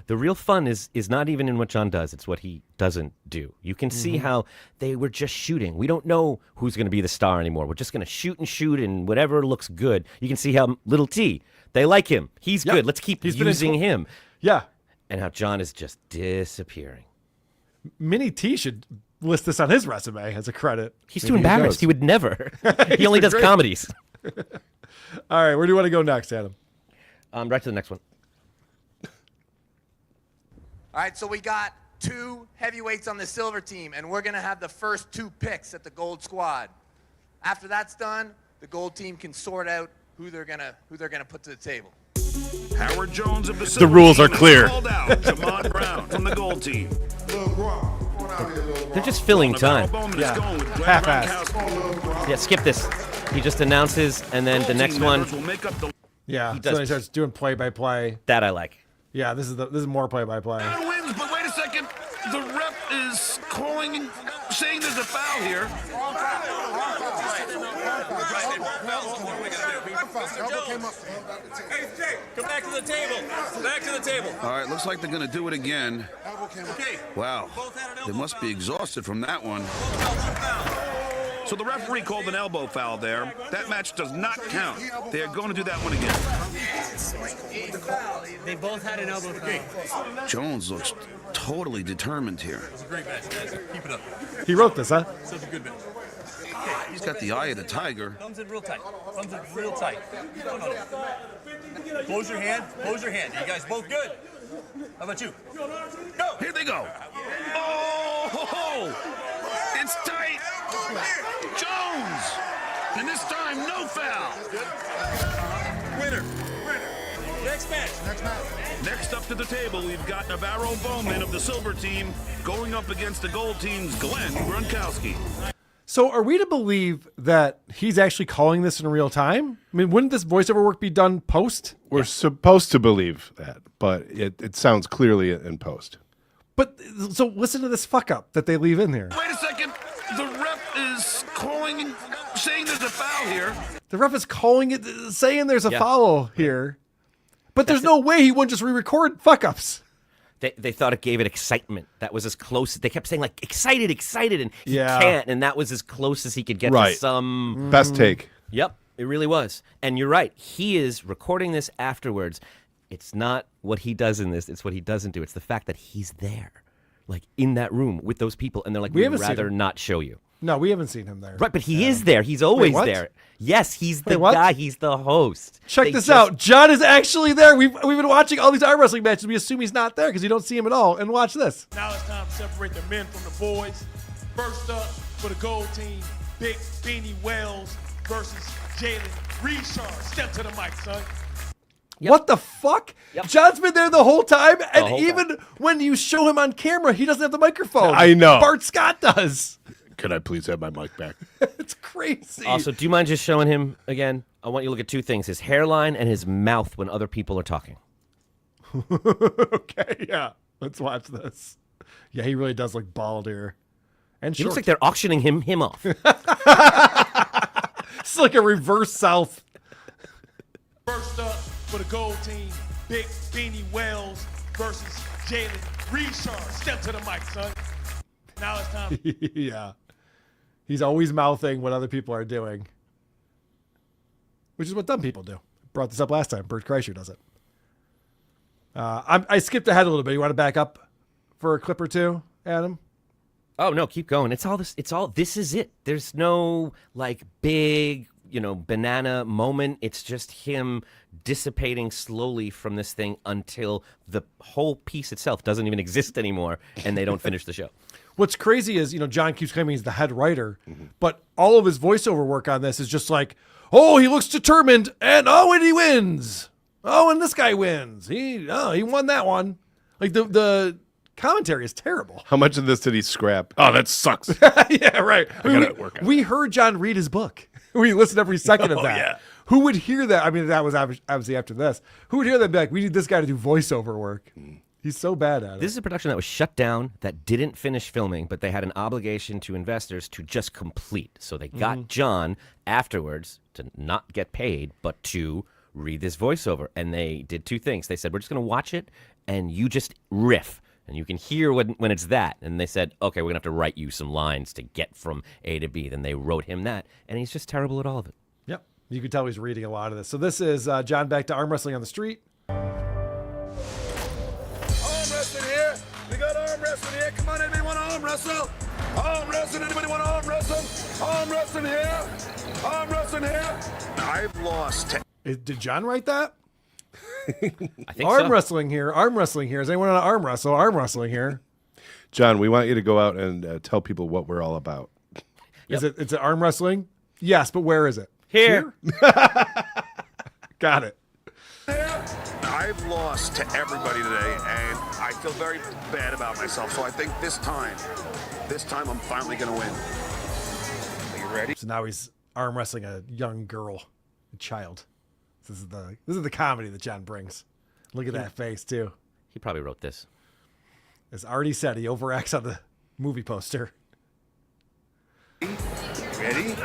The real fun is not even in what John does. It's what he doesn't do. You can see how they were just shooting. We don't know who's going to be the star anymore. We're just going to shoot and whatever looks good. You can see how Little T, they like him. He's good. Let's keep using him. Yeah. And how John is just disappearing. Mini T should list this on his resume as a credit. He's too embarrassed. He would never. He only does comedies. All right. Where do you want to go next, Adam? Right to the next one. All right, so we got 2 heavyweights on the silver team, and we're going to have the first 2 picks at the gold squad. After that's done, the gold team can sort out who they're gonna put to the table. Howard Jones of the The rules are clear. Called out Jamon Brown from the gold team. They're just filling time. Yeah. Yeah, skip this. He just announces, and then the next one. Yeah, He so does. he starts doing play-by-play. That I like. Yeah, this is more play-by-play. Wins, but wait a second. The ref is calling, saying there's a foul here. Hey, Jake, come back to the table. Back to the table. All right, looks like they're going to do it again. Wow, they must be exhausted from that one. So the referee called an elbow foul there. That match does not count. They're going to do that one again. They both had an elbow foul. Jones looks totally determined here. It's a great match, guys. Keep it up. He wrote this, huh? Such a good match. He's got the eye of the tiger. Thumbs in real tight. Thumbs in real tight. No. Close your hand. Close your hand. Are you guys both good? How about you? Go. Here they go. Oh, it's tight. Jones. And this time, no foul. Winner. Next match. Next up to the table, we've got Navarro Bowman of the silver team going up against the gold team's Glenn Gronkowski. So are we to believe that he's actually calling this in real time? I mean, wouldn't this voiceover work be done post? We're supposed to believe that, but it sounds clearly in post. But so listen to this fuck up that they leave in here. Wait a second. The ref is calling, saying there's a foul here. The ref is calling it, saying there's a Yeah. foul here. But there's no way he wouldn't just re-record fuck ups. They thought it gave it excitement. That was as close. They kept saying like excited, and he Yeah. can't, and that was as close as he could get Right. to some Best take. Yep, it really was. And you're right. He is recording this afterwards. It's not what he does in this. It's what he doesn't do. It's the fact that he's there, like in that room with those people, and they're like, We we'd haven't seen rather him. not show you. No, we haven't seen him there. Right, but he is there. He's always what? there. Yes, he's the Wait, what? guy. He's the host. Check They this just- out. John is actually there. We've been watching all these arm wrestling matches. We assume he's not there because you don't see him at all. And watch this. Now it's time to separate the men from the boys. First up for the gold team, Big Beanie Wells versus Jalen Richard. Step to the mic, son. What the fuck? John's been there the whole time, and whole even when you show him on camera, he doesn't have the microphone. I know. Bart Scott does. Could I please have my mic back? It's crazy. Also, do you mind just showing him again? I want you to look at two things: his hairline and his mouth when other people are talking. Okay, yeah. Let's watch this. Yeah, he really does look bald here. And He short. looks like they're auctioning him off. It's like a reverse South. First up for the gold team, Big Beanie Wells versus Jalen Richard. Step to the mic, son. Now it's time. Yeah. He's always mouthing what other people are doing, which is what dumb people do. Brought this up last time. Bert Kreischer does it. I skipped ahead a little bit. You want to back up for a clip or two, Adam? Oh no, keep going. It's all this. This is it. There's no like big, banana moment. It's just him dissipating slowly from this thing until the whole piece itself doesn't even exist anymore, and they don't finish the show. What's crazy is, John keeps claiming he's the head writer, but all of his voiceover work on this is just like, oh, he looks determined, and he wins. Oh, and this guy wins. He won that one. Like the commentary is terrible. How much of this did he scrap? Oh, that sucks. Yeah, right. We heard John read his book. We listened every second of that. Yeah. Who would hear that? I mean, that was obviously after this. Who would hear that and be like, we need this guy to do voiceover work? He's so bad at it. This is a production that was shut down, that didn't finish filming, but they had an obligation to investors to just complete. So they got John afterwards to not get paid, but to read this voiceover. And they did two things. They said, we're just going to watch it, and you just riff. And you can hear when it's that. And they said, okay, we're going to have to write you some lines to get from A to B. Then they wrote him that. And he's just terrible at all of it. Yep. You can tell he's reading a lot of this. So this is John back to arm wrestling on the street. Arm wrestling here. We got arm wrestling here. Come on, anybody want to arm wrestle? Arm wrestling. Anybody want to arm wrestle? Arm wrestling here. Arm wrestling here. I've lost. Did John write that? I think Arm so. wrestling here. Arm wrestling here. Is anyone on arm wrestle? Arm wrestling here. John, we want you to go out and tell people what we're all about. Is it arm wrestling? Yes, but where is it? Here. Got it. I've lost to everybody today, and I feel very bad about myself. So I think this time I'm finally going to win. Are you ready? So now he's arm wrestling a young girl, a child. This is the comedy that John brings. Look at that face too. He probably wrote this. As Artie said, he overacts on the movie poster. Ready?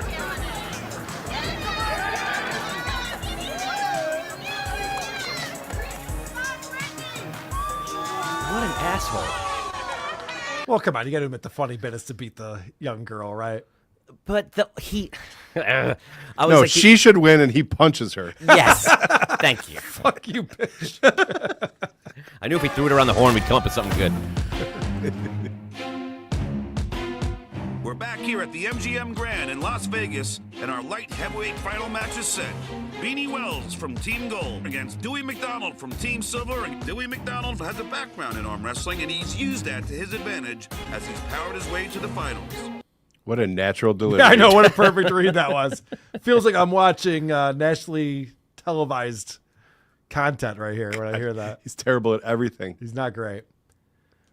What an asshole. Well, come on, you got to admit the funny bit is to beat the young girl, right? But she should win, and he punches her. Yes. Thank you. Fuck you, bitch. I knew if we threw it around the horn, we'd come up with something good. We're back here at the MGM Grand in Las Vegas, and our light heavyweight final match is set. Beanie Wells from Team Gold against Dewey McDonald from Team Silver. And Dewey McDonald has a background in arm wrestling, and he's used that to his advantage as he's powered his way to the finals. What a natural delivery. Yeah, I know, what a perfect read that was. Feels like I'm watching nationally televised content right here when I hear that. He's terrible at everything. He's not great.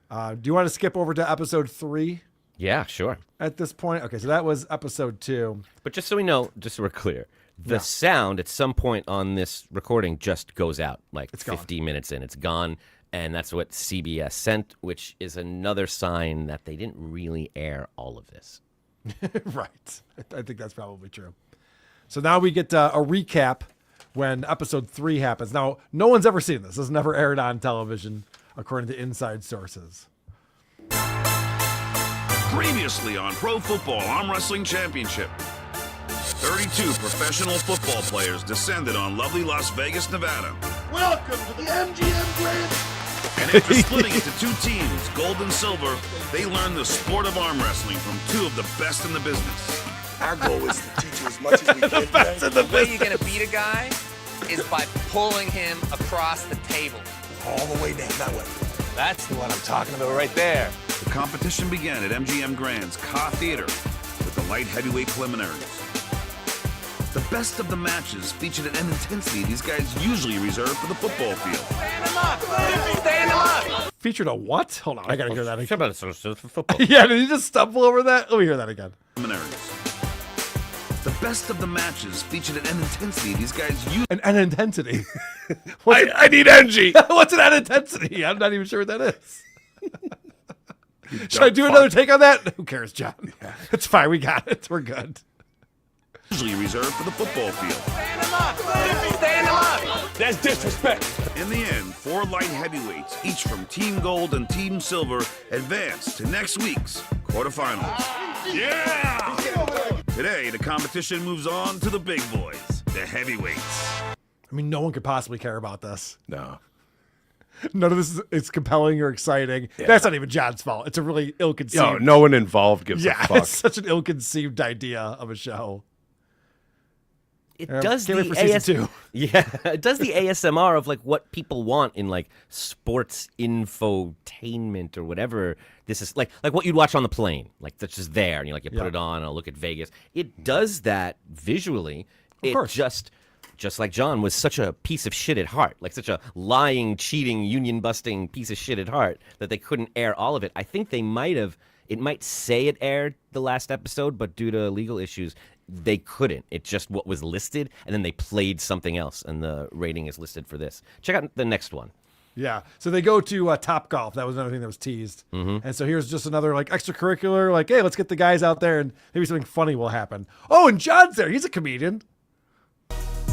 Do you want to skip over to episode 3? Yeah, sure. At this point? Okay, so that was episode 2. But just so we know, just so we're clear, the sound at some point on this recording just goes out, like it's 50 gone. minutes in. It's gone, and that's what CBS sent, which is another sign that they didn't really air all of this. Right. I think that's probably true. So now we get a recap when episode 3 happens. Now, no one's ever seen this. This is never aired on television, according to inside sources. Previously on Pro Football Arm Wrestling Championship, 32 professional football players descended on lovely Las Vegas, Nevada. Welcome to the MGM Grand. And after splitting into 2 teams, gold and silver, they learned the sport of arm wrestling from 2 of the best in the business. Our goal is to teach you as much as we can. The way you're going to beat a guy is by pulling him across the table. All the way down that way. That's the one I'm talking about right there. The competition began at MGM Grand's Ka Theater with the light heavyweight preliminaries. The best of the matches featured an intensity these guys usually reserve for the football field. Stand him up! Stand him up! Featured a what? Hold on, I gotta hear that again. About football. Yeah, did you just stumble over that? Let me hear that again. Preliminaries. The best of the matches featured an intensity these guys usually... An intensity? I need energy. What's an intensity? I'm not even sure what that is. Should I do another take on that? Who cares, John? Yeah. It's fine. We got it. We're good. Usually reserved for the football field. Stand him up! Stand him up! That's disrespect. In the end, 4 light heavyweights, each from Team Gold and Team Silver, advanced to next week's quarterfinals. Yeah! Today, the competition moves on to the big boys, the heavyweights. I mean, no one could possibly care about this. No. None of this is compelling or exciting. Yeah. That's not even John's fault. It's a really ill-conceived... No one involved gives a fuck. It's such an ill-conceived idea of a show. It does the it does the ASMR of like what people want in like sports infotainment or whatever. This is like what you'd watch on the plane. Like that's just there, and you put it on. And I'll look at Vegas. It does that visually. Of course. Just like John was such a piece of shit at heart, like such a lying, cheating, union-busting piece of shit at heart that they couldn't air all of it. I think they might have. It might say it aired the last episode, but due to legal issues, they couldn't. It's just what was listed, and then they played something else, and the rating is listed for this. Check out the next one. Yeah. So they go to Top Golf. That was another thing that was teased. Mm-hmm. And so here's just another like extracurricular, like, hey, let's get the guys out there, and maybe something funny will happen. Oh, and John's there. He's a comedian.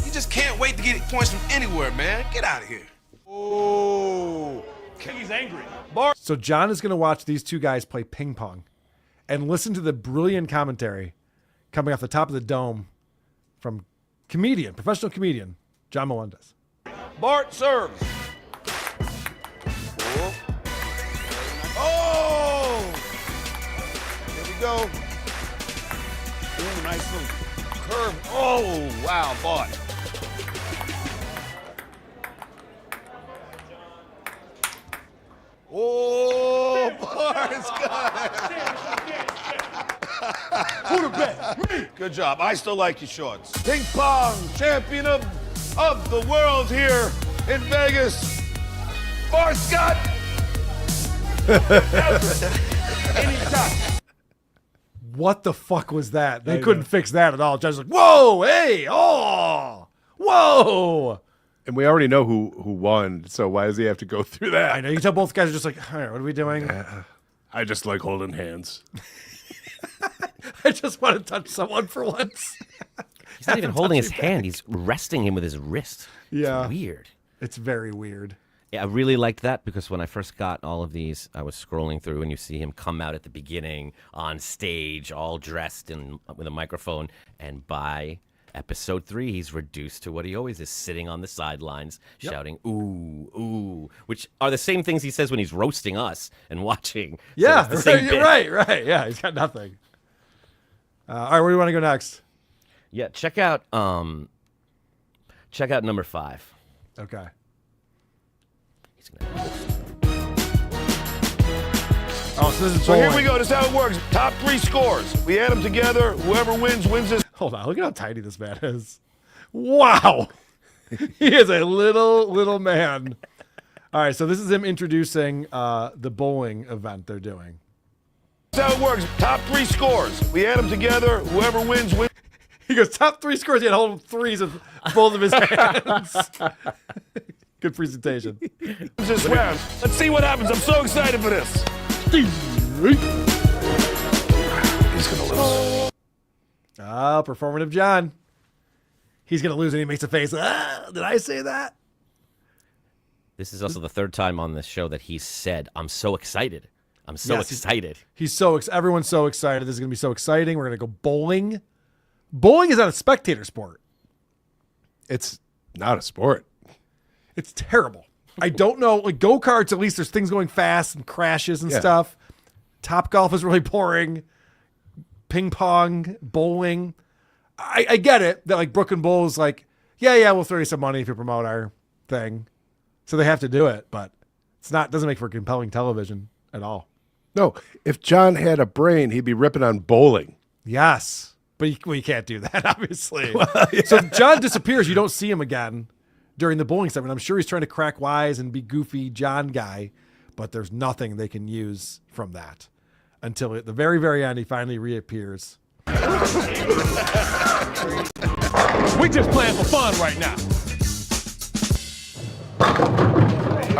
You just can't wait to get points from anywhere, man. Get out of here. Oh. He's angry. So John is going to watch these 2 guys play ping pong and listen to the brilliant commentary coming off the top of the dome from professional comedian, John Melendez. Bart serves. Oh! Here we go. Ooh, nice little curve. Oh, wow, Bart. Oh, Bart. Quarterback. Me. Good job. I still like your shorts. Ping pong champion of the world here in Vegas. Bar Scott. What the fuck was that? They couldn't fix that at all. Judge's like, whoa, hey, oh, whoa. And we already know who won, so why does he have to go through that? I know. You tell both guys are just like, all right, what are we doing? I just like holding hands. I just want to touch someone for once. He's not even holding his hand. He's resting him with his wrist. Yeah. It's weird. It's very weird. Yeah, I really liked that because when I first got all of these, I was scrolling through and you see him come out at the beginning on stage, all dressed and with a microphone. And by episode 3, he's reduced to what he always is, sitting on the sidelines, shouting, ooh, ooh, which are the same things he says when he's roasting us and watching. Yeah, so right. Yeah, he's got nothing. All right, where do you want to go next? Yeah, check out number 5. Okay. Oh, so this is So here we go. This is how it works. Top 3 scores. We add them together. Whoever wins this. Hold on. Look at how tiny this man is. Wow. He is a little man. All right. So this is him introducing the bowling event they're doing. This is how it works. Top 3 scores. We add them together. Whoever wins. He goes, top 3 scores. He had hold threes with both of his hands. Good presentation. This round. Let's see what happens. I'm so excited for this. He's going to lose. Performative John. He's going to lose and he makes a face. Did I say that? This is also the 3rd time on this show that he's said, I'm so excited. I'm so excited. He's everyone's so excited. This is going to be so exciting. We're going to go bowling. Bowling is not a spectator sport. It's not a sport. It's terrible. I don't know. Like go-karts, at least there's things going fast and crashes and stuff. Top golf is really boring. Ping pong, bowling. I get it that like Brook and Bull is like, yeah, we'll throw you some money if you promote our thing. So they have to do it, but it's not, doesn't make for compelling television at all. No, if John had a brain, he'd be ripping on bowling. Yes, but we can't do that, obviously. So John disappears. You don't see him again during the bowling segment. I'm sure he's trying to crack wise and be goofy John guy, but there's nothing they can use from that until at the very, very end, he finally reappears. We just playing for fun right now.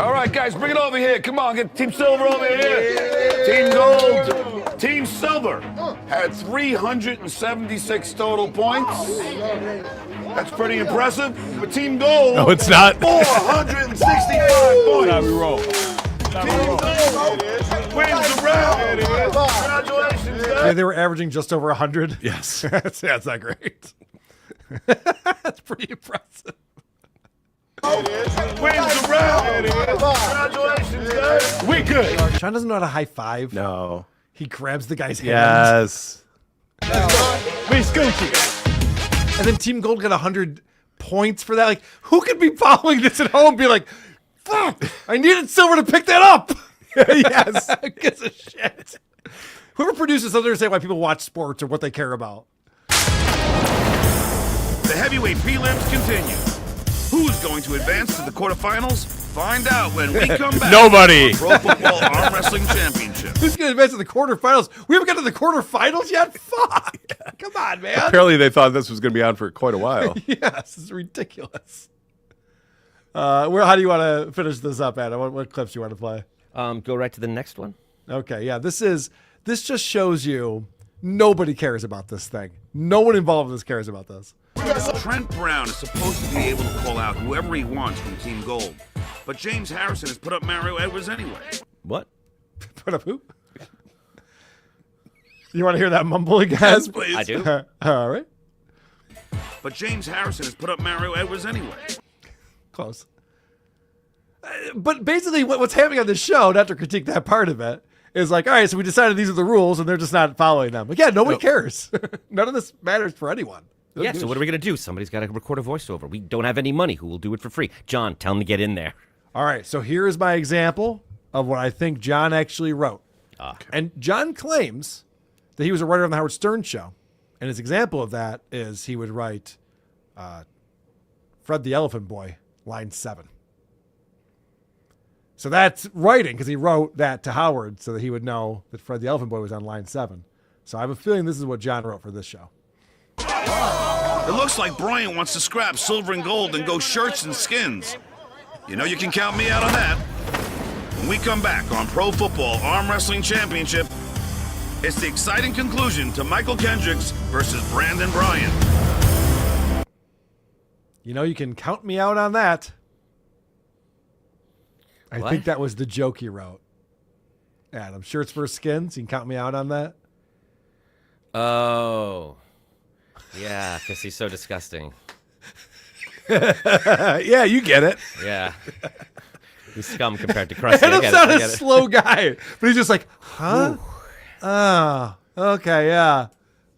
All right, guys, bring it over here. Come on, get Team Silver over here. Team Gold. Team Silver had 376 total points. That's pretty impressive. But Team Gold, no, it's not. 465 points. Now we roll. Team Gold wins the round. Congratulations, guys. Yeah, they were averaging just over 100. Yes. That's not great. That's pretty impressive. Wins the round. Congratulations, guys. We good. John doesn't know how to high five. No. He grabs the guy's hand. Yes. We Scoochie. And then Team Gold got 100 points for that. Like, who could be following this at home and be like, fuck, I needed Silver to pick that up. Yes. Who gives a shit? Whoever produces doesn't understand why people watch sports or what they care about. The heavyweight prelims continue. Who's going to advance to the quarterfinals? Find out when we come back. Nobody. Pro Football Arm Wrestling Championship. Who's going to advance to the quarterfinals? We haven't got to the quarterfinals yet? Fuck. Come on, man. Apparently they thought this was going to be on for quite a while. Yes, this is ridiculous. How do you want to finish this up, Adam? What clips do you want to play? Go right to the next one. Okay, yeah, this just shows you nobody cares about this thing. No one involved in this cares about this. Trent Brown is supposed to be able to call out whoever he wants from Team Gold. But James Harrison has put up Mario Edwards anyway. What? Put up who? You want to hear that mumble again? Yes, please. I do. All right. But James Harrison has put up Mario Edwards anyway. Close. But basically what's happening on this show, not to critique that part of it, is like, all right, so we decided these are the rules and they're just not following them. Again, nobody cares. None of this matters for anyone. Yeah, so what are we going to do? Somebody's got to record a voiceover. We don't have any money. Who will do it for free? John, tell him to get in there. All right, so here is my example of what I think John actually wrote. And John claims that he was a writer on the Howard Stern show. And his example of that is he would write Fred the Elephant Boy, line 7. So that's writing, because he wrote that to Howard so that he would know that Fred the Elephant Boy was on line 7. So I have a feeling this is what John wrote for this show. It looks like Brian wants to scrap silver and gold and go shirts and skins. You know you can count me out on that. When we come back on Pro Football Arm Wrestling Championship, it's the exciting conclusion to Michael Kendricks versus Brandon Bryan. You know you can count me out on that. I think that was the joke he wrote. Adam, shirts versus skins. You can count me out on that. Oh. Yeah, because he's so disgusting. Yeah, you get it. Yeah. He's scum compared to Krusty. Adam's not a slow guy, but he's just like, huh? Oh, okay, yeah.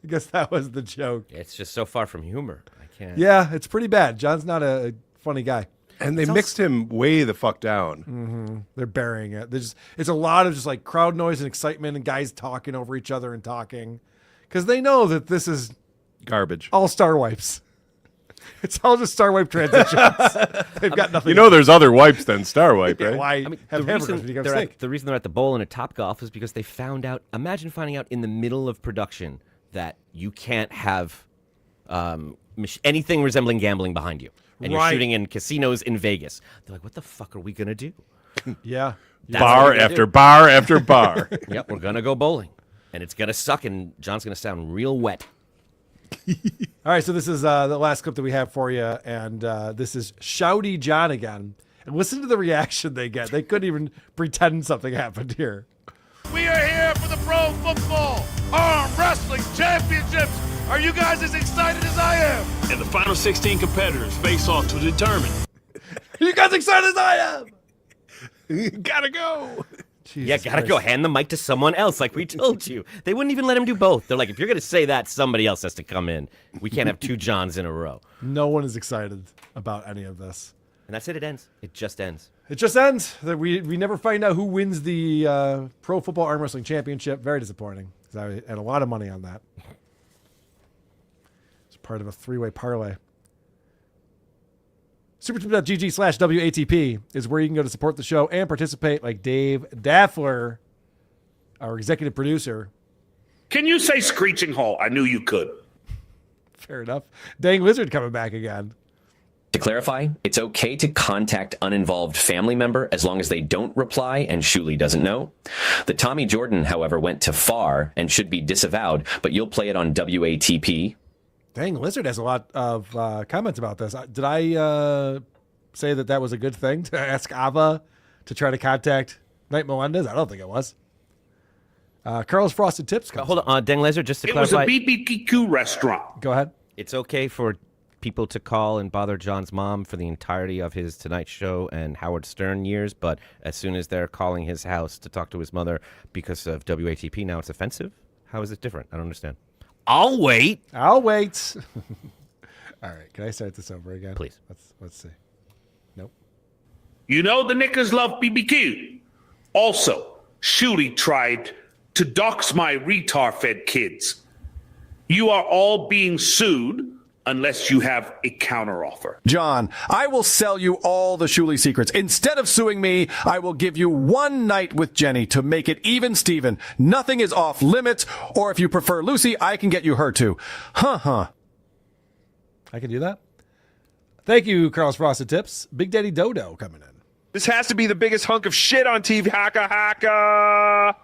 I guess that was the joke. It's just so far from humor. I can't. Yeah, it's pretty bad. John's not a funny guy. And they mixed him way the fuck down. Mm-hmm. They're burying it. It's a lot of just like crowd noise and excitement and guys talking over each other and talking. Because they know that this is garbage. All star wipes. It's all just star wipe transitions. They've got nothing. You know there's other wipes than Star Wipe, right? Why have hamburgers when you got steak? The reason they're at the bowl and at Topgolf is because they found out, imagine finding out in the middle of production that you can't have anything resembling gambling behind you. And you're shooting in casinos in Vegas. They're like, what the fuck are we going to do? Yeah. Bar after bar after bar. Yep, we're going to go bowling. And it's going to suck, and John's going to sound real wet. All right, so this is the last clip that we have for you, and this is Shouty John again. And listen to the reaction they get. They couldn't even pretend something happened here. We are here for the Pro Football Arm Wrestling Championships. Are you guys as excited as I am? And the final 16 competitors face off to determine. Are you guys excited as I am? Gotta go. Jesus gotta go. Hand the mic to someone else, like we told you. They wouldn't even let him do both. They're like, if you're gonna say that, somebody else has to come in. We can't have two Johns in a row. No one is excited about any of this. And that's it. It ends. It just ends. It just ends. We never find out who wins the Pro Football Arm Wrestling Championship. Very disappointing, because I had a lot of money on that. It's part of a three-way parlay. Supertube.gg/WATP is where you can go to support the show and participate, like Dave Daffler, our executive producer. Can you say screeching hole? I knew you could. Fair enough. Dang Lizard coming back again. To clarify, it's okay to contact uninvolved family member as long as they don't reply and Shuli doesn't know. The Tommy Jordan, however, went too far and should be disavowed, but you'll play it on WATP. Dang, Lizard has a lot of comments about this. Did I say that was a good thing to ask Ava to try to contact Knight Melendez? I don't think it was. Carl's Frosted Tips comes. Hold on, Dang Laser, just to It was clarify. a BBQ restaurant. Go ahead. It's okay for people to call and bother John's mom for the entirety of his Tonight Show and Howard Stern years, but as soon as they're calling his house to talk to his mother because of WATP, now it's offensive? How is it different? I don't understand. I'll wait. All right, can I start this over again? Please. Let's see. Nope. You know the knickers love BBQ. Also, Shuli tried to dox my retard-fed kids. You are all being sued unless you have a counteroffer. John, I will sell you all the Shuli secrets. Instead of suing me, I will give you one night with Jenny to make it even Steven. Nothing is off limits, or if you prefer Lucy, I can get you her too. I can do that. Thank you, Carl's Frosted Tips. Big Daddy Dodo coming in. This has to be the biggest hunk of shit on TV. Haka haka.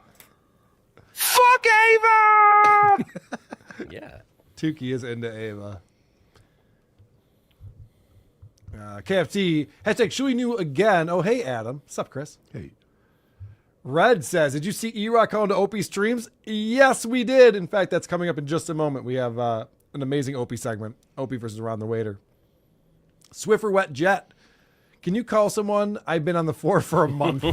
Fuck Ava! Yeah. Tukey is into Ava. KFT, hashtag Shui knew again. Oh, hey, Adam. What's up, Chris? Hey. Red says, did you see E-Rock on to Opie streams? Yes, we did. In fact, that's coming up in just a moment. We have an amazing Opie segment. Opie versus Around the Waiter. Swiffer Wet Jet. Can you call someone? I've been on the floor for a month.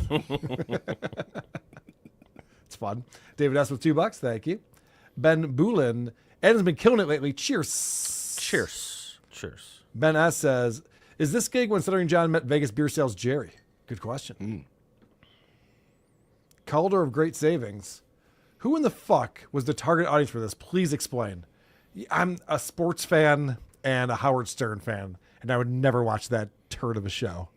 It's fun. David S. with $2. Thank you. Ben Boulin. Adam's been killing it lately. Cheers. Cheers. Ben S. says, is this gig when Stuttering John met Vegas beer sales Jerry? Good question. Calder of Great Savings. Who in the fuck was the target audience for this? Please explain. I'm a sports fan and a Howard Stern fan, and I would never watch that turd of a show.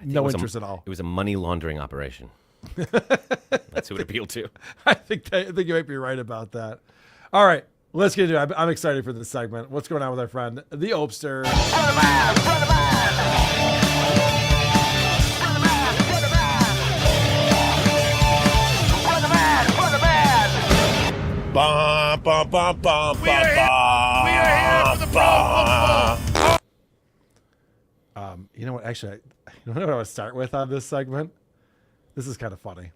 No interest at all. It was a money laundering operation. That's who it appealed to. I think you might be right about that. All right, let's get into it. I'm excited for this segment. What's going on with our friend, the Opester? Bum, bum, bum, bum, We are here for the pro football. You know what? Actually, you know what I want to start with on this segment? This is kind of funny.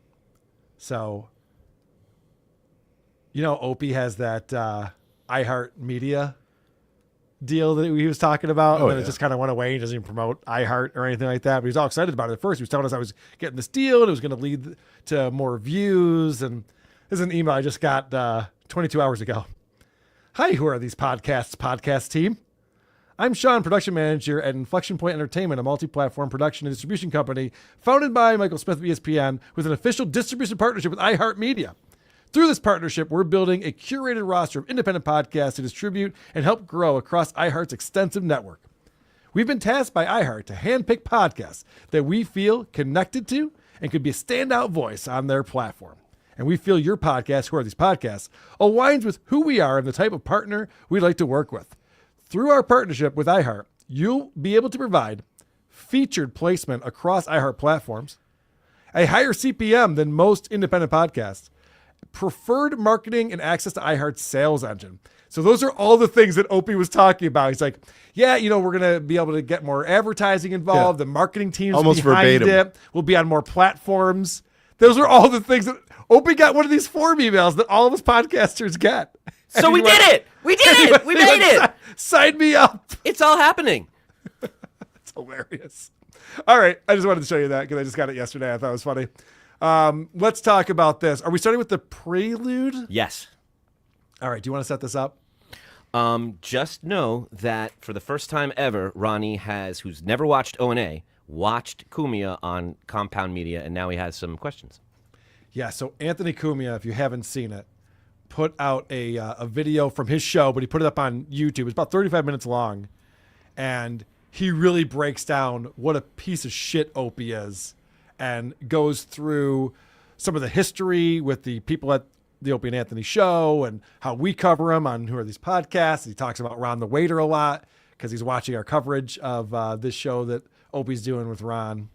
So, you know, Opie has that iHeart Media deal that he was talking about, and then it just kind of went away. He doesn't even promote iHeart or anything like that, but he was all excited about it at first. He was telling us I was getting this deal, and it was going to lead to more views, and this is an email I just got 22 hours ago. Hi, who are these podcast team? I'm Sean, production manager at Inflection Point Entertainment, a multi-platform production and distribution company founded by Michael Smith of ESPN with an official distribution partnership with iHeartMedia. Through this partnership, we're building a curated roster of independent podcasts to distribute and help grow across iHeart's extensive network. We've been tasked by iHeart to handpick podcasts that we feel connected to and could be a standout voice on their platform. And we feel your podcast, Who Are These Podcasts, aligns with who we are and the type of partner we'd like to work with. Through our partnership with iHeart, you'll be able to provide featured placement across iHeart platforms, a higher CPM than most independent podcasts, preferred marketing, and access to iHeart's sales engine. So those are all the things that Opie was talking about. He's like, yeah, you know, we're going to be able to get more advertising involved. Yeah. The marketing teams almost behind verbatim. it will be on more platforms. Those are all the things that Opie got one of these form emails that all of us podcasters get. So we did it. We did it. We made it. Sign me up. It's all happening. It's hilarious. All right. I just wanted to show you that because I just got it yesterday. I thought it was funny. Let's talk about this. Are we starting with the prelude? Yes. All right. Do you want to set this up? Just know that for the first time ever, Ronnie who's never watched O&A, watched Cumia on Compound Media, and now he has some questions. Yeah. So Anthony Cumia, if you haven't seen it, put out a video from his show, but he put it up on YouTube. It's about 35 minutes long, and he really breaks down what a piece of shit Opie is and goes through some of the history with the people at the Opie and Anthony show and how we cover them on Who Are These Podcasts. He talks about Ron the Waiter a lot because he's watching our coverage of this show that Opie's doing with Ron.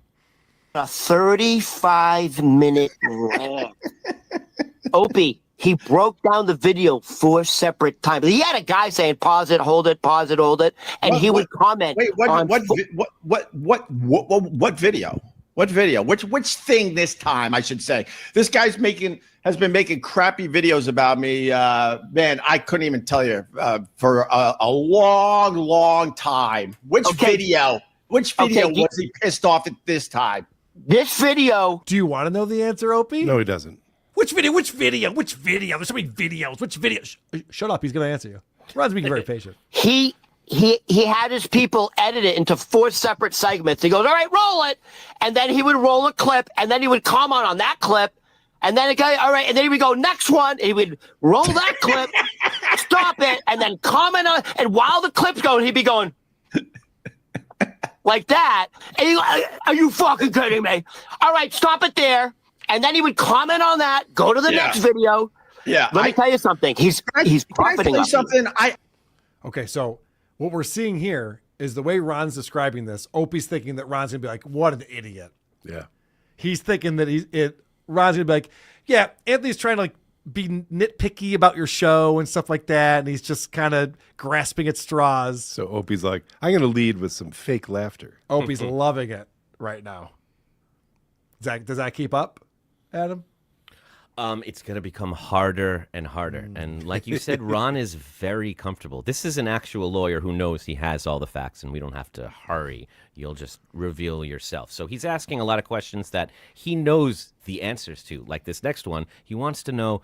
A 35-minute rant. Opie, he broke down the video 4 separate times. He had a guy saying, pause it, hold it, and he would comment. Wait, what video? What video? Which thing this time, I should say? This guy's has been making crappy videos about me. Man, I couldn't even tell you for a long time. Which video was he pissed off at this time? This video. Do you want to know the answer, Opie? No, he doesn't. Which video? There's so many videos. Which video? Shut up. He's going to answer you. Ron's being very patient. He had his people edit it into 4 separate segments. He goes, all right, roll it. And then he would roll a clip, and then he would comment on that clip. And then all right, and then he would go, next one. He would roll that clip, stop it, and then comment on it. And while the clip's going, he'd be going like that. And he, are you fucking kidding me? All right, stop it there. And then he would comment on that, go to the next video. Yeah. Let me tell you something. He's profiting off something. Okay, so what we're seeing here is the way Ron's describing this. Opie's thinking that Ron's gonna be like, "What an idiot." Yeah. He's thinking that Ron's gonna be like, "Yeah, Anthony's trying to like be nitpicky about your show and stuff like that," and he's just kind of grasping at straws. So Opie's like, "I'm gonna lead with some fake laughter." Opie's loving it right now. Does that keep up, Adam? It's going to become harder and harder. And like you said, Ron is very comfortable. This is an actual lawyer who knows he has all the facts, and we don't have to hurry. You'll just reveal yourself. So he's asking a lot of questions that he knows the answers to. Like this next one, he wants to know,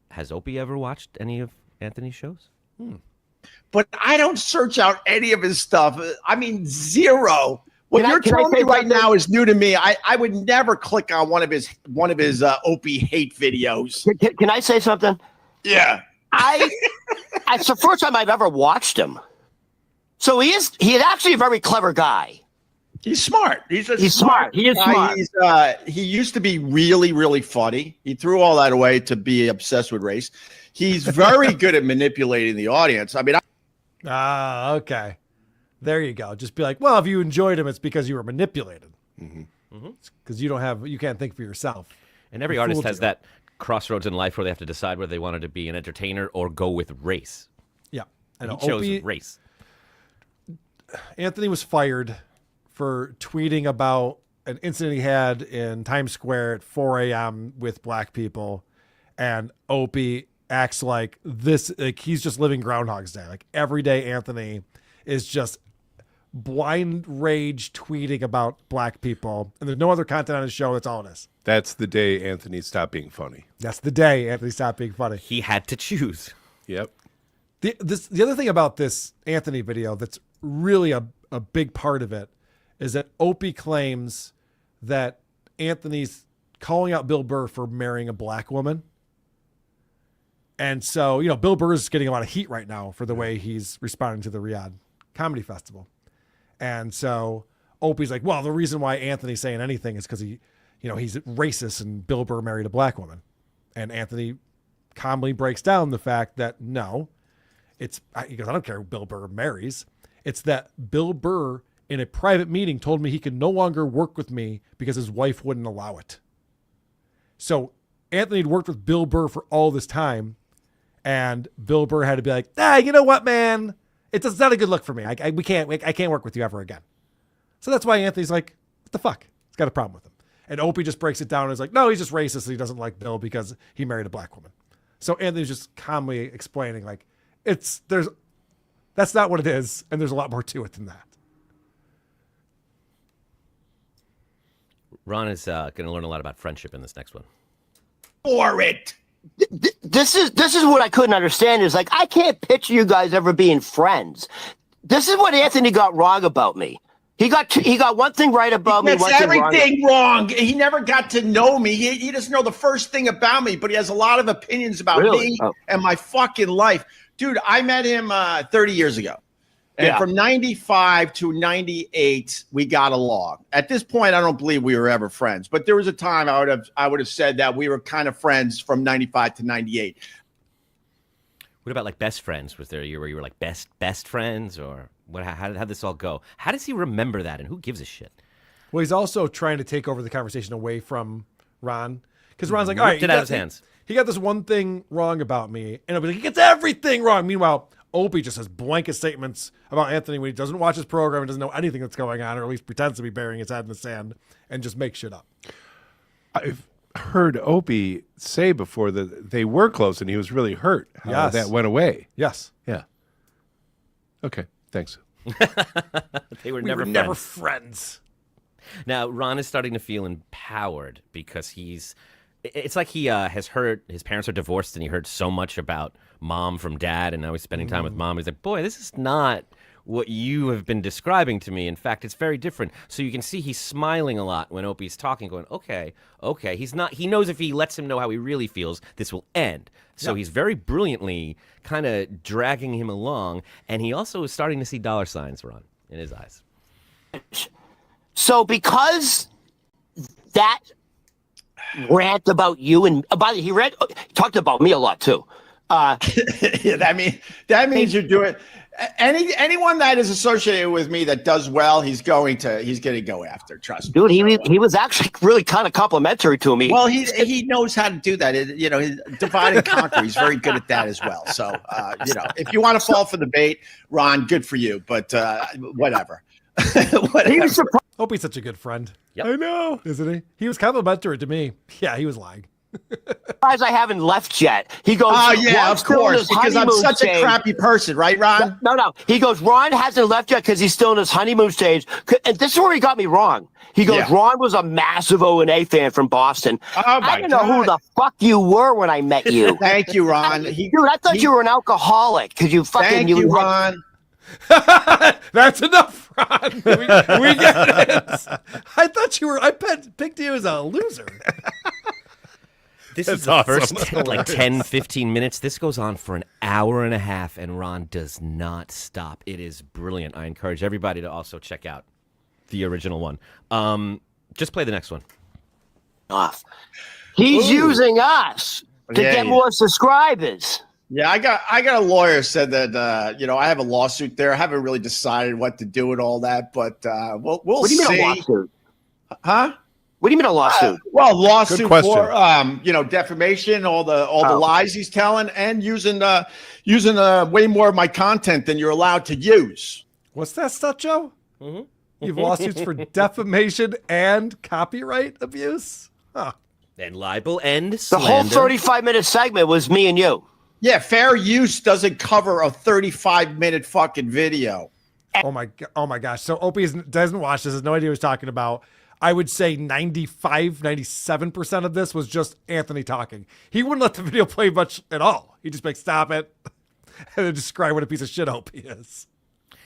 has Opie ever watched any of Anthony's shows? But I don't search out any of his stuff. I mean, zero. What you're telling me right now is new to me. I would never click on one of his Opie hate videos. Can I say something? Yeah. It's the first time I've ever watched him. So he's actually a very clever guy. He's smart. He's smart. He is smart. He used to be really, really funny. He threw all that away to be obsessed with race. He's very good at manipulating the audience. I mean, okay. There you go. Just be like, well, if you enjoyed him, it's because you were manipulated. Because you can't think for yourself. And every artist has that crossroads in life where they have to decide whether they wanted to be an entertainer or go with race. Yeah. And he chose race. Anthony was fired for tweeting about an incident he had in Times Square at 4 a.m. with black people. And Opie acts like he's just living Groundhog's Day. Like every day Anthony is just blind rage tweeting about black people. And there's no other content on his show. That's all it is. That's the day Anthony stopped being funny. That's the day Anthony stopped being funny. He had to choose. Yep. The other thing about this Anthony video that's really a big part of it is that Opie claims that Anthony's calling out Bill Burr for marrying a black woman. And so, Bill Burr is getting a lot of heat right now for the way he's responding to the Riyadh Comedy Festival. And so Opie's like, well, the reason why Anthony's saying anything is because he's racist and Bill Burr married a black woman. And Anthony calmly breaks down the fact that no, he goes, I don't care who Bill Burr marries. It's that Bill Burr in a private meeting told me he could no longer work with me because his wife wouldn't allow it. So Anthony had worked with Bill Burr for all this time. And Bill Burr had to be like, you know what, man? It's not a good look for me. I can't work with you ever again. So that's why Anthony's like, what the fuck? He's got a problem with him. And Opie just breaks it down and is like, no, he's just racist and he doesn't like Bill because he married a black woman. So Anthony's just calmly explaining like, that's not what it is. And there's a lot more to it than that. Ron is going to learn a lot about friendship in this next one. For it. This is what I couldn't understand is like, I can't picture you guys ever being friends. This is what Anthony got wrong about me. He got one thing right about me. That's everything wrong. He never got to know me. He doesn't know the first thing about me, but he has a lot of opinions about me and my fucking life. Dude, I met him 30 years ago. And from 95 to 98, we got along. At this point, I don't believe we were ever friends. But there was a time I would have said that we were kind of friends from 95 to 98. What about like best friends? Was there a year where you were like best friends, or what? How did this all go? How does he remember that, and who gives a shit? Well, he's also trying to take over the conversation away from Ron, because Ron's like, all right, Ripped it out of his hands. He got this one thing wrong about me, and he'll be like, he gets everything wrong. Meanwhile, Opie just has blanket statements about Anthony when he doesn't watch his program and doesn't know anything that's going on, or at least pretends to be burying his head in the sand and just makes shit up. I've heard Opie say before that they were close and he was really hurt how that went away. Yes. Yeah. Okay. Thanks. They were We never were never friends. Now, Ron is starting to feel empowered because it's like he has heard his parents are divorced and he heard so much about mom from dad, and now he's spending time with mom. He's like, boy, this is not what you have been describing to me. In fact, it's very different. So you can see he's smiling a lot when Opie's talking, going, okay. He knows if he lets him know how he really feels, this will end. So he's very brilliantly kind of dragging him along, and he also is starting to see dollar signs, Ron, in his eyes. So because that rant about you, and by the way, he talked about me a lot too. Yeah, that means you're doing anyone that is associated with me that does well. He's going to go after. Trust me, dude. He was actually really kind of complimentary to me. Well, he knows how to do that. Divide and conquer. He's very good at that as well. So if you want to fall for the bait, Ron, good for you. But whatever. Hope he's such a good friend. Yep. I know, isn't he? He was complimentary to me. Yeah, he was lying. Surprised I haven't left yet. He goes, oh yeah, of course, because I'm such a crappy person, right, Ron? No. He goes, Ron hasn't left yet because he's still in his honeymoon stage. And this is where he got me wrong. He goes, Ron was a massive O&A fan from Boston. Oh my I didn't know who the fuck you were when I met you. Thank you, Ron. Dude, I thought you were an alcoholic because you fucking. Thank you, Ron. That's enough, Ron. We get it. I thought I picked you as a loser. This is the first like 10, 15 minutes. This goes on for an hour and a half, and Ron does not stop. It is brilliant. I encourage everybody to also check out the original one. Just play the next one. Off. He's using us to get more subscribers. Yeah, I got a lawyer said that I have a lawsuit there. I haven't really decided what to do and all that, but we'll what do you see. mean a lawsuit? Huh? What do you mean a lawsuit? Lawsuit for defamation, all the lies he's telling, and using way more of my content than you're allowed to use. What's that stuff, Joe? Mm-hmm. You have lawsuits for defamation and copyright abuse? Huh. And libel and The slander. whole 35-minute segment was me and you. Yeah, fair use doesn't cover a 35-minute fucking video. Oh my gosh. So Opie doesn't watch this, has no idea what he's talking about. I would say 97% of this was just Anthony talking. He wouldn't let the video play much at all. He'd just stop it and then describe what a piece of shit Opie is.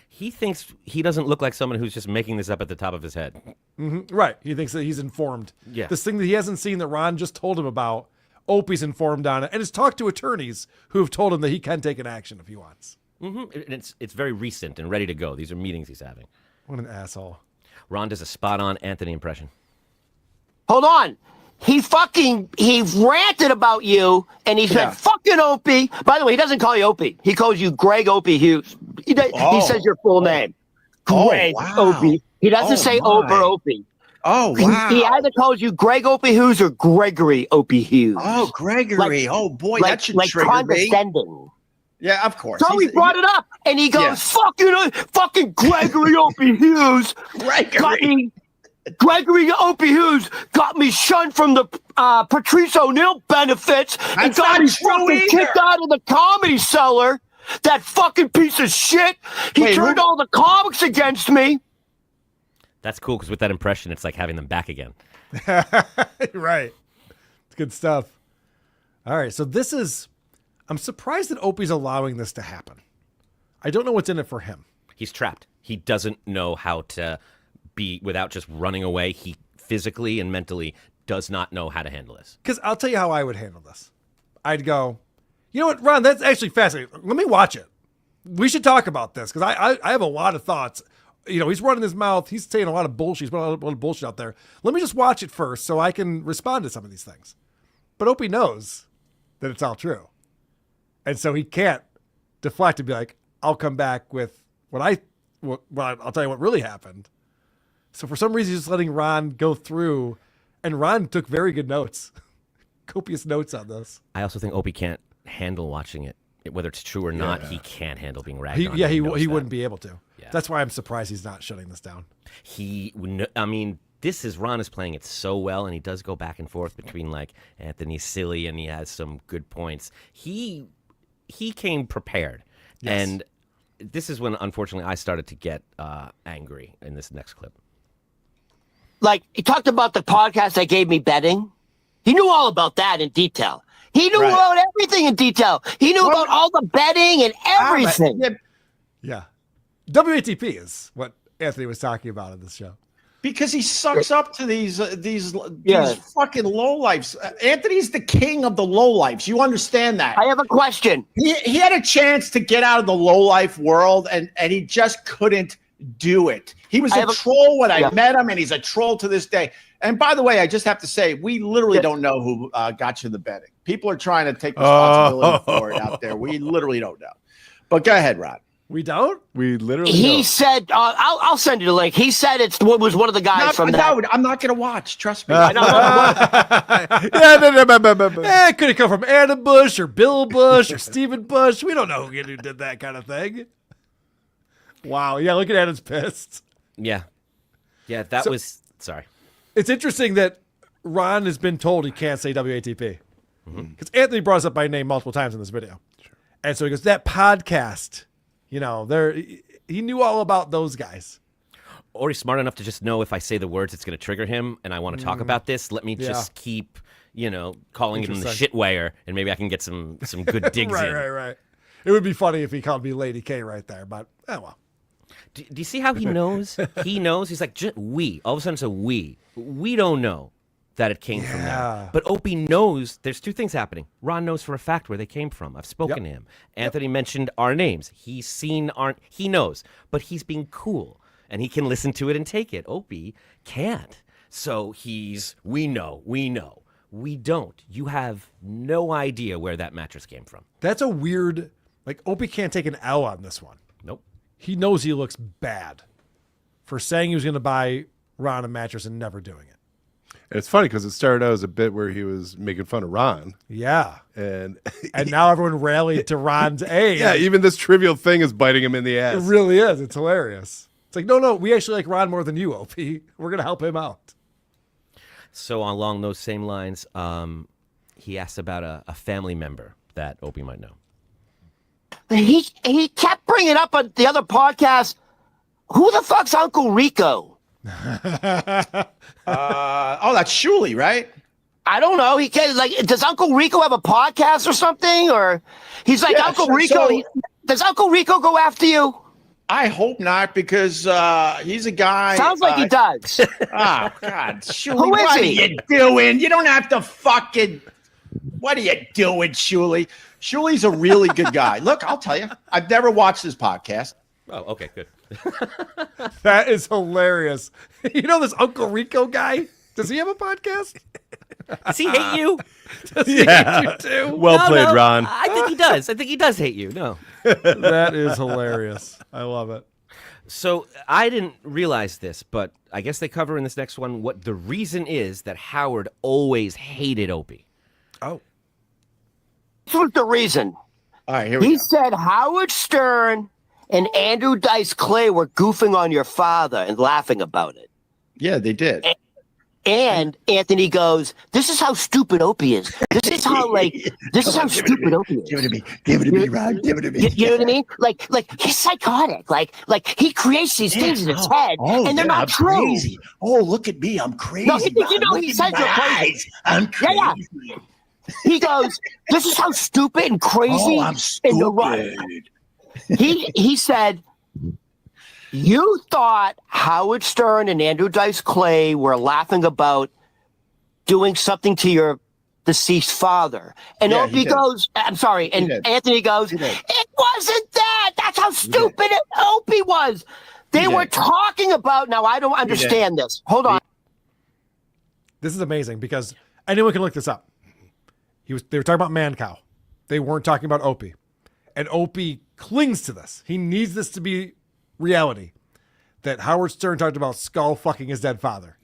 He thinks he doesn't look like someone who's just making this up at the top of his head. Mm-hmm. Right. He thinks that he's informed. Yeah. This thing that he hasn't seen that Ron just told him about, Opie's informed on it and has talked to attorneys who have told him that he can take an action if he wants. Mm-hmm. And it's very recent and ready to go. These are meetings he's having. What an asshole. Ron does a spot-on Anthony impression. Hold on. He ranted about you, and he said, fucking Opie. By the way, he doesn't call you Opie. He calls you Greg Opie Hughes. He says your full name. Greg Opie. He doesn't say Ober Opie. Oh, wow. He either calls you Greg Opie Hughes or Gregory Opie Hughes. Oh, Gregory. That should trigger condescending. me. Yeah, of course. So he brought it up, and he goes, fucking Gregory Opie Hughes. Gregory Opie Hughes got me shunned from the Patrice O'Neill benefits and got me fucking kicked out of the Comedy Cellar. That fucking piece of shit. He turned all the comics against me. That's cool, because with that impression, it's like having them back again. Right. It's good stuff. All right, so I'm surprised that Opie's allowing this to happen. I don't know what's in it for him. He's trapped. He doesn't know how to be without just running away. He physically and mentally does not know how to handle this. Because I'll tell you how I would handle this. I'd go, you know what, Ron, that's actually fascinating. Let me watch it. We should talk about this, because I have a lot of thoughts. He's running his mouth. He's saying a lot of bullshit. He's putting a lot of bullshit out there. Let me just watch it first so I can respond to some of these things. But Opie knows that it's all true. And so he can't deflect and be like, I'll come back with I'll tell you what really happened. So for some reason, he's just letting Ron go through, and Ron took very good notes, copious notes on this. I also think Opie can't handle watching it. Whether it's true or not, he can't handle being ragged on. He wouldn't be able to. Yeah. That's why I'm surprised he's not shutting this down. Ron is playing it so well, and he does go back and forth between like Anthony's silly and he has some good points. He came prepared. Yes. And this is when, unfortunately, I started to get angry in this next clip. Like, he talked about the podcast that gave me betting. He knew all about that in detail. He knew about everything in detail. He knew about all the betting and everything. Yeah. WATP is what Anthony was talking about in this show. Because he sucks up to these fucking lowlifes. Anthony's the king of the lowlifes. You understand that? I have a question. He had a chance to get out of the lowlife world, and he just couldn't do it. He was a troll when I met him, and he's a troll to this day. And by the way, I just have to say, we literally don't know who got you the betting. People are trying to take responsibility for it out there. We literally don't know. But go ahead, Rod. We don't? We literally He said, I'll send you the link. He said it was one of the guys from that. I'm not going to watch. Trust me. Yeah, it could have come from Adam Bush or Bill Bush or Stephen Bush. We don't know who did that kind of thing. Wow. Yeah, look at Adam's pissed. Yeah. Yeah, sorry. It's interesting that Ron has been told he can't say WATP. Because Anthony brought us up by name multiple times in this video. Sure. And so he goes, that podcast, he knew all about those guys. Or he's smart enough to just know if I say the words, it's going to trigger him, and I want to talk about this. Let me just keep, calling him the shitwayer, and maybe I can get some good digs in. Right. It would be funny if he called me Lady K right there, but oh well. Do you see how he knows? He knows. He's like, we. All of a sudden, it's a we. We don't know that it came from there. But Opie knows there's two things happening. Ron knows for a fact where they came from. I've spoken to him. Anthony mentioned our names. He's seen our... He knows. But he's being cool. And he can listen to it and take it. Opie can't. So he's... We know. We don't. You have no idea where that mattress came from. That's a weird... Like, Opie can't take an L on this one. Nope. He knows he looks bad for saying he was going to buy Ron a mattress and never doing it. It's funny because it started out as a bit where he was making fun of Ron. Yeah. And now everyone rallied to Ron's aid. Yeah, even this trivial thing is biting him in the ass. It really is. It's hilarious. It's like, no, we actually like Ron more than you, Opie. We're going to help him out. So along those same lines, he asked about a family member that Opie might know. He kept bringing up on the other podcast, who the fuck's Uncle Rico? That's Shuley, right? I don't know. He can, like, does Uncle Rico have a podcast or something? Or he's like, Uncle Rico. Does Uncle Rico go after you? I hope not, because he's a guy. Sounds like he does. Oh God, Shuley, Who is what he? are you doing? You don't have to fucking. What are you doing, Shuley? Shuley's a really good guy. Look, I'll tell you, I've never watched his podcast. Oh, okay, good. That is hilarious. You know this Uncle Rico guy? Does he have a podcast? Does he hate you? Does he hate you too? Well played, Ron. I think he does. I think he does hate you. No. That is hilarious. I love it. So I didn't realize this, but I guess they cover in this next one what the reason is that Howard always hated Opie. Oh. This was the reason. All right, here we He go. said Howard Stern and Andrew Dice Clay were goofing on your father and laughing about it. Yeah, they did. And Anthony goes, "This is how stupid Opie is. This is how this is how stupid Opie is. Give it to me. Give it to me, Ron. Give it to me. You know what I mean? Like he's psychotic. Like he creates these things in his head, and they're not I'm true. Crazy. Oh, look at me. I'm crazy. No, you know, Ron. he Look says at you're my crazy. eyes. I'm crazy. Yeah. He goes, "This is how stupid and crazy." Oh, I'm and neurotic." He said, "You thought Howard Stern and Andrew Dice Clay were laughing about doing something to your deceased father." And Yeah, Opie goes, "I'm sorry." And Anthony goes, "It wasn't that. That's how stupid Opie was. They were talking about." Now I don't understand this. Hold on. This is amazing because anyone can look this up. They were talking about Man Cow. They weren't talking about Opie. And Opie clings to this. He needs this to be reality. That Howard Stern talked about skull fucking his dead father.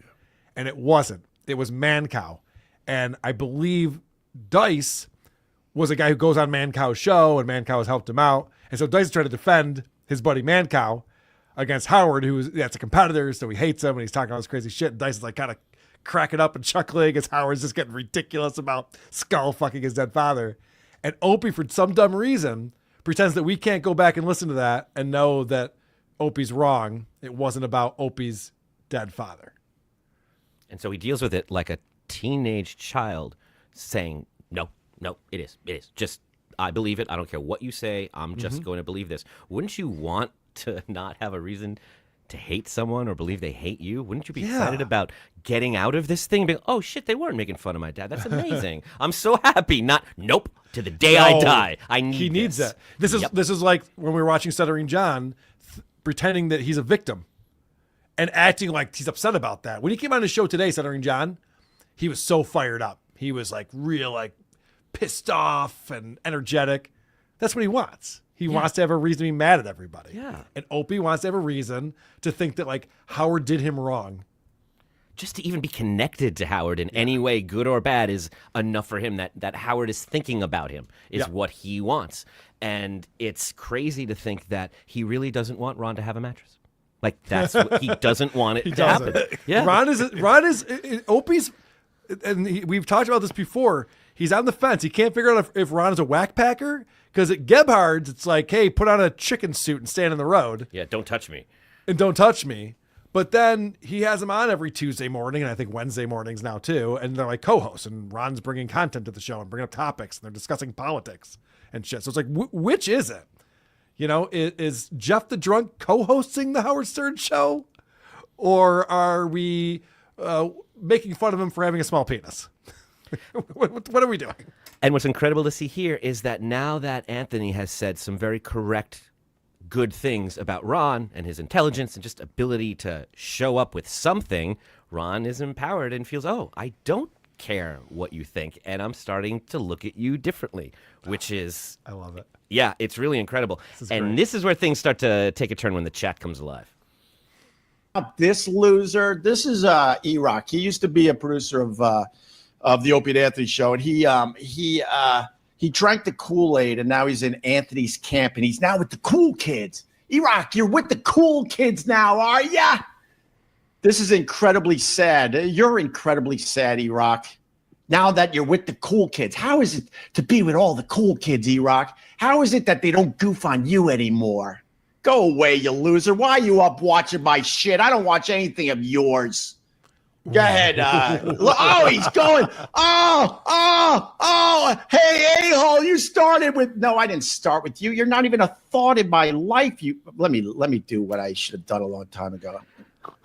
And it wasn't. It was Man Cow. And I believe Dice was a guy who goes on Man Cow's show, and Man Cow has helped him out. And so Dice is trying to defend his buddy Man Cow against Howard, that's a competitor, so he hates him, and he's talking all this crazy shit. And Dice is like kind of cracking up and chuckling as Howard's just getting ridiculous about skull fucking his dead father. And Opie, for some dumb reason, pretends that we can't go back and listen to that and know that Opie's wrong. It wasn't about Opie's dead father. And so he deals with it like a teenage child saying, no, it is. Just, I believe it. I don't care what you say. I'm just going to believe this. Wouldn't you want to not have a reason to hate someone or believe they hate you? Wouldn't you be excited about getting out of this thing and being, oh shit, they weren't making fun of my dad. That's amazing. I'm so happy. Not, nope, to the day I die. He needs that. This is like when we were watching Stuttering John, pretending that he's a victim and acting like he's upset about that. When he came on his show today, Stuttering John, he was so fired up. He was like real, like pissed off and energetic. That's what he wants. He wants to have a reason to be mad at everybody. Yeah. And Opie wants to have a reason to think that like Howard did him wrong. Just to even be connected to Howard in any way, good or bad, is enough for him. That Howard is thinking about him is what he wants. And it's crazy to think that he really doesn't want Ron to have a mattress. Like, that's what he doesn't want it to happen. Yeah. Ron is Opie's, and we've talked about this before. He's on the fence. He can't figure out if Ron is a whack packer. Because at Gebhard's, it's like, hey, put on a chicken suit and stand in the road. Yeah, don't touch me. And don't touch me. But then he has them on every Tuesday morning, and I think Wednesday mornings now too. And they're like co-hosts, and Ron's bringing content to the show and bringing up topics, and they're discussing politics. and shit. So it's like, which is it? You know, is Jeff the Drunk co-hosting the Howard Stern show? Or are we making fun of him for having a small penis? What are we doing? And what's incredible to see here is that now that Anthony has said some very correct, good things about Ron and his intelligence and just ability to show up with something, Ron is empowered and feels, oh, I don't care what you think, and I'm starting to look at you differently, which is... I love it. Yeah, it's really incredible. This is where things start to take a turn when the chat comes alive. This loser, this is E-Rock. He used to be a producer of the Opie and Anthony show, and he drank the Kool-Aid, and now he's in Anthony's camp, and he's now with the cool kids. E-Rock, you're with the cool kids now, are ya? This is incredibly sad. You're incredibly sad, E-Rock. Now that you're with the cool kids, how is it to be with all the cool kids, E-Rock? How is it that they don't goof on you anymore? Go away, you loser. Why are you up watching my shit? I don't watch anything of yours. Go ahead. Oh, he's going. Oh. Hey, a-hole, you started with. No, I didn't start with you. You're not even a thought in my life. Let me do what I should have done a long time ago.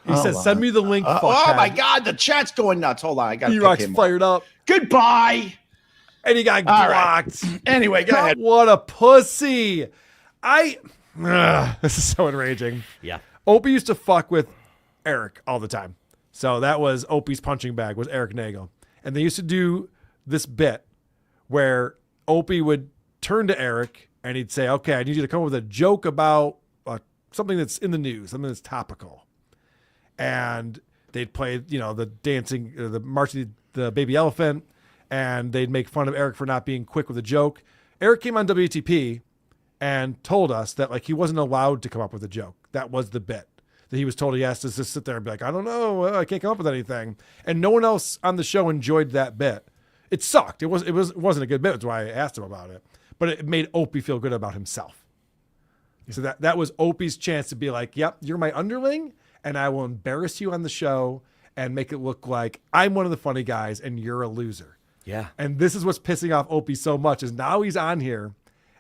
He says, send me the link. My God, the chat's going nuts. Hold on. I got to E-Rock's fired up. Goodbye. And he got blocked. Right. Anyway, go ahead. What a pussy. This is so enraging. Yeah. Opie used to fuck with Eric all the time. So that was Opie's punching bag, was Eric Nagel. And they used to do this bit where Opie would turn to Eric and he'd say, okay, I need you to come up with a joke about something that's in the news, something that's topical. And they'd play, the dancing, the marching, the baby elephant, and they'd make fun of Eric for not being quick with a joke. Eric came on WTP and told us that he wasn't allowed to come up with a joke. That was the bit. That he was told he has to just sit there and be like, I don't know, I can't come up with anything. And no one else on the show enjoyed that bit. It sucked. It wasn't a good bit. That's why I asked him about it. But it made Opie feel good about himself. So that was Opie's chance to be like, yep, you're my underling, and I will embarrass you on the show and make it look like I'm one of the funny guys and you're a loser. Yeah. And this is what's pissing off Opie so much is now he's on here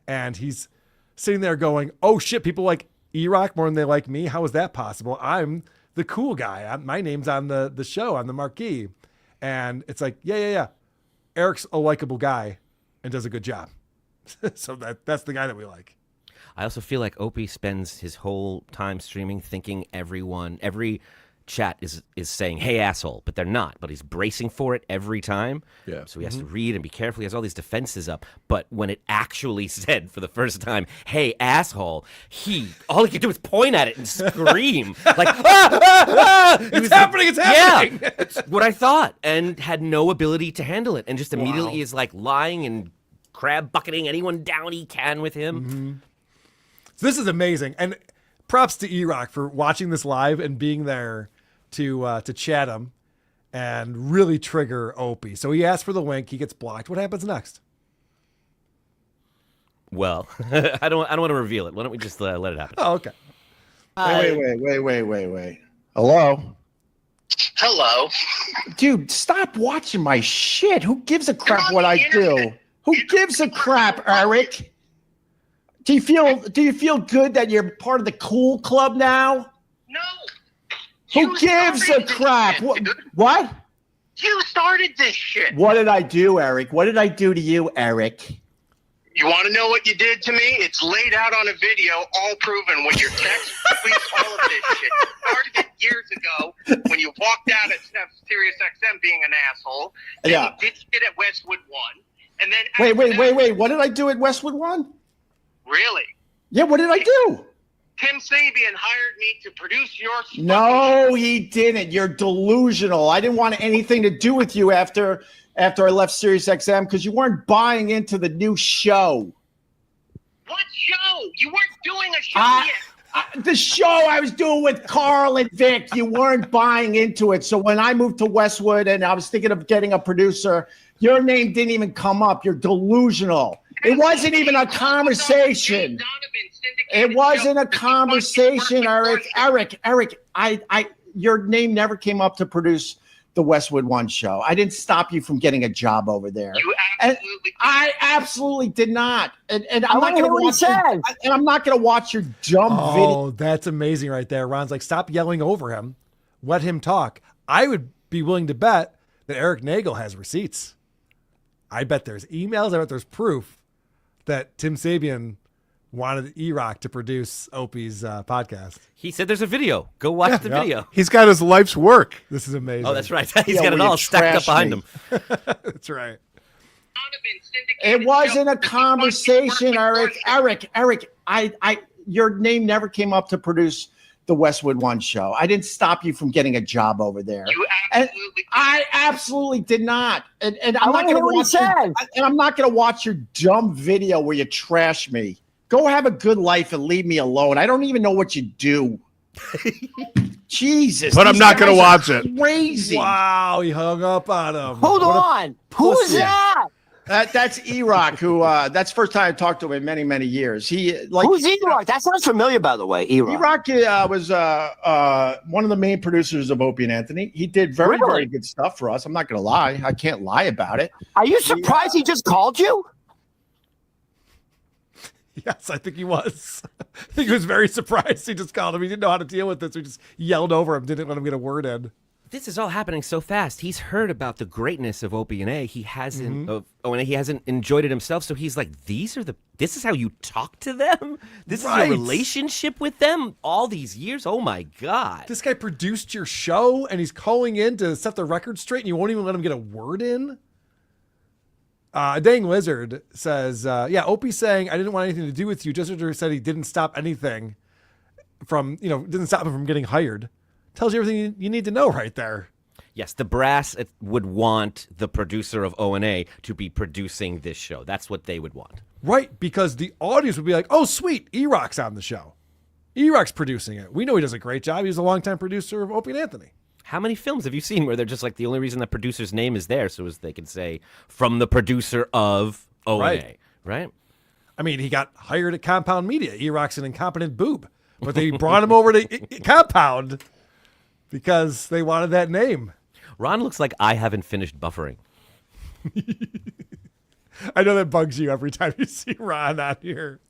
and he's sitting there going, oh shit, people like E-Rock more than they like me. How is that possible? I'm the cool guy. My name's on the show, on the marquee. And it's like, yeah. Eric's a likable guy and does a good job. So that's the guy that we like. I also feel like Opie spends his whole time streaming thinking every chat is saying, hey, asshole, but they're not. But he's bracing for it every time. Yeah. So he has to read and be careful. He has all these defenses up. But when it actually said for the first time, hey, asshole, all he could do was point at it and scream. Like, It's happening. Yeah, it's what I thought. And had no ability to handle it. And just immediately is lying and crab bucketing anyone down he can with him. Mm-hmm. So this is amazing. And props to E-Rock for watching this live and being there to chat him and really trigger Opie. So he asks for the link. He gets blocked. What happens next? Well, I don't want to reveal it. Why don't we just let it happen? Oh, okay. Wait. Hello. Dude, stop watching my shit. Who gives a crap what I do? Who gives a crap, Eric? Do you feel good that you're part of the cool club now? No. Who gives a crap? What? You started this shit. What did I do, Eric? What did I do to you, Eric? You want to know what you did to me? It's laid out on a video, all proven with your text, tweets, all of this shit. You started it years ago when you walked out at Sirius XM being an asshole. Then you did shit at Westwood 1. And then Wait. What did I do at Westwood 1? Really? Yeah, what did I do? Tim Sabian hired me to produce your spot. No, he didn't. You're delusional. I didn't want anything to do with you after I left Sirius XM because you weren't buying into the new show. What show? You weren't doing a show yet. The show I was doing with Carl and Vic, you weren't buying into it. So when I moved to Westwood and I was thinking of getting a producer, your name didn't even come up. You're delusional. It wasn't even a conversation. It wasn't a conversation, Eric. Eric, your name never came up to produce the Westwood One show. I didn't stop you from getting a job over there. I absolutely did not. And I'm not going to watch and I'm not going to watch your dumb video. Oh, that's amazing right there. Ron's like, stop yelling over him. Let him talk. I would be willing to bet that Eric Nagel has receipts. I bet there's emails. I bet there's proof that Tim Sabian wanted E-Rock to produce Opie's podcast. He said there's a video. Go watch the video. He's got his life's work. This is amazing. Oh, that's right. He's got it all stacked up behind him. That's right. It wasn't a conversation, Eric. Eric, your name never came up to produce the Westwood One show. I didn't stop you from getting a job over there. I absolutely did not. And I'm not going to watch I'm not going to watch your dumb video where you trash me. Go have a good life and leave me alone. I don't even know what you do. Jesus. But I'm not going to watch it. Crazy. Wow, he hung up on him. Hold on. Who is that? That's E-Rock, who that's the first time I talked to him in many, many years. Who's E-Rock? That sounds familiar, by the way. E-Rock was one of the main producers of Opie and Anthony. He did very good stuff for us. I'm not going to lie. I can't lie about it. Are you surprised he just called you? Yes, I think he was. I think he was very surprised. He just called him. He didn't know how to deal with this. So he just yelled over him. Didn't let him get a word in. This is all happening so fast. He's heard about the greatness of Opie and A. He hasn't he hasn't enjoyed it himself. So he's like, this is how you talk to them? This is your relationship with them all these years? Oh my God. This guy produced your show and he's calling in to set the record straight and you won't even let him get a word in? Dang Lizard says, Opie's saying, I didn't want anything to do with you. Jester said he didn't stop anything from, didn't stop him from getting hired. Tells you everything you need to know right there. Yes, the brass would want the producer of O&A to be producing this show. That's what they would want. Right, because the audience would be like, oh, sweet, E-Rock's on the show. E-Rock's producing it. We know he does a great job. He's a longtime producer of Opie and Anthony. How many films have you seen where they're just like, the only reason the producer's name is there so as they can say, from the producer of O&A, right? I mean, he got hired at Compound Media. E-Rock's an incompetent boob. But they brought him over to Compound because they wanted that name. Ron looks like I haven't finished buffering. I know that bugs you every time you see Ron out here.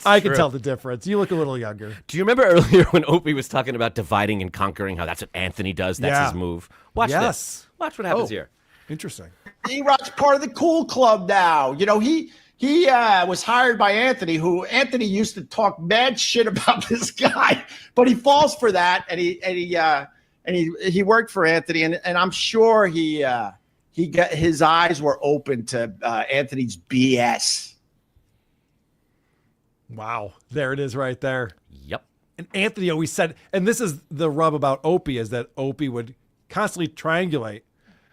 I can tell the difference. You look a little younger. Do you remember earlier when Opie was talking about dividing and conquering, how that's what Anthony does? That's his move. Watch this. Watch what happens here. Interesting. E-Rock's part of the cool club now. He was hired by Anthony, who Anthony used to talk mad shit about this guy, but he falls for that, and he worked for Anthony, and I'm sure he got his eyes were open to Anthony's BS. Wow, there it is right there. Yep. And Anthony always said, and this is the rub about Opie, is that Opie would constantly triangulate.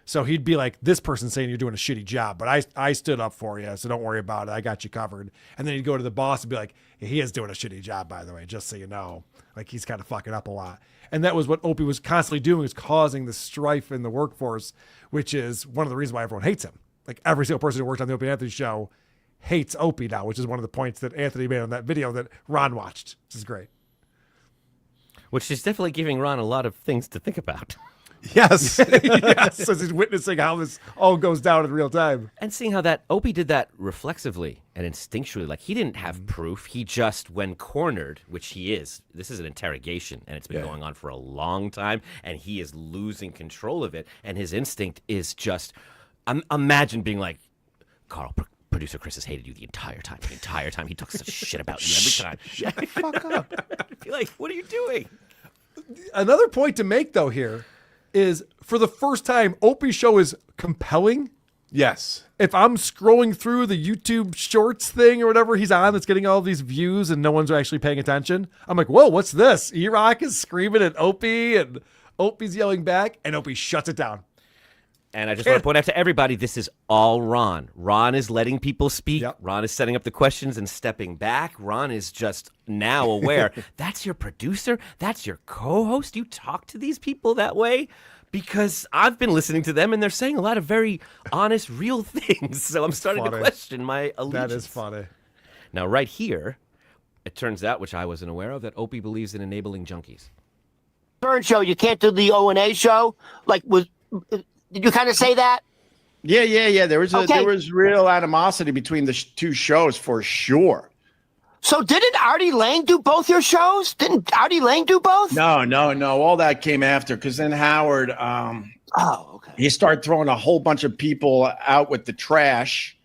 So he'd be like, this person's saying you're doing a shitty job, but I stood up for you, so don't worry about it. I got you covered. And then he'd go to the boss and be like, he is doing a shitty job, by the way, just so you know. Like, he's kind of fucking up a lot. And that was what Opie was constantly doing, was causing the strife in the workforce, which is one of the reasons why everyone hates him. Like, every single person who worked on the Opie and Anthony show hates Opie now, which is one of the points that Anthony made on that video that Ron watched, which is great. Which is definitely giving Ron a lot of things to think about. Yes. Yes. As he's witnessing how this all goes down in real time. And seeing how that Opie did that reflexively and instinctually. Like, he didn't have proof. He just, when cornered, which he is, this is an interrogation, and it's been going on for a long time, and he is losing control of it. And his instinct is just, imagine being like, Carl, producer Chris has hated you the entire time. The entire time. He talks such shit about you every time. Shut the fuck up. I'd be like, what are you doing? Another point to make, though, here is, for the first time, Opie's show is compelling. Yes. If I'm scrolling through the YouTube Shorts thing or whatever he's on that's getting all these views and no one's actually paying attention, I'm like, whoa, what's this? E-Rock is screaming at Opie and Opie's yelling back and Opie shuts it down. And I just want to point out to everybody, this is all Ron. Ron is letting people speak. Yep. Ron is setting up the questions and stepping back. Ron is just now aware. That's your producer? That's your co-host? You talk to these people that way? Because I've been listening to them, and they're saying a lot of very honest, real things. So I'm starting to question my allegiance. That is funny. Now, right here, it turns out, which I wasn't aware of, that Opie believes in enabling junkies. Show, you can't do the O&A show? Like, Did you kind of say that? Yeah. There was Okay. there was real animosity between the two shows for sure. So didn't Artie Lang do both your shows? Didn't Artie Lang do both? No. All that came after because then Howard, okay. He started throwing a whole bunch of people out with the trash,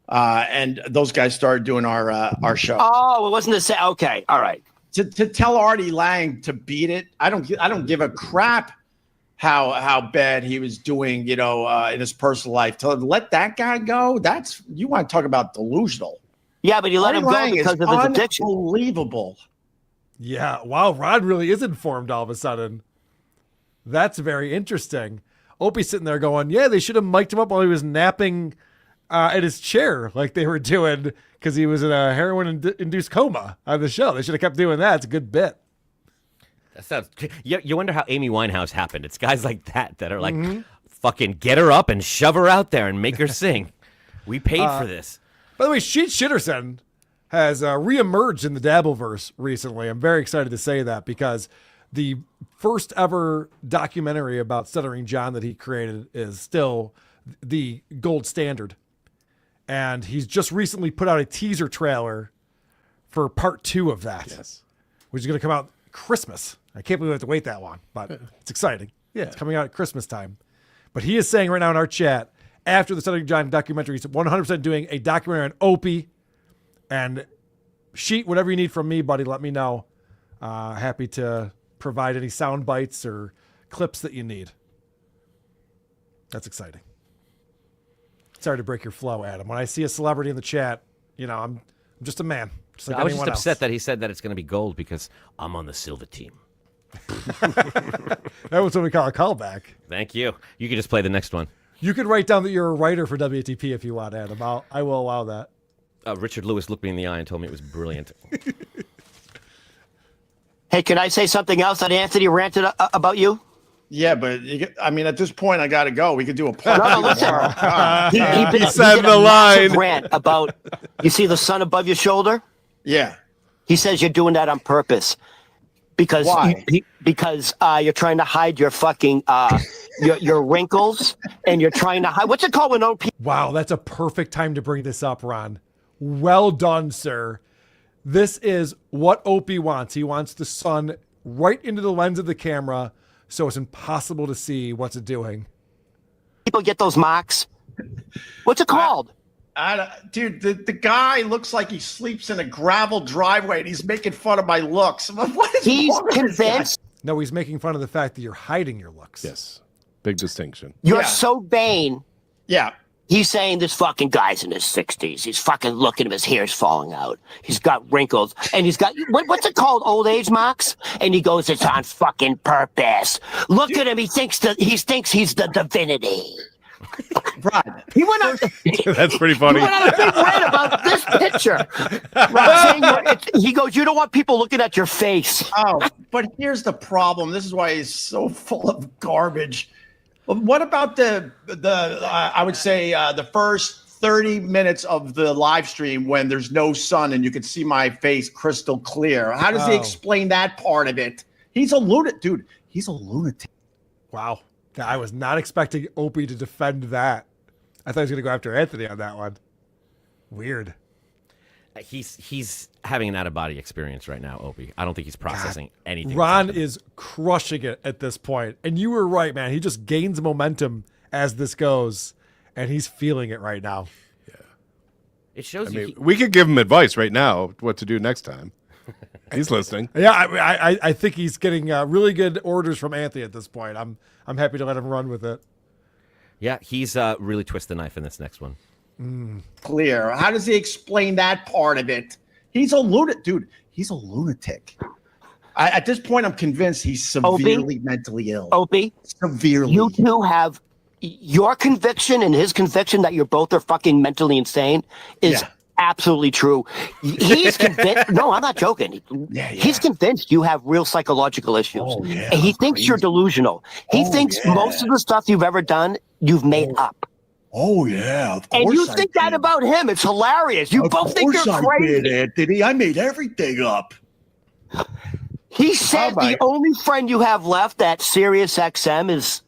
and those guys started doing our show. Oh, it wasn't the same. Okay, all right. To tell Artie Lang to beat it, I don't give a crap how bad he was doing, in his personal life. To let that guy go, that's, you want to talk about delusional. Yeah, but you let him go because of his addiction. Unbelievable. Yeah. Wow. Rod really is informed all of a sudden. That's very interesting. Opie's sitting there going, yeah, they should have mic'd him up while he was napping at his chair like they were doing because he was in a heroin-induced coma on the show. They should have kept doing that. It's a good bit. That sounds. You wonder how Amy Winehouse happened. It's guys like that are like, fucking get her up and shove her out there and make her sing. We paid for this. By the way, Sheet Shitterson has reemerged in the Dabbleverse recently. I'm very excited to say that because the first ever documentary about Stuttering John that he created is still the gold standard. And he's just recently put out a teaser trailer for part 2 of that. Yes. Which is going to come out Christmas. I can't believe we have to wait that long, but it's exciting. Yeah. It's coming out at Christmas time. But he is saying right now in our chat, after the Stuttering John documentary, he's 100% doing a documentary on Opie. And Sheet, whatever you need from me, buddy, let me know. Happy to provide any sound bites or clips that you need. That's exciting. Sorry to break your flow, Adam. When I see a celebrity in the chat, I'm just a man. Just like I was just anyone upset else. that he said that it's going to be gold because I'm on the silver team. That was what we call a callback. Thank you. You can just play the next one. You could write down that you're a writer for WATP if you want, Adam. I will allow that. Richard Lewis looked me in the eye and told me it was brilliant. Hey, can I say something else that Anthony ranted about you? Yeah, but at this point, I got to go. We could do a part. No, listen. He said the line. Rant about, you see the sun above your shoulder? Yeah. He says you're doing that on purpose because Why? Because you're trying to hide your fucking your wrinkles and you're trying to hide. What's it called when old people? Wow, that's a perfect time to bring this up, Ron. Well done, sir. This is what Opie wants. He wants the sun right into the lens of the camera so it's impossible to see what's it doing. People get those marks. What's it called? Dude, the guy looks like he sleeps in a gravel driveway and he's making fun of my looks. What is He's wrong with this guy? convinced No, he's making fun of the fact that you're hiding your looks. Yes. Big distinction. you're so vain. Yeah. He's saying this fucking guy's in his 60s. He's fucking looking at him. His hair's falling out. He's got wrinkles. And he's got, what's it called? Old age marks? And he goes, it's on fucking purpose. Look at him. He thinks he's the divinity. Rod. He went on. That's pretty funny. He went on a big rant about this picture. Rod, he goes, you don't want people looking at your face. Oh, but here's the problem. This is why he's so full of garbage. What about I would say the first 30 minutes of the live stream when there's no sun and you can see my face crystal clear? How does he explain that part of it? He's a lunatic, dude. He's a lunatic. Wow. I was not expecting Opie to defend that. I thought he was going to go after Anthony on that one. Weird. He's having an out-of-body experience right now, Opie. I don't think he's processing anything. Ron is crushing it at this point. And you were right, man. He just gains momentum as this goes, and he's feeling it right now. It shows we could give him advice right now what to do next time. He's listening. Yeah, I think he's getting really good orders from Anthony at this point. I'm happy to let him run with it. Yeah, he's really twist the knife in this next one. Clear. How does he explain that part of it? He's a lunatic, dude. He's a lunatic. At this point, I'm convinced he's severely mentally ill. Opie, severely. You two have your conviction and his conviction that you're both are fucking mentally insane is absolutely true. He's convinced. No, I'm not joking. He's convinced you have real psychological issues. And he thinks you're delusional. He thinks most of the stuff you've ever done, you've made up. Oh, yeah, of course. And you think that about him. It's hilarious. You both think you're crazy. Did, Anthony. I made everything up. He said the only friend you have left at Sirius XM is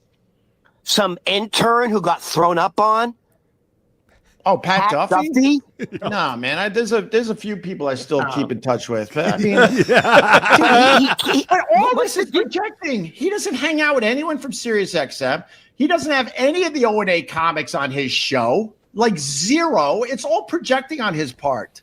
some intern who got thrown up on? Oh, Pat Duffy? Duffy? No, man. There's a few people I still keep in touch with. But, I mean, but all this is projecting. He doesn't hang out with anyone from SiriusXM. He doesn't have any of the O&A comics on his show. Like zero. It's all projecting on his part.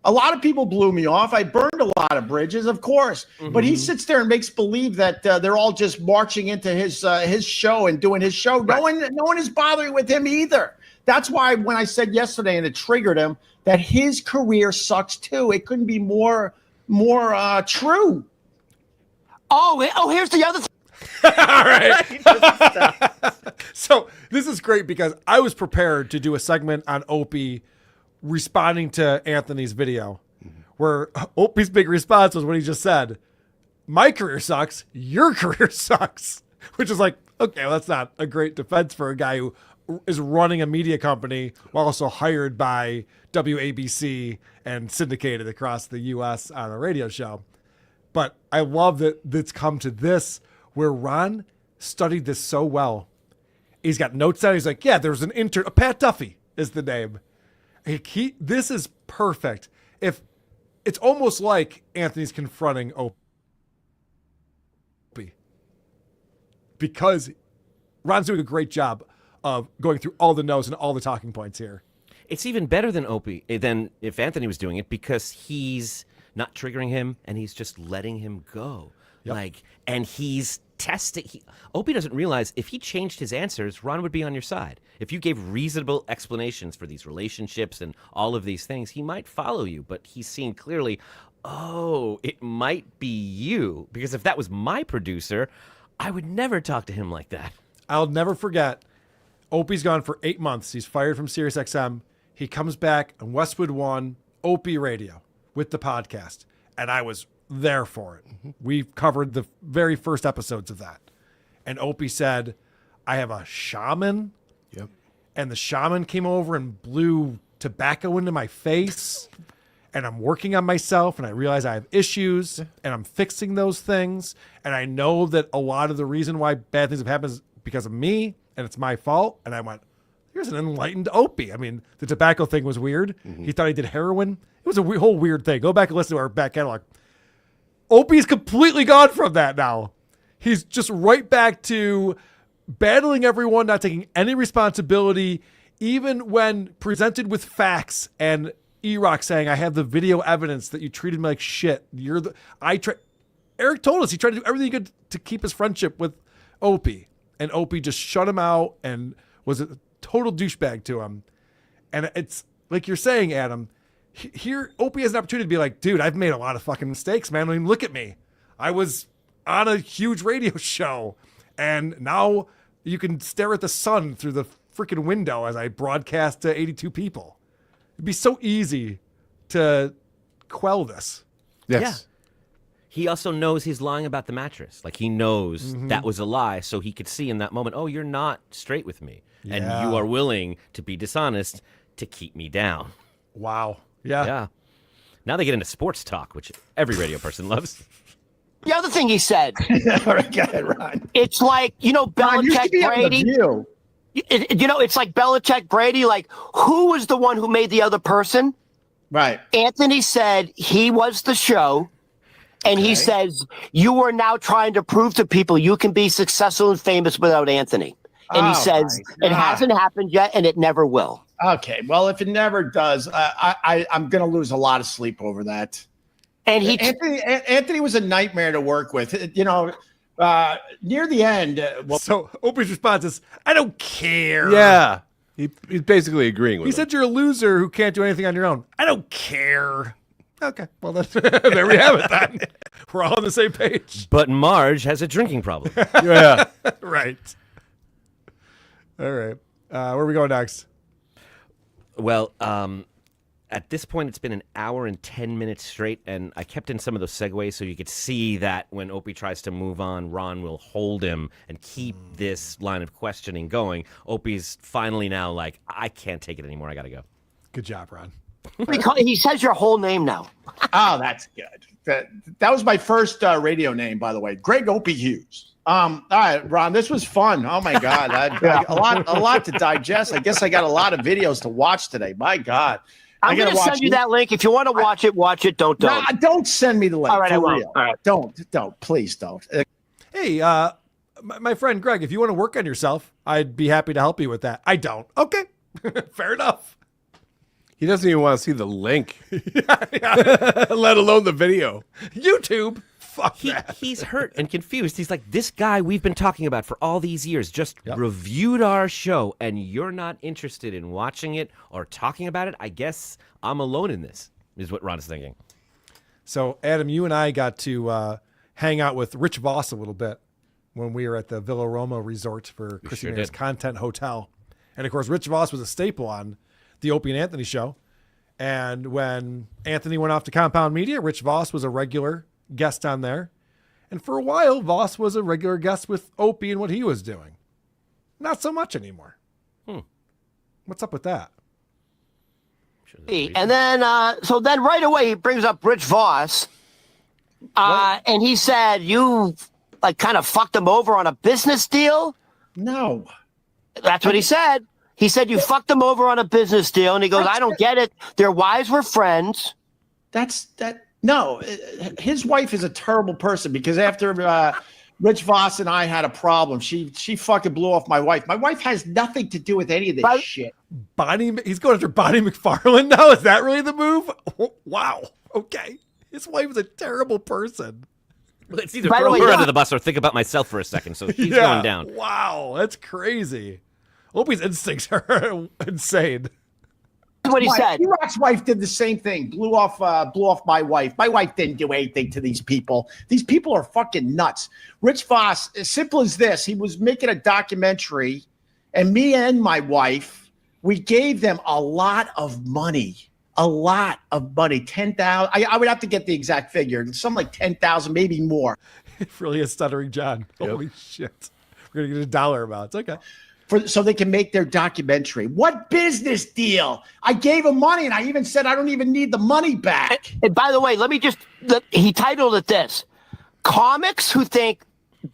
A lot of people blew me off. I burned a lot of bridges, of course. But he sits there and makes believe that they're all just marching into his show and doing his show. Right. No one is bothering with him either. That's why when I said yesterday, and it triggered him, that his career sucks too. It couldn't be more true. Oh, here's the other thing. All right. So this is great because I was prepared to do a segment on Opie responding to Anthony's video, where Opie's big response was when he just said, "My career sucks, your career sucks," which is like, okay, well, that's not a great defense for a guy who is running a media company while also hired by WABC and syndicated across the U.S. on a radio show. But I love that it's come to this where Ron studied this so well. He's got notes down. He's like, yeah, there's an intern. Pat Duffy is the name. This is perfect. If it's almost like Anthony's confronting Opie because Ron's doing a great job of going through all the no's and all the talking points here. It's even better than Opie, than if Anthony was doing it, because he's not triggering him and he's just letting him go. Yep. And he's testing. Opie doesn't realize if he changed his answers, Ron would be on your side. If you gave reasonable explanations for these relationships and all of these things, he might follow you. But he's seeing clearly, oh, it might be you. Because if that was my producer, I would never talk to him like that. I'll never forget. Opie's gone for 8 months. He's fired from SiriusXM. He comes back on Westwood One, Opie Radio, with the podcast. And I was there for it. We covered the very first episodes of that. And Opie said, I have a shaman. Yep. And the shaman came over and blew tobacco into my face. And I'm working on myself. And I realize I have issues. And I'm fixing those things. And I know that a lot of the reason why bad things have happened is because of me. And it's my fault. And I went, here's an enlightened Opie. I mean, the tobacco thing was weird. He thought he did heroin. It was a whole weird thing. Go back and listen to our back catalog. Opie's completely gone from that now. He's just right back to battling everyone, not taking any responsibility, even when presented with facts and E-Rock saying, I have the video evidence that you treated me like shit. Eric told us he tried to do everything he could to keep his friendship with Opie. And Opie just shut him out and was a total douchebag to him. And it's like you're saying, Adam, here Opie has an opportunity to be like, dude, I've made a lot of fucking mistakes, man. I mean, look at me. I was on a huge radio show, and now you can stare at the sun through the freaking window as I broadcast to 82 people. It'd be so easy to quell this. Yes. Yeah. He also knows he's lying about the mattress. Like, he knows that was a lie, so he could see in that moment, oh, you're not straight with me. Yeah. And you are willing to be dishonest to keep me down. Wow. Yeah. Now they get into sports talk, which every radio person loves. The other thing he said. All right, go ahead, Ron. It's like, Belichick, Brady. It's like Belichick, Brady. Like, who was the one who made the other person? Right. Anthony said he was the show. And he says, you are now trying to prove to people you can be successful and famous without Anthony. And he says, it hasn't happened yet, and it never will. Okay, well, if it never does, I'm going to lose a lot of sleep over that. And Anthony was a nightmare to work with. Near the end. So Opie's response is, I don't care. Yeah. He's basically agreeing with He him. said you're a loser who can't do anything on your own. I don't care. Okay, well, there we have it then. We're all on the same page. But Marge has a drinking problem. Yeah. Right. All right. Where are we going next? Well, at this point, it's been an hour and 10 minutes straight, and I kept in some of those segues so you could see that when Opie tries to move on, Ron will hold him and keep this line of questioning going. Opie's finally now like, I can't take it anymore. I got to go. Good job, Ron. He says your whole name now. Oh, that's good. That was my first radio name, by the way. Greg Opie Hughes. All right, Ron, this was fun. Oh my God, a lot to digest. I guess I got a lot of videos to watch today. My God, I'm going to send you that link. If you want to watch it, watch it. Don't. Nah, don't send me the link. All right, I for won't. real. All right. Don't. Please don't. Hey, my friend Greg, if you want to work on yourself, I'd be happy to help you with that. I don't. Okay, fair enough. He doesn't even want to see the link, let alone the video. YouTube. Fuck that. He's hurt and confused. He's like, this guy we've been talking about for all these years just reviewed our show, and you're not interested in watching it or talking about it? I guess I'm alone in this, is what Ron's thinking. So, Adam, you and I got to hang out with Rich Voss a little bit when we were at the Villa Roma Resort for Christian Ayers Content Hotel. And, of course, Rich Voss was a staple on the Opie and Anthony show. And when Anthony went off to Compound Media, Rich Voss was a regular guest on there. And for a while, Voss was a regular guest with Opie and what he was doing. Not so much anymore. What's up with that? And then, so then right away he brings up Rich Voss, and he said, you like kind of fucked him over on a business deal? No. That's what he said. He said, you fucked him over on a business deal. And he goes, I don't get it. Their wives were friends. No, his wife is a terrible person because after Rich Voss and I had a problem, she fucking blew off my wife. My wife has nothing to do with any of this shit. He's going after Bonnie McFarlane now? Is that really the move? Wow. Okay. His wife is a terrible person. Well, it's either throw her under the bus or think about myself for a second. So he's going down. Wow. That's crazy. Opie's instincts are insane. What he said. E-Rock's wife did the same thing. Blew off my wife. My wife didn't do anything to these people. These people are fucking nuts. Rich Voss, as simple as this, he was making a documentary, and me and my wife, we gave them a lot of money. A lot of money. 10,000. I would have to get the exact figure. Something like 10,000, maybe more. It really is Stuttering John. Yep. Holy shit. We're gonna get a dollar amount. It's okay. So they can make their documentary. What business deal? I gave him money, and I even said I don't even need the money back. And by the way, he titled it this: Comics Who Think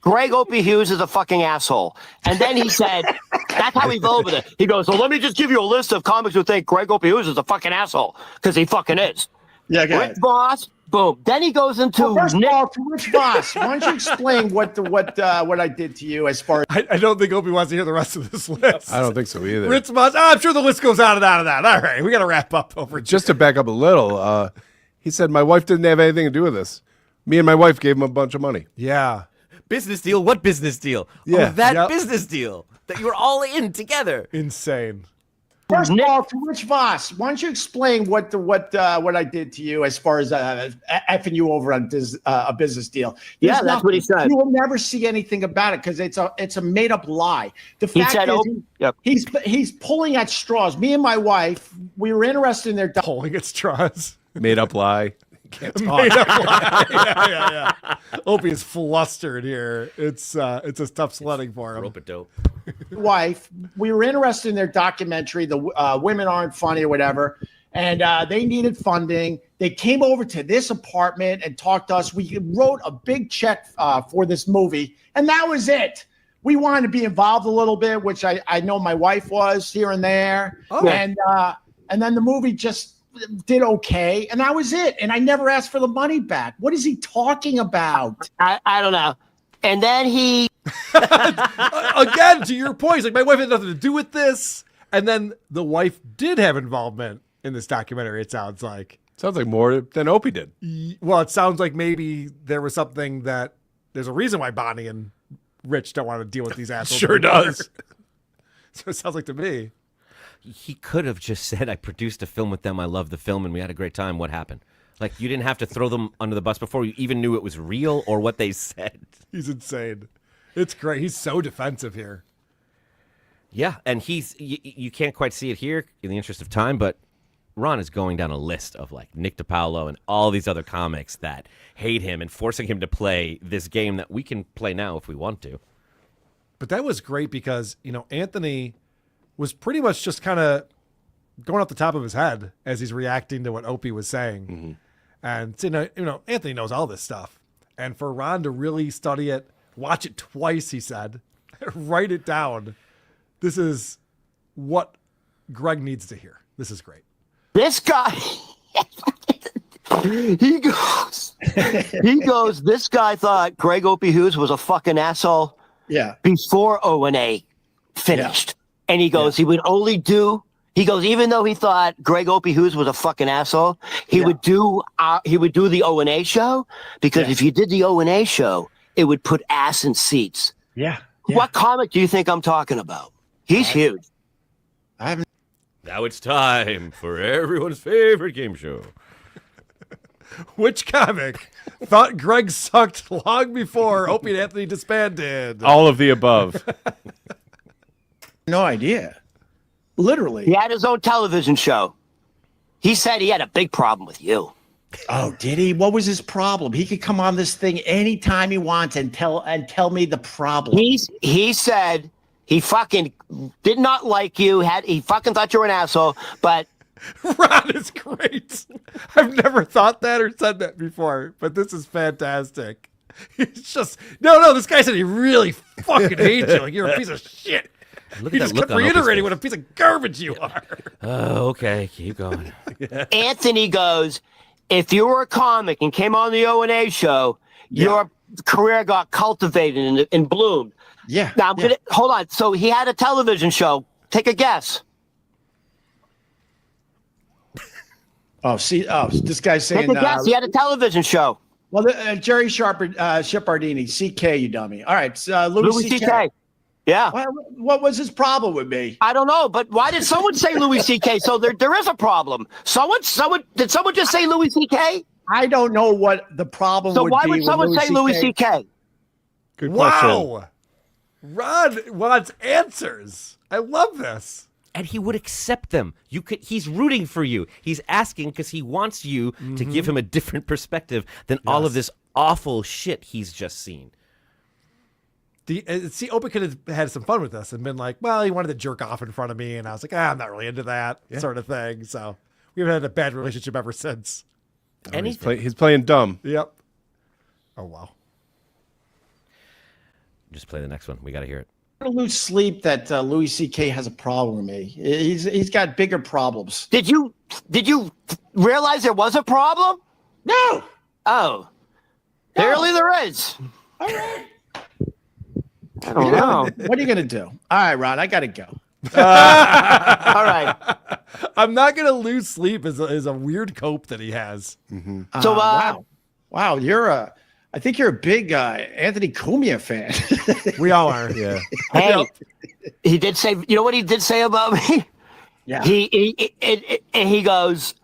Greg Opie Hughes is a fucking asshole. And then he said, that's how he voted it. He goes, so let me just give you a list of comics who think Greg Opie Hughes is a fucking asshole, because he fucking is. Yeah, Rich Voss, boom. Then he goes into first of all, to Rich Voss. Why don't you explain what I did to you as far as I don't think Opie wants to hear the rest of this list. I don't think so either. Rich Voss, I'm sure the list goes on and on and on. All right, we got to wrap up over just to back up a little. He said my wife didn't have anything to do with this. Me and my wife gave him a bunch of money. Yeah. Business deal? What business deal? Yeah. That business deal that you were all in together. Insane. First of all, to Rich Voss, why don't you explain what I did to you as far as effing you over on a business deal? Yeah, that's what he said. You will never see anything about it because it's a made up lie. The fact is, he's pulling at straws. Me and my wife, we were interested in their pulling at straws. Made up lie. Can't talk. Made up lie. Yeah. Opie is flustered here. It's a tough sledding for him. Rope it dope. Wife, we were interested in their documentary, The Women Aren't Funny or whatever, and they needed funding. They came over to this apartment and talked to us. We wrote a big check for this movie, and that was it. We wanted to be involved a little bit, which I know my wife was here and there, and then the movie just did okay, and that was it. And I never asked for the money back. What is he talking about? I don't know. And then he again, to your point, he's like, my wife had nothing to do with this. And then the wife did have involvement in this documentary, it sounds like. Sounds like more than Opie did. Well, it sounds like maybe there was something that there's a reason why Bonnie and Rich don't want to deal with these assholes. Sure does. So it sounds like to me. He could have just said, I produced a film with them. I love the film and we had a great time. What happened? Like, you didn't have to throw them under the bus before you even knew it was real or what they said. He's insane. It's great. He's so defensive here. Yeah, and you can't quite see it here in the interest of time, but Ron is going down a list of like Nick DiPaolo and all these other comics that hate him and forcing him to play this game that we can play now if we want to. But that was great because, Anthony was pretty much just kind of going off the top of his head as he's reacting to what Opie was saying. Mm-hmm. And, Anthony knows all this stuff. And for Ron to really study it, Watch it twice, he said. Write it down. This is what Greg needs to hear. This is great. This guy, he goes, this guy thought Greg Opie Hughes was a fucking asshole before O&A finished. And he goes, he would only do, he goes, even though he thought Greg Opie Hughes was a fucking asshole, he would do the O&A show, because if you did the O&A show, it would put ass in seats. Yeah. What comic do you think I'm talking about? He's huge. Now it's time for everyone's favorite game show. Which comic thought Greg sucked long before Opie and Anthony disbanded? All of the above. No idea. Literally. He had his own television show. He said he had a big problem with you. Oh, did he? What was his problem? He could come on this thing anytime he wants and tell me the problem. He said he fucking did not like you. He fucking thought you were an asshole. But Ron is great. I've never thought that or said that before, but this is fantastic. He's just no. This guy said he really fucking hates you. Like you're a piece of shit. Look He at that just look kept on Opie's reiterating face. what a piece of garbage you are. Oh, okay, keep going. Anthony goes, if you were a comic and came on the O&A show, your career got cultivated and bloomed. Yeah. Now I'm gonna hold on. So he had a television show. Take a guess. This guy's saying. Take a guess. He had a television show. Well, Jerry Shepardini, CK, you dummy. All right, Louis CK. Yeah. What was his problem with me? I don't know, but why did someone say Louis C.K.? So there is a problem. Did someone just say Louis C.K.? I don't know what the problem would be. So why would someone say Louis C.K.? Good question. Wow. Ron wants answers. I love this. And he would accept them. He's rooting for you. He's asking because he wants you to give him a different perspective than all of this awful shit he's just seen. Opie could have had some fun with this and been like, well, he wanted to jerk off in front of me, and I was like, I'm not really into that sort of thing. So we've had a bad relationship ever since. And he's playing dumb. Yep. Oh wow. Just play the next one. We got to hear it. I don't lose sleep that Louis C.K. has a problem with me. He's got bigger problems. Did you realize there was a problem? No. Oh. Clearly there is. All right. I don't know. What are you gonna do? All right, Ron, I gotta go. All right. I'm not gonna lose sleep is a weird cope that he has. So wow, I think you're a big Anthony Cumia fan. We all are. Yeah. Hey, he did say. You know what he did say about me? Yeah. He goes,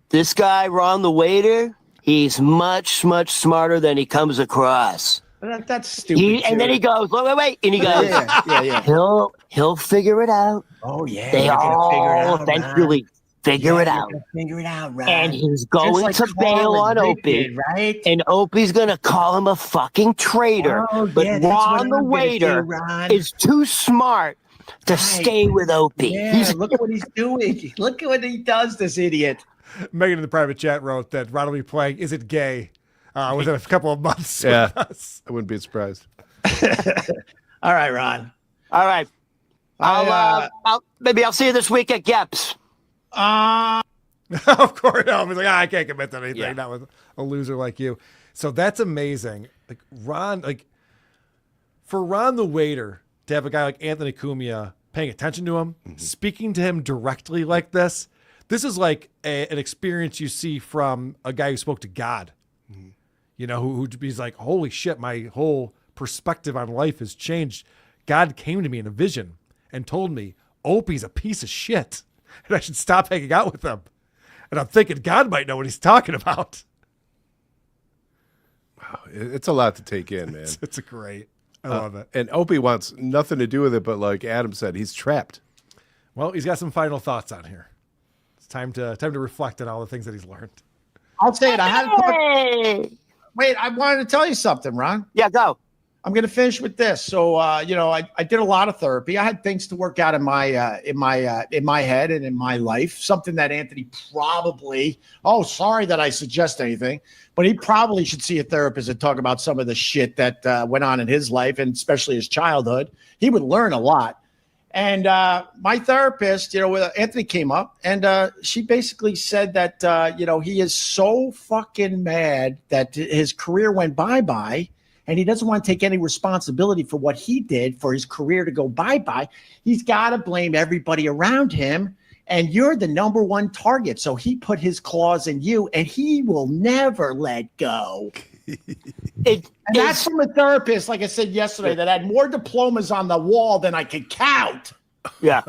this guy Ron the waiter, he's much smarter than he comes across. That's stupid. And then he goes, wait, and he goes, yeah. He'll figure it out. Oh yeah, they all eventually figure it out. Figure it out, right? And he's going to bail on Opie, right? And Opie's gonna call him a fucking traitor. But Ron the waiter is too smart to stay with Opie. Yeah, look at what he's doing. Look at what he does, this idiot. Megan in the private chat wrote that Ron will be playing Is It Gay within a couple of months. Yeah, with us. I wouldn't be surprised. All right, Ron. All right. Maybe I'll see you this week at Geps. Of course, no. He's like, I can't commit to anything. Not with a loser like you. So that's amazing. Like Ron, for Ron the waiter to have a guy like Anthony Cumia paying attention to him, speaking to him directly like this. This is like an experience you see from a guy who spoke to God. You know, who he's like, holy shit, my whole perspective on life has changed. God came to me in a vision and told me, Opie's a piece of shit, and I should stop hanging out with him. And I'm thinking God might know what he's talking about. Wow, it's a lot to take in, man. It's a great. I love it. And Opie wants nothing to do with it, but like Adam said, he's trapped. Well, he's got some final thoughts on here. It's time to reflect on all the things that he's learned. I'll say it. Wait, I wanted to tell you something, Ron. Yeah, go. I'm going to finish with this. So, I did a lot of therapy. I had things to work out in my head and in my life. Something that Anthony probably. Oh, sorry that I suggest anything, but he probably should see a therapist and talk about some of the shit that went on in his life and especially his childhood. He would learn a lot. And my therapist, Anthony came up and she basically said that he is so fucking mad that his career went bye-bye. And he doesn't want to take any responsibility for what he did for his career to go bye-bye. He's got to blame everybody around him. And you're the number one target. So he put his claws in you and he will never let go. That's from a therapist, like I said yesterday, that had more diplomas on the wall than I could count. Yeah.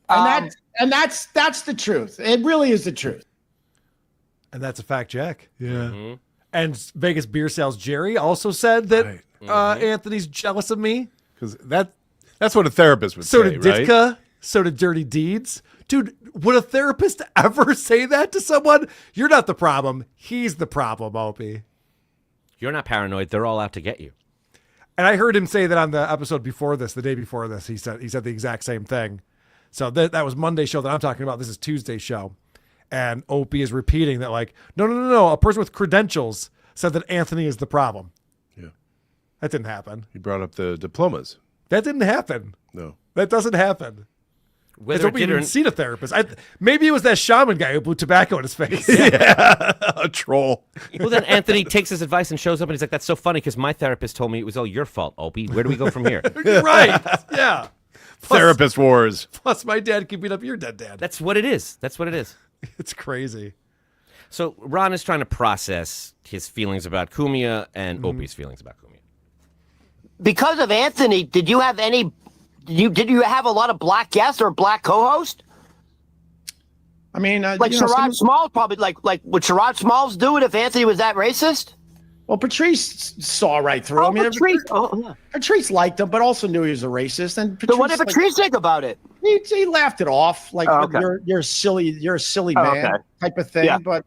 and that's the truth. It really is the truth. And that's a fact, Jack. Yeah. Mm-hmm. And Vegas Beer Sales Jerry also said that Anthony's jealous of me. Because that's what a therapist would so say, did Ditka. right? So did Dirty Deeds. Dude, would a therapist ever say that to someone? You're not the problem. He's the problem, Opie. You're not paranoid. They're all out to get you. And I heard him say that on the episode before this, the day before this. He said the exact same thing. So that was Monday's show that I'm talking about. This is Tuesday's show. And Opie is repeating that, like, no. A person with credentials said that Anthony is the problem. Yeah. That didn't happen. He brought up the diplomas. That didn't happen. No. That doesn't happen. Whether Opie even seen a therapist. Maybe it was that shaman guy who blew tobacco in his face. Yeah. A troll. Well, then Anthony takes his advice and shows up and he's like, that's so funny because my therapist told me it was all your fault, Opie. Where do we go from here? Right. Yeah. Therapist wars. Plus, my dad can beat up your dead dad. That's what it is. That's what it is. It's crazy. So Ron is trying to process his feelings about Cumia and Opie's feelings about Cumia. Because of Anthony, did you have a lot of black guests or a black co-host? I mean, like Sherrod Smalls probably would Sherrod Smalls do it if Anthony was that racist? Well, Patrice saw right through him. Patrice, Patrice liked him, but also knew he was a racist. And Patrice, so what did Patrice think about it? He laughed it off, like you're a silly man type of thing. Yeah. But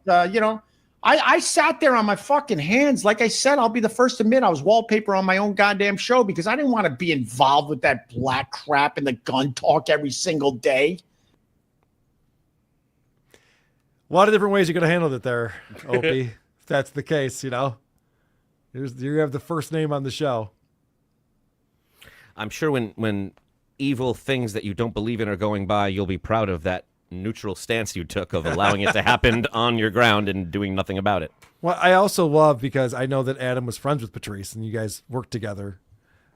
I sat there on my fucking hands. Like I said, I'll be the first to admit I was wallpaper on my own goddamn show because I didn't want to be involved with that black crap and the gun talk every single day. A lot of different ways you could have handled it there, Opie. If that's the case, you have the first name on the show. I'm sure when evil things that you don't believe in are going by, you'll be proud of that neutral stance you took of allowing it to happen on your ground and doing nothing about it. Well, I also love, because I know that Adam was friends with Patrice and you guys worked together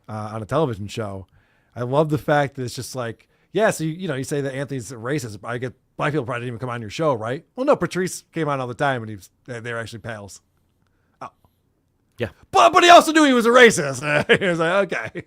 on a television show. I love the fact that it's just like, yeah, so you say that Anthony's racist. I get black people probably didn't even come on your show, right? Well, no, Patrice came on all the time and they're actually pals. Oh. Yeah. But he also knew he was a racist. He was like, okay.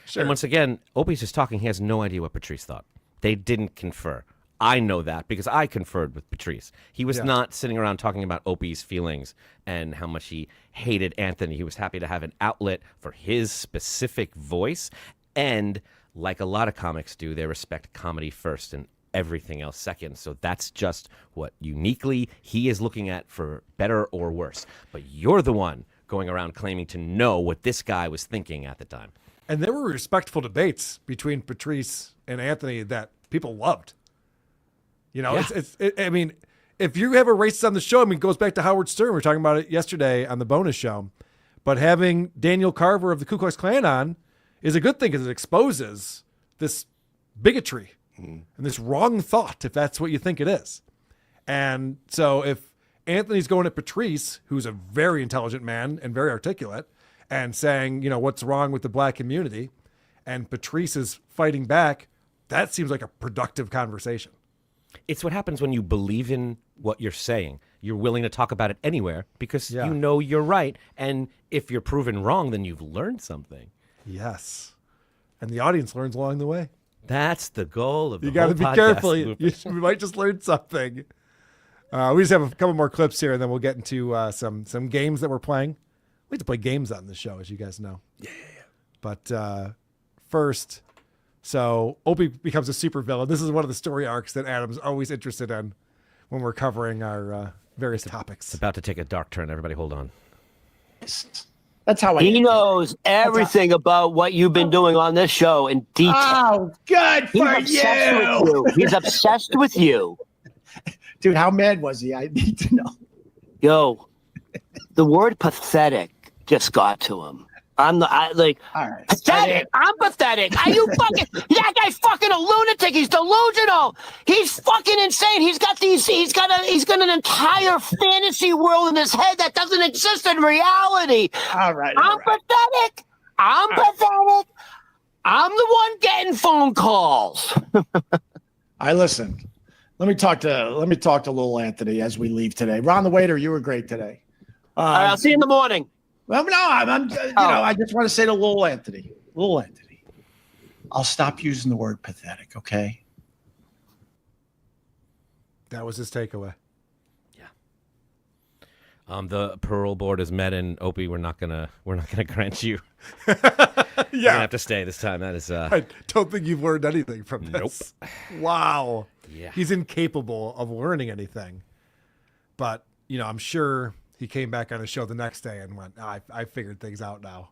Sure. And once again, Opie's just talking. He has no idea what Patrice thought. They didn't confer. I know that because I conferred with Patrice. He was not sitting around talking about Opie's feelings and how much he hated Anthony. He was happy to have an outlet for his specific voice. And like a lot of comics do, they respect comedy first and everything else second. So that's just what uniquely he is looking at, for better or worse. But you're the one going around claiming to know what this guy was thinking at the time. And there were respectful debates between Patrice and Anthony that people loved. I mean, if you have a racist on the show, it goes back to Howard Stern. We were talking about it yesterday on the bonus show. But having Daniel Carver of the Ku Klux Klan on is a good thing because it exposes this bigotry and this wrong thought, if that's what you think it is. And so if Anthony's going at Patrice, who's a very intelligent man and very articulate, and saying, what's wrong with the black community, and Patrice is fighting back, that seems like a productive conversation. It's what happens when you believe in what you're saying. You're willing to talk about it anywhere because you know you're right. And if you're proven wrong, then you've learned something. Yes. And the audience learns along the way. That's the goal of the You got to be whole careful. podcast. We might just learn something. We just have a couple more clips here, and then we'll get into some games that we're playing. We have to play games on this show, as you guys know. Yeah. But first, so Opie becomes a supervillain. This is one of the story arcs that Adam's always interested in when we're covering our various topics. It's about to take a dark turn. Everybody hold on. That's how I. He knows everything about what you've been doing on this show in detail. Oh, good for you. He's obsessed with you. Dude, how mad was he? I need to know. Yo, the word pathetic just got to him. All right. Pathetic. I'm pathetic. Are you fucking? That guy's fucking a lunatic. He's delusional. He's fucking insane. He's got an entire fantasy world in his head that doesn't exist in reality. All right. I'm pathetic. I'm pathetic. I'm the one getting phone calls. I listened. Let me talk to little Anthony as we leave today. Ron the waiter, you were great today. I'll see you in the morning. Well, no, I just want to say to little Anthony, I'll stop using the word pathetic, okay? That was his takeaway. The parole board is met, and Opie, we're not gonna grant you. You're gonna have to stay this time. That is. I don't think you've learned anything from this. Nope. Wow. Yeah. He's incapable of learning anything. But I'm sure he came back on his show the next day and went, I figured things out now.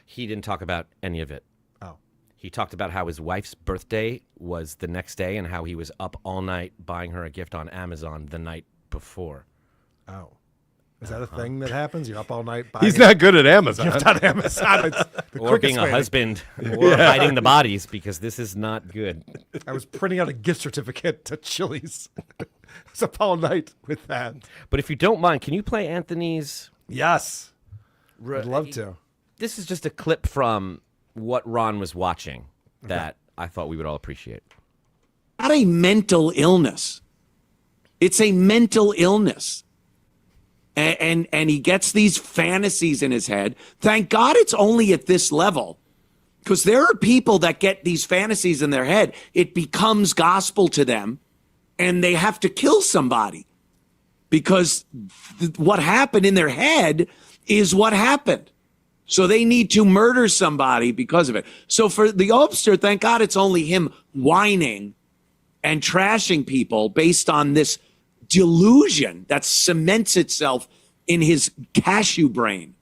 He didn't talk about any of it. Oh. He talked about how his wife's birthday was the next day and how he was up all night buying her a gift on Amazon the night before. Oh. Is that a thing that happens? You're up all night buying He's not good at Amazon. Gift on Amazon. It's the or being a husband or hiding the bodies, because this is not good. I was printing out a gift certificate to Chili's. I was up all night with that. But if you don't mind, can you play Anthony's? Yes. I'd love to. This is just a clip from what Ron was watching that I thought we would all appreciate. Not a mental illness. It's a mental illness. And he gets these fantasies in his head. Thank God it's only at this level, because there are people that get these fantasies in their head. It becomes gospel to them, and they have to kill somebody because what happened in their head is what happened. So they need to murder somebody because of it. So for the Obster, thank God it's only him whining and trashing people based on this delusion that cements itself in his cashew brain.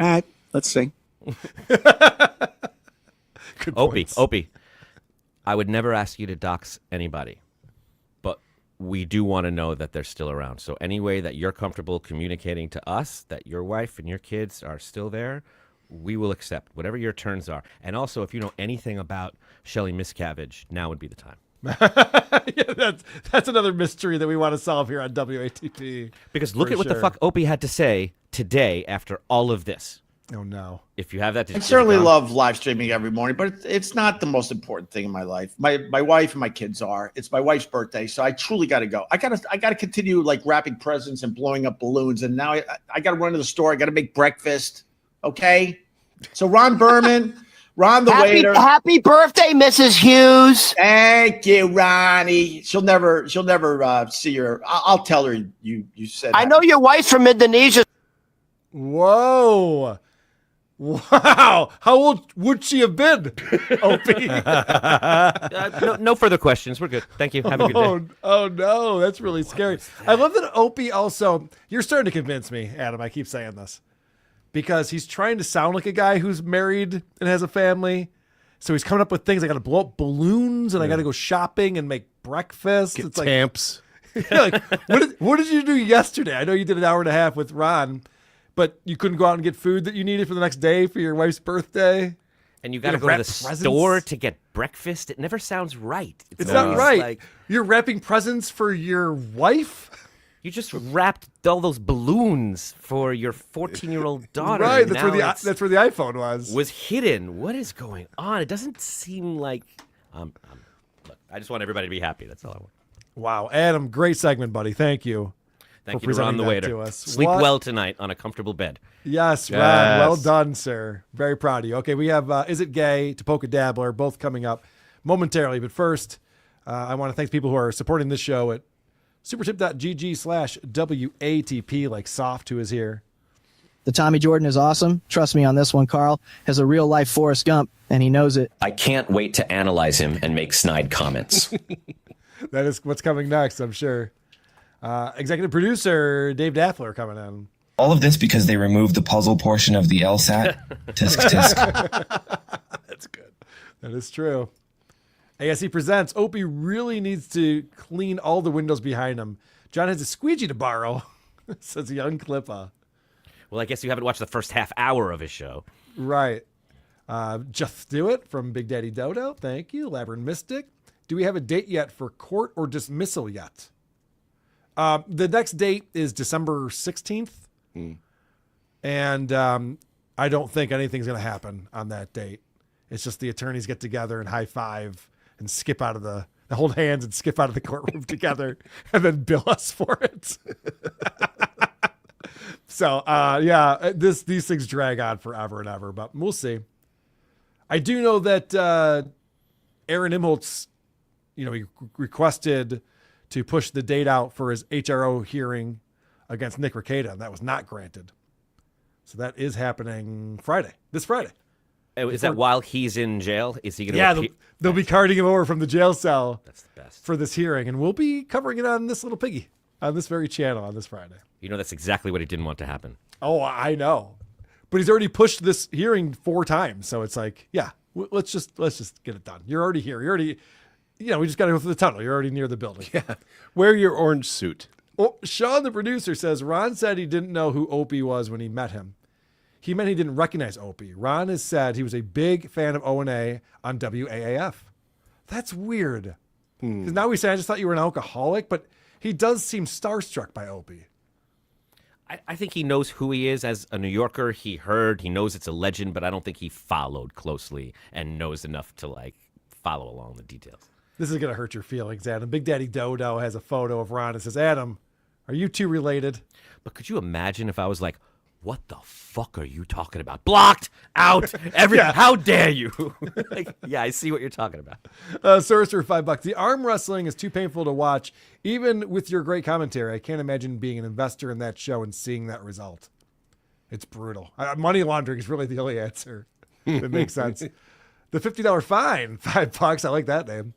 All right, let's sing. Opie, I would never ask you to dox anybody, but we do want to know that they're still around. So any way that you're comfortable communicating to us that your wife and your kids are still there, we will accept whatever your turns are. And also, if you know anything about Shelley Miscavige, now would be the time. Yeah, that's another mystery that we want to solve here on WATP. Because look at what the fuck Opie had to say today after all of this. Oh, no. If you have that, I certainly love live streaming every morning, but it's not the most important thing in my life. My wife and my kids are. It's my wife's birthday, so I truly got to go. I gotta continue like wrapping presents and blowing up balloons, and now I got to run to the store. I got to make breakfast. Okay, so Ron Berman. Ron the waiter. Happy birthday, Mrs. Hughes. Thank you, Ronnie. She'll never see her. I'll tell her you said. I know your wife's from Indonesia. Whoa. Wow. How old would she have been, Opie? No further questions. We're good. Thank you. Have a good day. Oh, no. That's really scary. I love that Opie also, you're starting to convince me, Adam. I keep saying this. Because he's trying to sound like a guy who's married and has a family. So he's coming up with things. I got to blow up balloons and I got to go shopping and make breakfast. Get it's tamps. Like what did you do yesterday? I know you did an hour and a half with Ron, but you couldn't go out and get food that you needed for the next day for your wife's birthday. And you got to go to the store to get breakfast. It never sounds right. It's not right. You're wrapping presents for your wife? You just wrapped all those balloons for your 14-year-old daughter. Right, that's where the iPhone was hidden. What is going on? It doesn't seem like. Look, I just want everybody to be happy. That's all I want. Wow, Adam, great segment, buddy. Thank you. Thank you to Ron the waiter. To us. Sleep well tonight on a comfortable bed. Yes, Ron. Well done, sir. Very proud of you. Okay, we have Is It Gay to Polka Dabbler both coming up momentarily. But first, I want to thank people who are supporting this show at supertip.gg/WATP, like Soft, who is here. The Tommy Jordan is awesome. Trust me on this one, Carl. Has a real-life Forrest Gump, and he knows it. I can't wait to analyze him and make snide comments. That is what's coming next, I'm sure. Executive producer Dave Daffler coming in. All of this because they removed the puzzle portion of the LSAT. Tisk tisk. That's good. That is true. ASE presents. Opie really needs to clean all the windows behind him. John has a squeegee to borrow, says young Clippa. Well, I guess you haven't watched the first half hour of his show. Right. Just do it from Big Daddy Dodo. Thank you. Labyrinth Mystic. Do we have a date yet for court or dismissal yet? The next date is December 16th. And I don't think anything's going to happen on that date. It's just the attorneys get together and high five and skip out of they hold hands and skip out of the courtroom together and then bill us for it. So, yeah, these things drag on forever and ever, but we'll see. I do know that Aaron Imholtz, he requested to push the date out for his HRO hearing against Nick Rekieta, and that was not granted. So that is happening this Friday. Is that while he's in jail? Is he going to? Yeah, they'll be carting him over from the jail cell. That's the best. For this hearing, and we'll be covering it on this little piggy on this very channel on this Friday. That's exactly what he didn't want to happen. Oh, I know, but he's already pushed this hearing 4 times, so it's like, yeah, let's just get it done. You're already here. You're already, we just got to go through the tunnel. You're already near the building. Yeah, wear your orange suit. Oh, Sean, the producer, says Ron said he didn't know who Opie was when he met him. He meant he didn't recognize Opie. Ron has said he was a big fan of O&A on WAAF. That's weird. Because now we say, I just thought you were an alcoholic, but he does seem starstruck by Opie. I think he knows who he is as a New Yorker. He knows it's a legend, but I don't think he followed closely and knows enough to follow along the details. This is going to hurt your feelings, Adam. Big Daddy Dodo has a photo of Ron and says, Adam, are you two related? But could you imagine if I was like, what the fuck are you talking about? Blocked out. How dare you? Yeah, I see what you're talking about. Sorcerer, $5. The arm wrestling is too painful to watch. Even with your great commentary, I can't imagine being an investor in that show and seeing that result. It's brutal. Money laundering is really the only answer that makes sense. The $50 fine, $5. I like that name.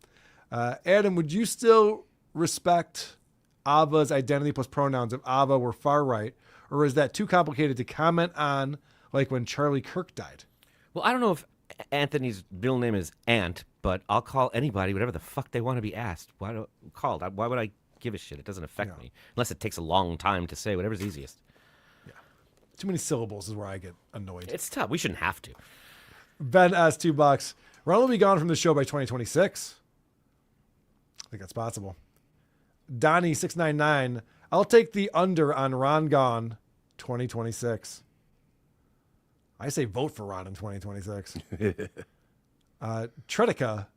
Adam, would you still respect Ava's identity plus pronouns if Ava were far right? Or is that too complicated to comment on, like when Charlie Kirk died? Well, I don't know if Anthony's middle name is Ant, but I'll call anybody whatever the fuck they want to be asked. Why would I give a shit? It doesn't affect me. Unless it takes a long time to say whatever's easiest. Yeah. Too many syllables is where I get annoyed. It's tough. We shouldn't have to. Ben asks $2. Ron will be gone from the show by 2026. I think that's possible. Donnie 699. I'll take the under on Ron gone 2026. I say vote for Ron in 2026. Tredica.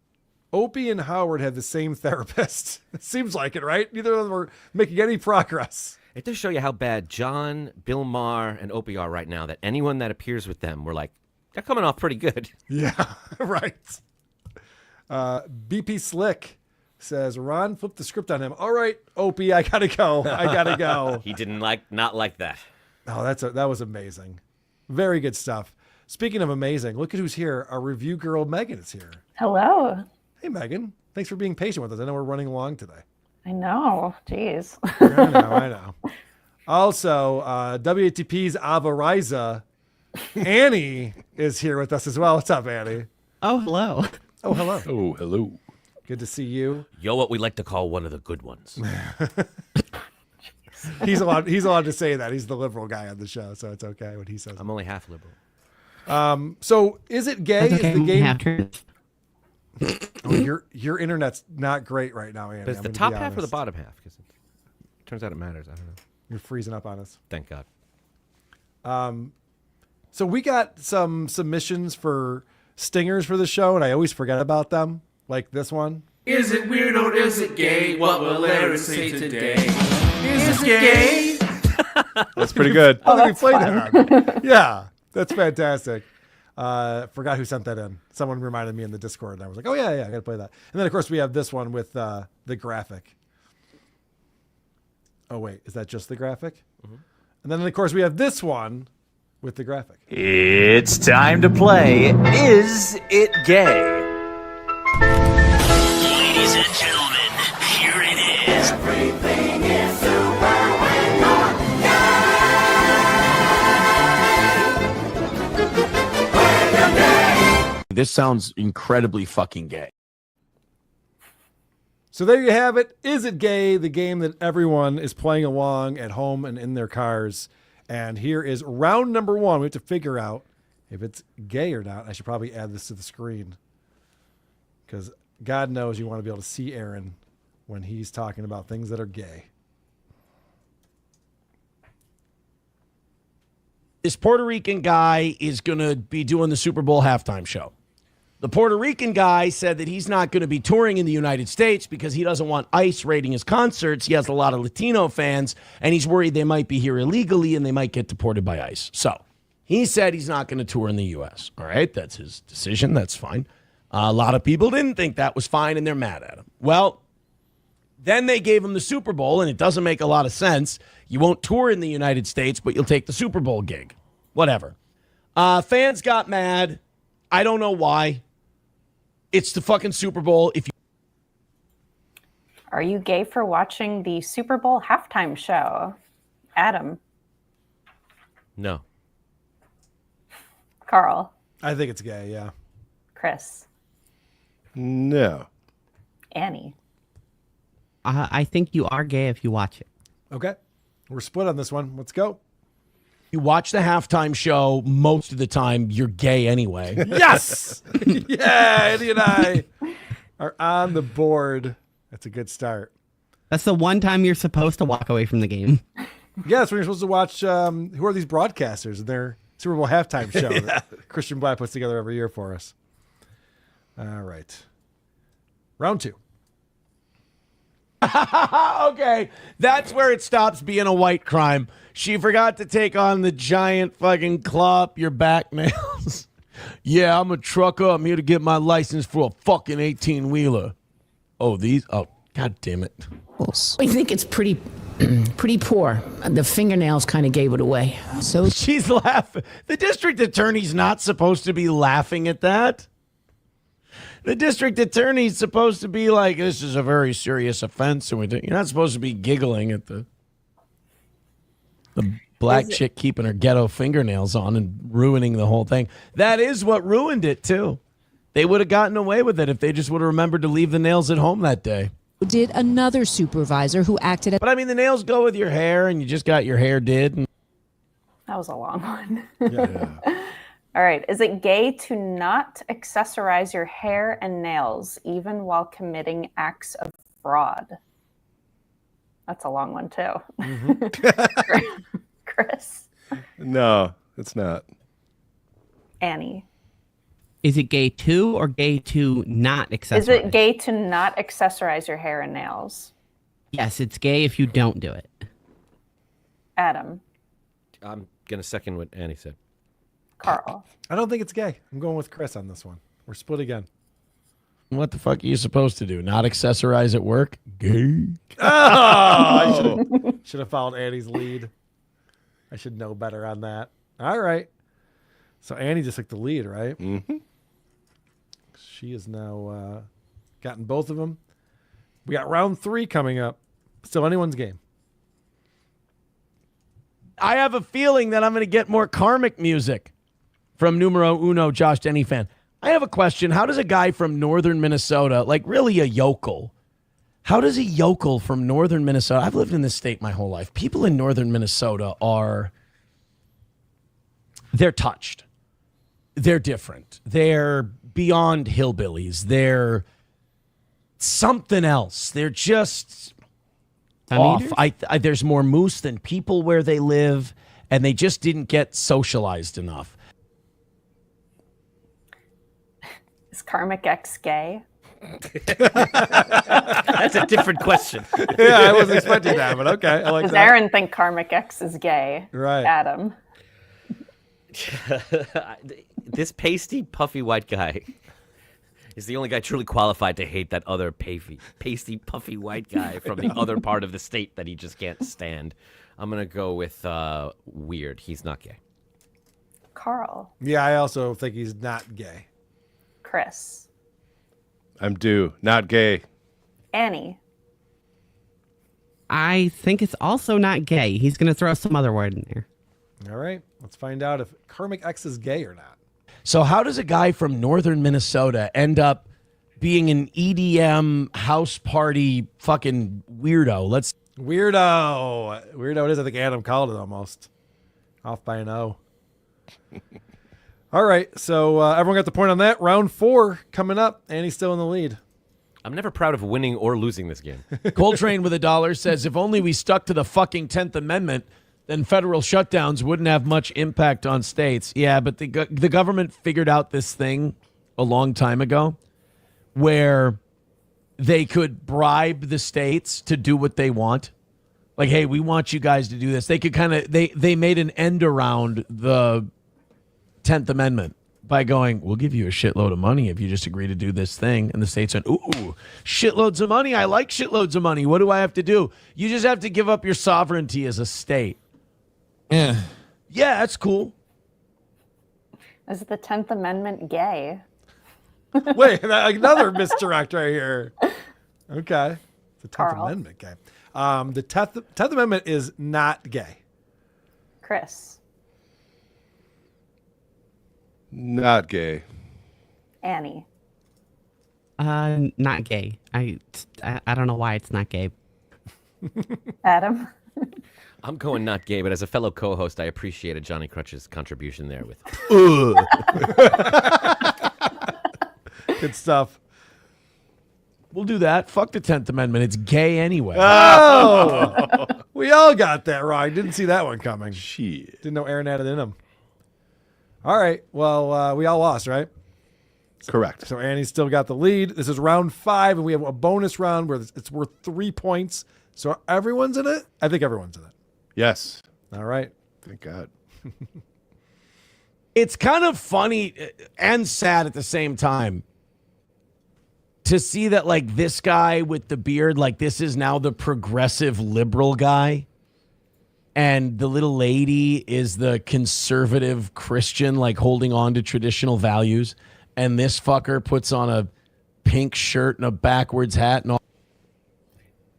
Opie and Howard have the same therapist. It seems like it, right? Neither of them are making any progress. It does show you how bad John, Bill Maher, and Opie are right now, that anyone that appears with them, we're like, they're coming off pretty good. Yeah, right. BP Slick says, Ron flipped the script on him. All right, Opie, I gotta go. He didn't not like that. Oh, that was amazing. Very good stuff. Speaking of amazing, look at who's here. Our review girl, Megan, is here. Hello. Hey, Megan. Thanks for being patient with us. I know we're running along today. I know. Jeez. I know. Also, WATP's Ava Riza, Annie, is here with us as well. What's up, Annie? Oh, hello. Oh, hello. Oh, hello. Good to see you. You're what we like to call one of the good ones. He's allowed to say that. He's the liberal guy on the show, so it's okay what he says. I'm only half liberal. So is it gay? Okay. Is the game? Half Your internet's not great right now, Andy. But it's the top half or the bottom half? Because it turns out it matters. I don't know. You're freezing up on us. Thank God. So we got some submissions for stingers for the show, and I always forget about them. Like this one. Is it weird or is it gay? What will Larry say today? Is it gay? That's pretty good. I think we played that. Yeah, that's fantastic. Forgot who sent that in. Someone reminded me in the Discord, and I was like, oh, yeah, I got to play that. And then, of course, we have this one with the graphic. Oh, wait, is that just the graphic? Mm-hmm. And then, of course, we have this one with the graphic. It's time to play Is It Gay? Ladies and gentlemen, here it is. Everything is super when you're gay. This sounds incredibly fucking gay. So there you have it. Is It Gay? The game that everyone is playing along at home and in their cars. And here is round number 1. We have to figure out if it's gay or not. I should probably add this to the screen, because God knows you want to be able to see Aaron when he's talking about things that are gay. This Puerto Rican guy is going to be doing the Super Bowl halftime show. The Puerto Rican guy said that he's not going to be touring in the United States because he doesn't want ICE raiding his concerts. He has a lot of Latino fans, and he's worried they might be here illegally and they might get deported by ICE. So he said he's not going to tour in the U.S. All right, that's his decision. That's fine. A lot of people didn't think that was fine, and they're mad at him. Well, then they gave him the Super Bowl, and it doesn't make a lot of sense. You won't tour in the United States, but you'll take the Super Bowl gig. Whatever. Fans got mad. I don't know why. It's the fucking Super Bowl. Are you gay for watching the Super Bowl halftime show? Adam. No. Carl. I think it's gay, yeah. Chris. No. Annie. I think you are gay if you watch it. Okay. We're split on this one. Let's go. You watch the halftime show, most of the time you're gay anyway. Yes! Yeah, Andy and I are on the board. That's a good start. That's the one time you're supposed to walk away from the game. Yeah, that's when you're supposed to watch who are these broadcasters and their Super Bowl halftime show that Christian Black puts together every year for us. All right. Round 2. Okay, that's where it stops being a white crime. She forgot to take on the giant fucking claw up your back nails. Yeah, I'm a trucker. I'm here to get my license for a fucking 18-wheeler. Oh, these? Oh, God damn it. I think it's pretty poor. The fingernails kind of gave it away. So she's laughing. The district attorney's not supposed to be laughing at that. The district attorney's supposed to be like, this is a very serious offense. And you're not supposed to be giggling at the black chick keeping her ghetto fingernails on and ruining the whole thing. That is what ruined it, too. They would have gotten away with it if they just would have remembered to leave the nails at home that day. Did another supervisor who acted at... But, I mean, the nails go with your hair, and you just got your hair did. And... That was a long one. Yeah. All right. Is it gay to not accessorize your hair and nails even while committing acts of fraud? That's a long one, too. Mm-hmm. Chris? No, it's not. Annie? Is it gay to or gay to not accessorize? Is it gay to not accessorize your hair and nails? Yes, it's gay if you don't do it. Adam? I'm going to second what Annie said. Carl? I don't think it's gay. I'm going with Chris on this one. We're split again. What the fuck are you supposed to do? Not accessorize at work? Gay? Oh! I should have followed Annie's lead. I should know better on that. All right. So Annie just took the lead, right? Mm-hmm. She has now gotten both of them. We got round 3 coming up. Still anyone's game. I have a feeling that I'm going to get more Karmic music from Numero Uno, Josh Denny fan. I have a question. How does a guy from northern Minnesota, like really a yokel, how does a yokel from northern Minnesota, I've lived in this state my whole life. People in northern Minnesota they're touched. They're different. They're beyond hillbillies. They're something else. They're just off. There's more moose than people where they live, and they just didn't get socialized enough. Is KarmicX gay? That's a different question. Yeah, I wasn't expecting that, but okay. I like Does that. Aaron think KarmicX is gay? Right. Adam? This pasty, puffy white guy is the only guy truly qualified to hate that other pasty, puffy white guy from the other part of the state that he just can't stand. I'm going to go with weird. He's not gay. Carl? Yeah, I also think he's not gay. Chris? I'm due. Not gay. Annie? I think it's also not gay. He's going to throw some other word in there. All right. Let's find out if KarmicX is gay or not. So how does a guy from northern Minnesota end up being an EDM house party fucking weirdo? Weirdo it is. I think Adam called it almost. Off by an O. All right, so everyone got the point on that. Round 4 coming up, and he's still in the lead. I'm never proud of winning or losing this game. Coltrane with $1 says, if only we stuck to the fucking 10th Amendment, then federal shutdowns wouldn't have much impact on states. Yeah, but the government figured out this thing a long time ago where they could bribe the states to do what they want. Like, hey, we want you guys to do this. They could kind of, they made an end around the 10th Amendment by going, we'll give you a shitload of money if you just agree to do this thing. And the states went, ooh, shitloads of money. I like shitloads of money. What do I have to do? You just have to give up your sovereignty as a state. Yeah, that's cool. Is the 10th Amendment gay? Wait, another misdirect right here. Okay. The 10th Carl. Amendment gay. The 10th Amendment is not gay. Chris. Not gay. Annie. Not gay. I don't know why it's not gay. Adam. I'm going not gay, but as a fellow co-host, I appreciated Johnny Crutch's contribution there with. Good stuff. We'll do that. Fuck the 10th Amendment. It's gay anyway. Oh, we all got that wrong. Didn't see that one coming. Shit. Didn't know Aaron had it in him. All right. Well, we all lost, right? Correct. So Annie's still got the lead. This is round 5, and we have a bonus round where it's worth 3 points. So everyone's in it? I think everyone's in it. Yes. All right. Thank God. It's kind of funny and sad at the same time to see that, like, this guy with the beard, like, this is now the progressive liberal guy. And the little lady is the conservative Christian, like, holding on to traditional values. And this fucker puts on a pink shirt and a backwards hat and all.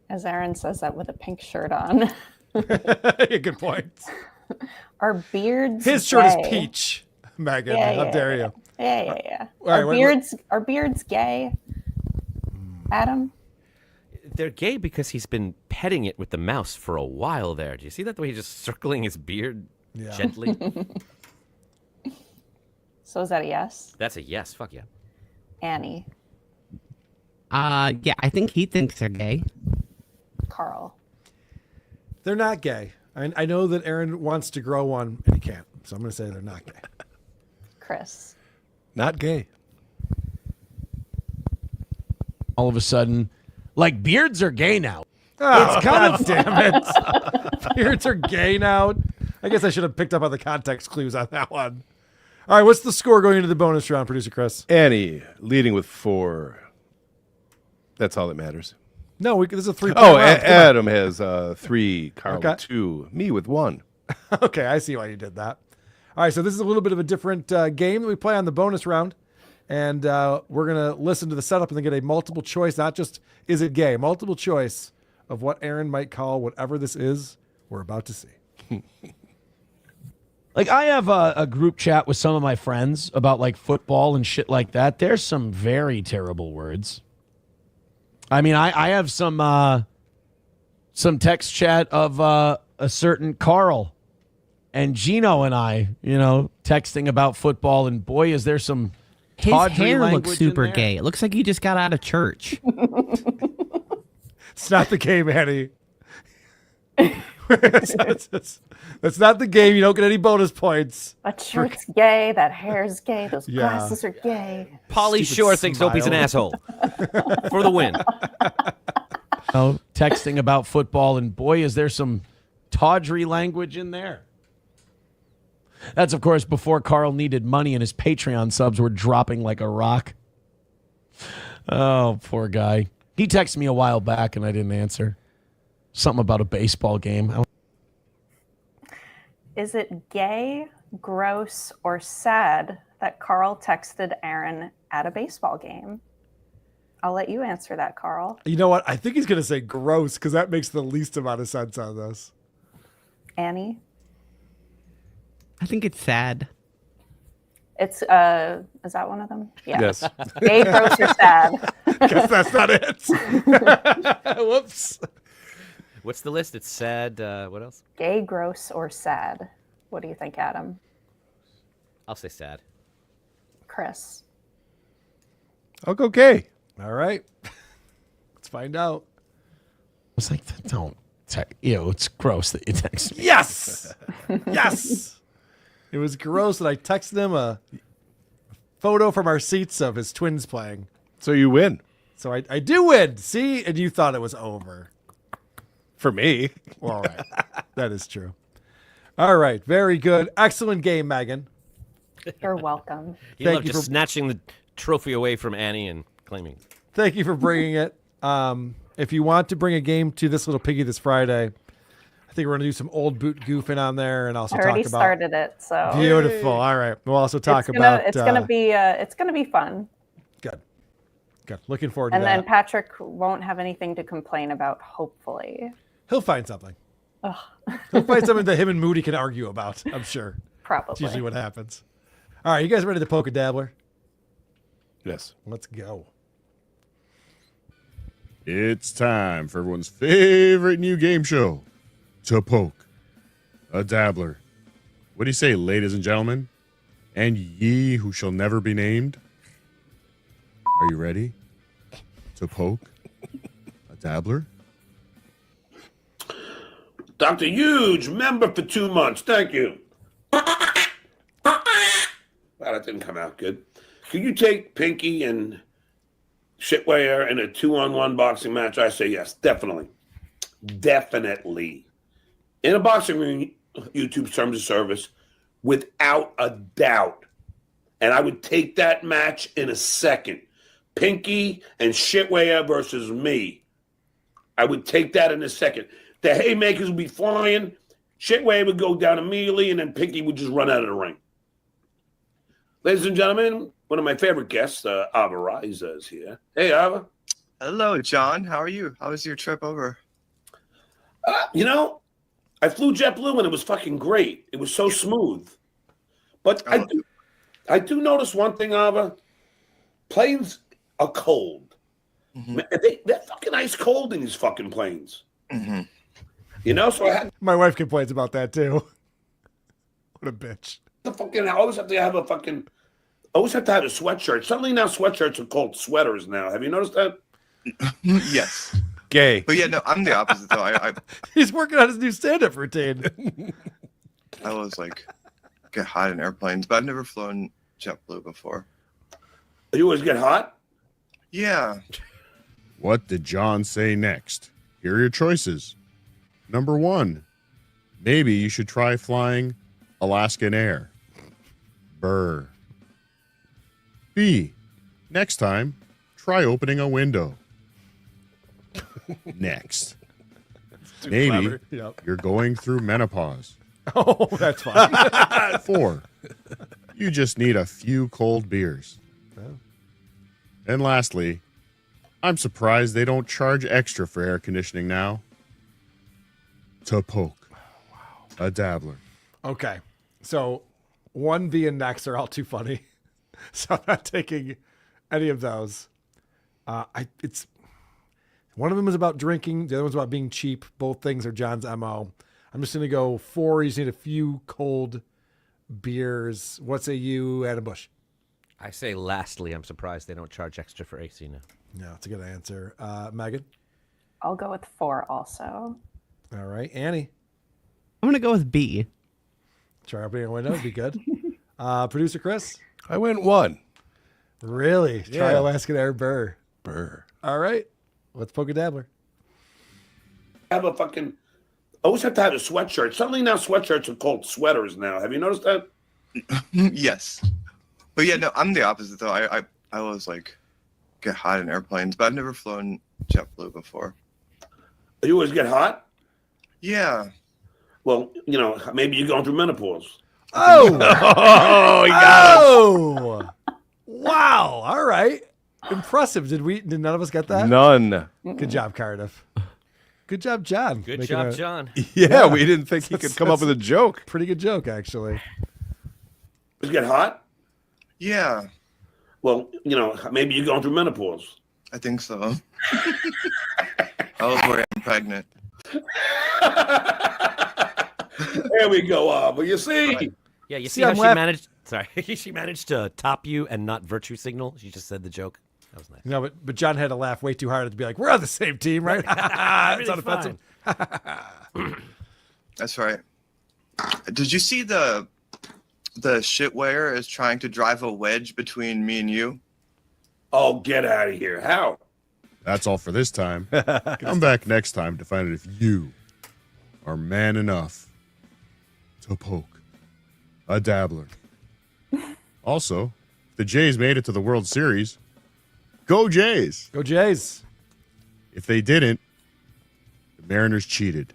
As Aaron says that with a pink shirt on. Good point. Are beards His shirt is gay? peach, Megan. Yeah, How yeah, dare you? Yeah. All right, Are beards gay? Adam? They're gay because he's been petting it with the mouse for a while there. Do you see that the way he's just circling his beard gently? So is that a yes? That's a yes. Fuck yeah. Annie? Yeah, I think he thinks they're gay. Carl? They're not gay. I know that Aaron wants to grow one, and he can't. So I'm going to say they're not gay. Chris? Not gay. All of a sudden, like, beards are gay now. Oh, it's kind God damn it. Beards are gay now. I guess I should have picked up on the context clues on that one. All right, what's the score going into the bonus round, producer Chris? Annie leading with 4. That's all that matters. No, this is a 3-point Oh, round. Come on. Adam has 3, Carl Okay. with 2, me with 1. Okay, I see why you did that. All right, so this is a little bit of a different game that we play on the bonus round. And we're going to listen to the setup and then get a multiple choice, not just is it gay, multiple choice of what Aaron might call whatever this is we're about to see. Like, I have a group chat with some of my friends about, like, football and shit like that. There's some very terrible words. I mean, I have some text chat of a certain Carl and Gino and I, texting about football, and boy, is there some His tawdry hair language looks in super there. gay. It looks like he just got out of church. It's not the game, Eddie. That's not the game. You don't get any bonus points. That shirt's gay. That hair's gay. Those Yeah. glasses are gay. Pauly Stupid Shore thinks smile. Opie's an asshole. For the win. Texting about football, and boy, is there some tawdry language in there. That's, of course, before Carl needed money and his Patreon subs were dropping like a rock. Oh, poor guy. He texted me a while back and I didn't answer. Something about a baseball game. Is it gay, gross, or sad that Carl texted Aaron at a baseball game? I'll let you answer that, Carl. You know what? I think he's going to say gross because that makes the least amount of sense on this. Annie? I think it's sad. It's is that one of them? Yeah. Yes. Gay, gross, or sad. Guess that's not it. Whoops. What's the list? It's sad. What else? Gay, gross, or sad. What do you think, Adam? I'll say sad. Chris. I'll go gay. All right. Let's find out. was like, don't. Ew, it's gross that you text me. Yes. Yes. It was gross that I texted him a photo from our seats of his twins playing. So you win. So I do win. See? And you thought it was over. For me. Well, all right. That is true. All right. Very good. Excellent game, Megan. You're welcome. He loved just snatching the trophy away from Annie and claiming. Thank you for bringing it. If you want to bring a game to this little piggy this Friday, I think we're going to do some old boot goofing on there and also I already talk about. started it, so Beautiful. All right. We'll also talk about. It's gonna be fun. Good. Good. Looking forward to And that. then Patrick won't have anything to complain about, hopefully. He'll find something. Ugh. He'll find something that him and Moody can argue about, I'm sure. Probably. That's usually what happens. All right. You guys ready to poke a dabbler? Yes. Let's go. It's time for everyone's favorite new game show, To Poke a Dabbler. What do you say, ladies and gentlemen? And ye who shall never be named? Are you ready to poke a dabbler? Dr. Huge, member for 2 months. Thank you. Wow, that didn't come out good. Can you take Pinky and Shitwear in a 2-on-1 boxing match? I say yes, definitely. Definitely. In a boxing ring, YouTube's terms of service, without a doubt. And I would take that match in a second. Pinky and Shitwear versus me. I would take that in a second. The haymakers would be flying. Shitwear would go down immediately, and then Pinky would just run out of the ring. Ladies and gentlemen, one of my favorite guests, Ava Riza, is here. Hey, Ava. Hello, John. How are you? How was your trip over? I flew JetBlue, and it was fucking great. It was so smooth. But I do notice one thing, Ava. Planes are cold. Mm-hmm. They're fucking ice cold in these fucking planes. Mm-hmm. So My wife complains about that too. What a bitch. I always have to have a sweatshirt. Suddenly now sweatshirts are called sweaters now. Have you noticed that? Yes. Gay. But yeah, no, I'm the opposite though. He's working on his new stand-up routine. I was like, get hot in airplanes, but I've never flown JetBlue before. You always get hot? Yeah. What did John say next? Here are your choices. Number 1, maybe you should try flying Alaskan Air. Brr. B, next time, try opening a window. Next. Maybe you're going through menopause. Oh, that's fine. 4, you just need a few cold beers. Oh. And lastly, I'm surprised they don't charge extra for air conditioning now. To poke a dabbler. Okay. So 1, B, and next are all too funny. So I'm not taking any of those. It's one of them is about drinking. The other one's about being cheap. Both things are John's MO. I'm just going to go 4. You just need a few cold beers. What say you, Adam Bush? I say lastly, I'm surprised they don't charge extra for AC now. Yeah, that's a good answer. Megan? I'll go with 4 also. All right. Annie? I'm going to go with B. Try opening a window would be good. Producer Chris? I went 1. Really? Yeah. Try Alaskan Air Burr. Burr. All right. Let's poke a dabbler. I always have to have a sweatshirt. Suddenly now sweatshirts are called sweaters now. Have you noticed that? Yes. But yeah, no, I'm the opposite though. I was like, get hot in airplanes, but I've never flown JetBlue before. You always get hot? Yeah. Well, maybe you're going through menopause. Oh! He got Oh! Wow. All right. Impressive. Did none of us get that? None. Good job, Cardiff. Good job, John. Good Making job, John. Yeah, we didn't think he could come up with a joke. Pretty good joke, actually. You get hot? Yeah, Well, maybe you're going through menopause. I think so. I was worried I'm pregnant. There we go. But you see. Yeah, you see how she managed. Sorry, she managed to top you and not virtue signal. She just said the joke. That was nice. No, but John had to laugh way too hard to be like, "We're on the same team, right?" It's not offensive. That's right. Did you see the shitware is trying to drive a wedge between me and you? Oh, get out of here! How? That's all for this time. Come back next time to find out if you are man enough to poke a dabbler. Also, if the Jays made it to the World Series, go Jays. Go Jays. If they didn't, the Mariners cheated.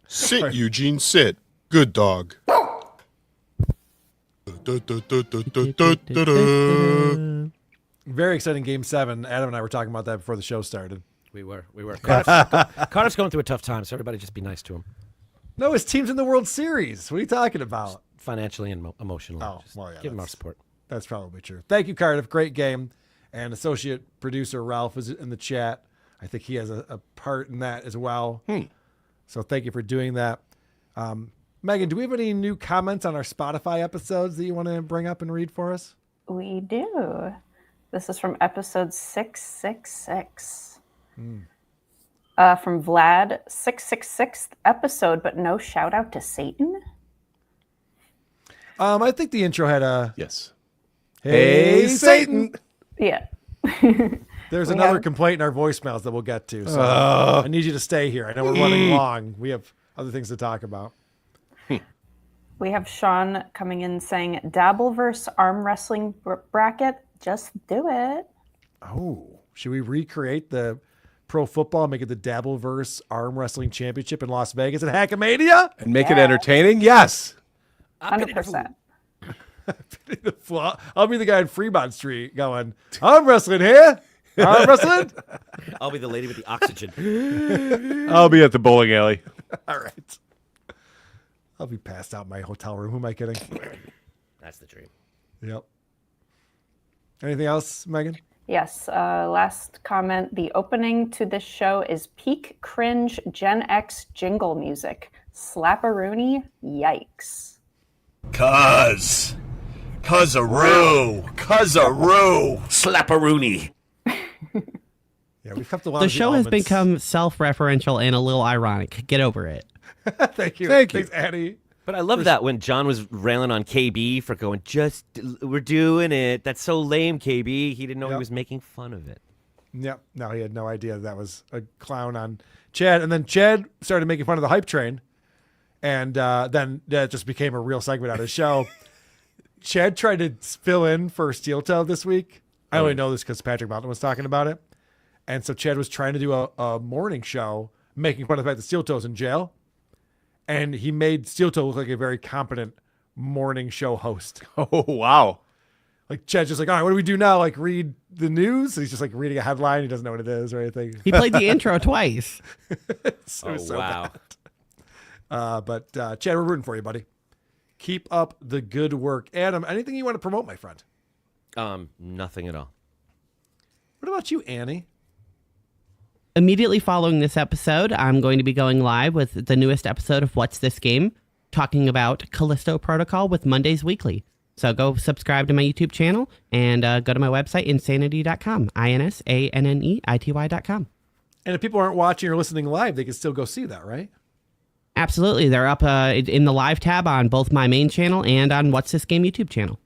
Sit, Eugene, sit. Good dog. Very exciting Game 7. Adam and I were talking about that before the show started. We were. Carter's going through a tough time, so everybody just be nice to him. No, his team's in the World Series. What are you talking about? Financially and emotionally. Oh, well, yeah, give him our support. That's probably true. Thank you, Cardiff. Great game. And associate producer Ralph is in the chat. I think he has a part in that as well. So thank you for doing that. Megan, do we have any new comments on our Spotify episodes that you want to bring up and read for us? We do. This is from episode 666. From Vlad, 666th episode, but no shout out to Satan. I think the intro had a yes. Hey, Satan. Yeah. There's another complaint in our voicemails that we'll get to. So I need you to stay here. I know we're running long. We have other things to talk about. We have Sean coming in saying, Dabbleverse arm wrestling bracket, just do it. Oh, should we recreate the pro football, make it the Dabbleverse arm wrestling championship in Las Vegas at Hackamania? And make it entertaining? Yes. 100%. I'll be the guy in Fremont Street going, arm wrestling here. Arm wrestling. I'll be the lady with the oxygen. I'll be at the bowling alley. All right. I'll be passed out in my hotel room. Who am I kidding? That's the dream. Yep. Anything else, Megan? Yes. Last comment. The opening to this show is peak cringe Gen X jingle music. Slap-a-rooney. Yikes. Cuzaroo. Slap-a-rooney. Yeah, we've kept a lot The of show has elements. become self-referential and a little ironic. Get over it. Thank you. Thank you. Thanks, Annie. But I love that when John was railing on KB for going, we're doing it. That's so lame, KB. He didn't know he was making fun of it. Yep. No, he had no idea that was a clown on Chad. And then Chad started making fun of the hype train. And then that just became a real segment on his show. Chad tried to fill in for Steel Toe this week. I only know this because Patrick Mountain was talking about it. And so Chad was trying to do a morning show making fun of the fact that Steel Toe's in jail. And he made Steel Toe look like a very competent morning show host. Oh, wow. Like Chad's just like, all right, what do we do now? Like read the news? And he's just like reading a headline. He doesn't know what it is or anything. He played the intro twice. So wow. But Chad, we're rooting for you, buddy. Keep up the good work. Adam, anything you want to promote, my friend? Nothing at all. What about you, Annie? Immediately following this episode, I'm going to be going live with the newest episode of What's This Game, talking about Callisto Protocol with Mondays Weekly. So go subscribe to my YouTube channel and go to my website, insanity.com, insaneity.com. And if people aren't watching or listening live, they can still go see that, right? Absolutely. They're up in the live tab on both my main channel and on What's This Game YouTube channel.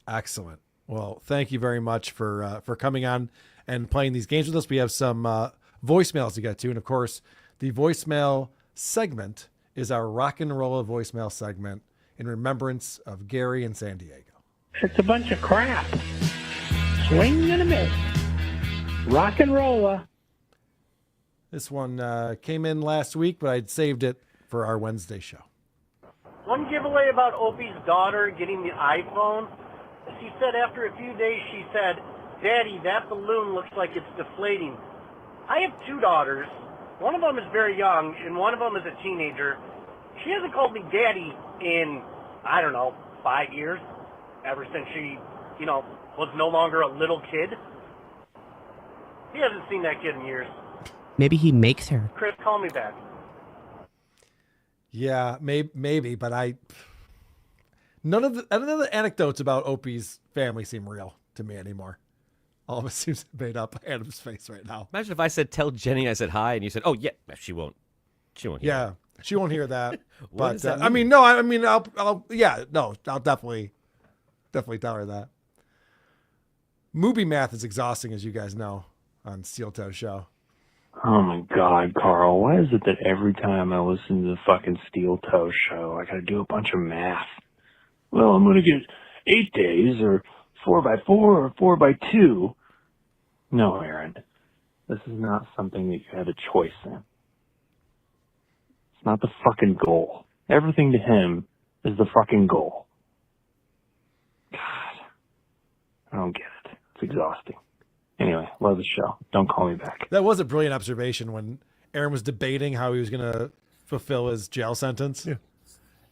Excellent. Well, thank you very much for coming on and playing these games with us. We have some voicemails to get to. And, of course, the voicemail segment is our rock and roll voicemail segment in remembrance of Gary in San Diego. It's a bunch of crap. Swing and a miss. Rock and rolla. This one came in last week, but I'd saved it for our Wednesday show. One giveaway about Opie's daughter getting the iPhone. She said after a few days, she said, Daddy, that balloon looks like it's deflating. I have two daughters. One of them is very young, and one of them is a teenager. She hasn't called me Daddy in, 5 years. ever since she, was no longer a little kid. He hasn't seen that kid in years. Maybe he makes her. Chris, call me back. Yeah, maybe, but none of the anecdotes about Opie's family seem real to me anymore. All of it seems made up. Adam's face right now. Imagine if I said, "Tell Jenny I said hi," and you said, "Oh yeah, she won't. She won't hear." Yeah, she won't hear that. What But does that I mean, mean? no, I mean, I'll definitely tell her that. Movie math is exhausting, as you guys know, on Steel Toe Show. Oh my God, Carl, why is it that every time I listen to the fucking Steel Toe Show, I gotta do a bunch of math? Well, I'm gonna get 8 days, or 4x4, or 4x2. No, Aaron, this is not something that you had a choice in. It's not the fucking goal. Everything to him is the fucking goal. God, I don't get it. It's exhausting. Anyway, love the show. Don't call me back. That was a brilliant observation when Aaron was debating how he was going to fulfill his jail sentence. Yeah.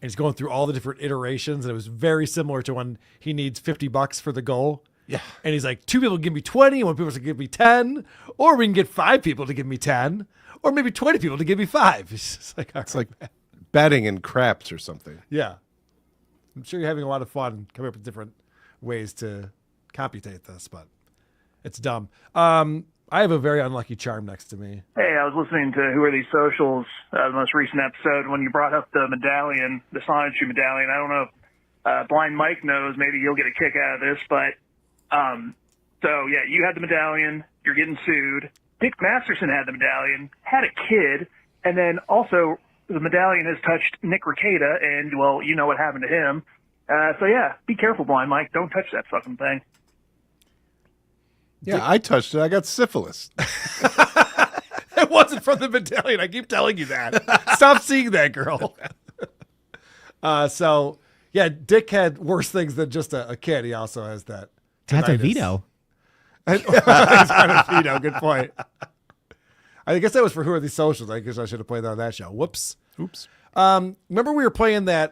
And he's going through all the different iterations, and it was very similar to when he needs $50 for the goal. Yeah. And he's like, 2 people give me 20, and 1 people to give me 10, or we can get 5 people to give me 10, or maybe 20 people to give me 5. It's just like, It's like betting in craps or something. yeah. I'm sure you're having a lot of fun coming up with different ways to computate this, but it's dumb. I have a very unlucky charm next to me. Hey, I was listening to Who Are These Socials, the most recent episode, when you brought up the medallion, the sonetry medallion. I don't know if Blind Mike knows. Maybe he'll get a kick out of this. But, so, yeah, you had the medallion. You're getting sued. Dick Masterson had the medallion, had a kid, and then also the medallion has touched Nick Rekieta, and, well, you know what happened to him. So, yeah, be careful, Blind Mike. Don't touch that fucking thing. Yeah, I touched it. I got syphilis. It wasn't from the medallion. I keep telling you that. Stop seeing that, girl. So, yeah, Dick had worse things than just a kid. He also has that. Has a tinnitus. veto. He's got a veto. Good point. I guess that was for Who Are These Socials. I guess I should have played that on that show. Whoops. Oops. Remember we were playing the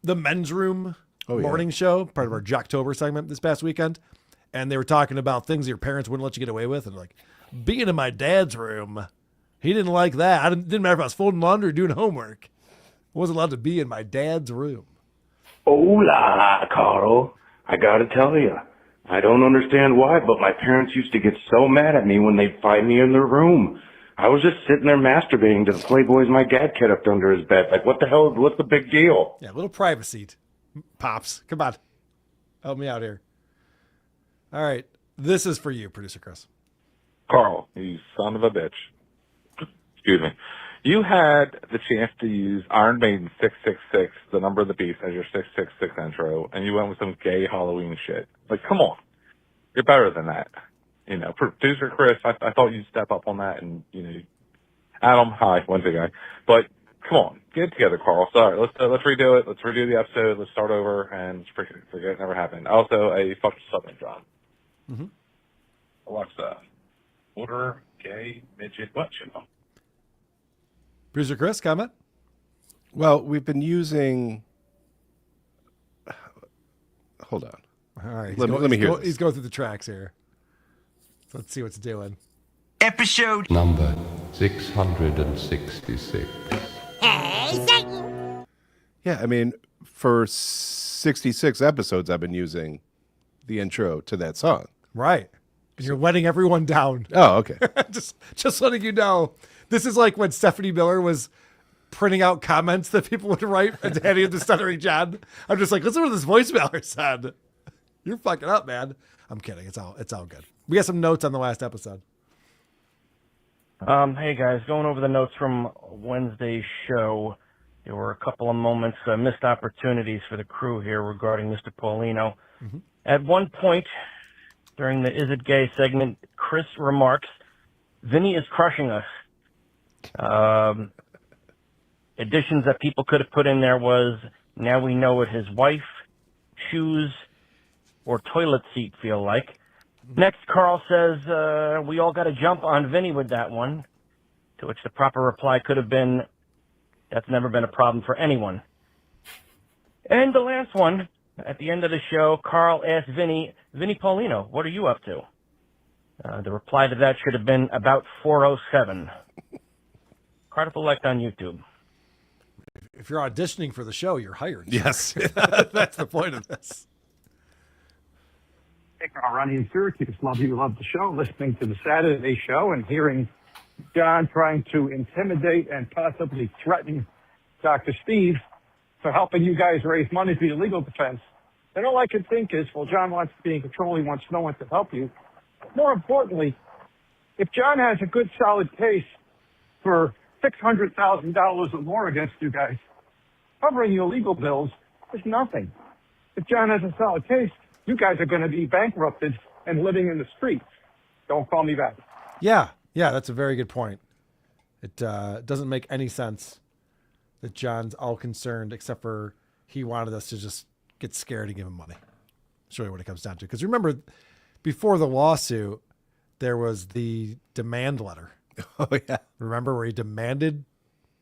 men's room morning yeah. show, part of our Jocktober segment this past weekend. And they were talking about things your parents wouldn't let you get away with. And like, being in my dad's room, he didn't like that. It didn't matter if I was folding laundry or doing homework. I wasn't allowed to be in my dad's room. Hola, Carl. I gotta tell you, I don't understand why, but my parents used to get so mad at me when they'd find me in their room. I was just sitting there masturbating to the Playboys my dad kept under his bed. Like, what the hell? What's the big deal? Yeah, a little privacy, Pops. Come on. Help me out here. All right. This is for you, Producer Chris. Carl, you son of a bitch. Excuse me. You had the chance to use Iron Maiden 666, the number of the beast, as your 666 intro, and you went with some gay Halloween shit. Like, come on. You're better than that. You know, Producer Chris, I thought you'd step up on that, and, you know, Adam, hi, Wednesday guy. But, come on, get it together, Carl. Sorry, let's redo it. Let's redo the episode. Let's start over, and forget it never happened. Also, a fuck Stuttering John. Mm-hmm. Alexa, order gay midget what channel? Producer Chris, comment? Well, we've been using. Hold on. All right. Let me hear. He's going through the tracks here. So let's see what's doing. Episode number 666. Hey, Satan! Yeah, I mean, for 66 episodes, I've been using the intro to that song. Right. And you're letting everyone down. Oh, okay. just letting you know. This is like when Stephanie Miller was printing out comments that people would write and handing it to Stuttering John. I'm just like, listen to what this voicemailer said. You're fucking up, man. I'm kidding. It's all good. We got some notes on the last episode. Hey guys, going over the notes from Wednesday's show. There were a couple of moments, missed opportunities for the crew here regarding Mr. Paulino. Mm-hmm. At one point during the Is It Gay segment, Chris remarks, Vinny is crushing us. Additions that people could have put in there was, now we know what his wife, shoes, or toilet seat feel like. Next, Carl says, we all got to jump on Vinny with that one, to which the proper reply could have been, that's never been a problem for anyone. And the last one, At the end of the show, Carl asked Vinny Paulino, what are you up to? The reply to that should have been about 4:07. Card Select on YouTube. If you're auditioning for the show, you're hired. Yes. That's the point of this. Hey, Carl, Ronnie in Syracuse. Love the show. Listening to the Saturday show and hearing John trying to intimidate and possibly threaten Dr. Steve for helping you guys raise money for your legal defense. And all I can think is, well, John wants to be in control. He wants no one to help you. More importantly, if John has a good, solid case for $600,000 or more against you guys, covering your legal bills is nothing. If John has a solid case, you guys are going to be bankrupted and living in the streets. Don't call me back. Yeah, that's a very good point. It doesn't make any sense that John's all concerned, except for he wanted us to just get scared and give him money. That's really what it comes down to. Because remember, before the lawsuit, there was the demand letter. Oh, yeah. Remember where he demanded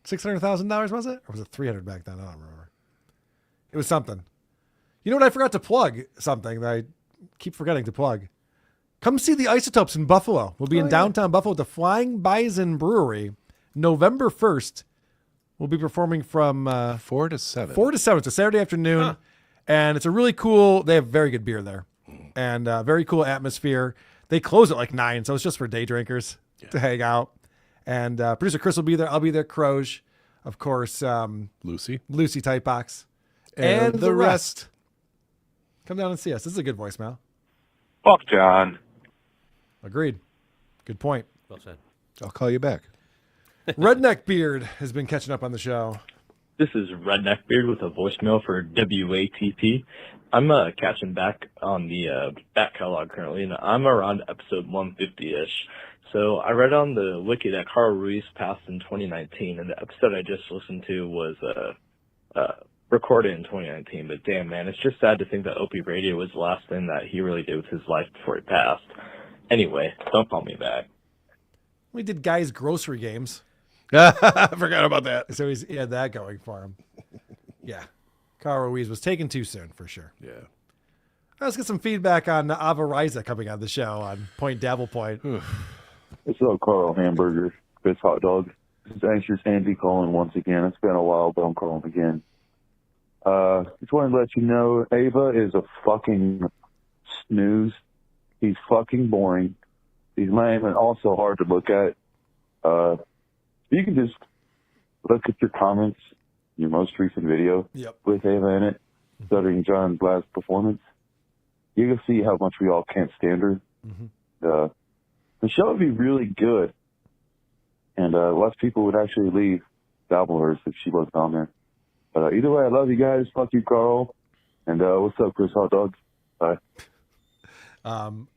$600,000, was it? Or was it $300 back then? I don't remember. It was something. You know what? I forgot to plug something that I keep forgetting to plug. Come see the Isotopes in Buffalo. We'll be in downtown Buffalo at the Flying Bison Brewery November 1st. We'll be performing from 4 to 7. 4 to 7. It's a Saturday afternoon. And it's a really cool, they have very good beer there. And very cool atmosphere. They close at like 9, so it's just for day drinkers to hang out. And producer Chris will be there. I'll be there. Croge, of course. Lucy Typebox. And the rest. Come down and see us. This is a good voicemail. Fuck John. Agreed. Good point. Well said. I'll call you back. Redneck Beard has been catching up on the show. This is Redneck Beard with a voicemail for WATP. I'm catching back on the back catalog currently, and I'm around episode 150-ish. So I read on the wiki that Carl Ruiz passed in 2019, and the episode I just listened to was recorded in 2019. But damn, man, it's just sad to think that Opie Radio was the last thing that he really did with his life before he passed. Anyway, don't call me back. We did Guy's Grocery Games. I forgot about that. So he had that going for him. Yeah. Carl Ruiz was taken too soon, for sure. Yeah. Let's get some feedback on Ava Riza coming on the show on Point Dabble Point. What's up, Carl Hamburger, Chris Hot Dog? This is Anxious Andy calling once again. It's been a while, but I'm calling again. Just wanted to let you know, Ava is a fucking snooze. He's fucking boring. He's lame and also hard to look at. You can just look at your comments, your most recent video with Ava in it, Stuttering John's last performance. You can see how much we all can't stand her. The show would be really good, and less people would actually leave Dabblers if she wasn't on there. But either way, I love you guys. Fuck you, Carl. And what's up, Chris Hot Dog? Bye.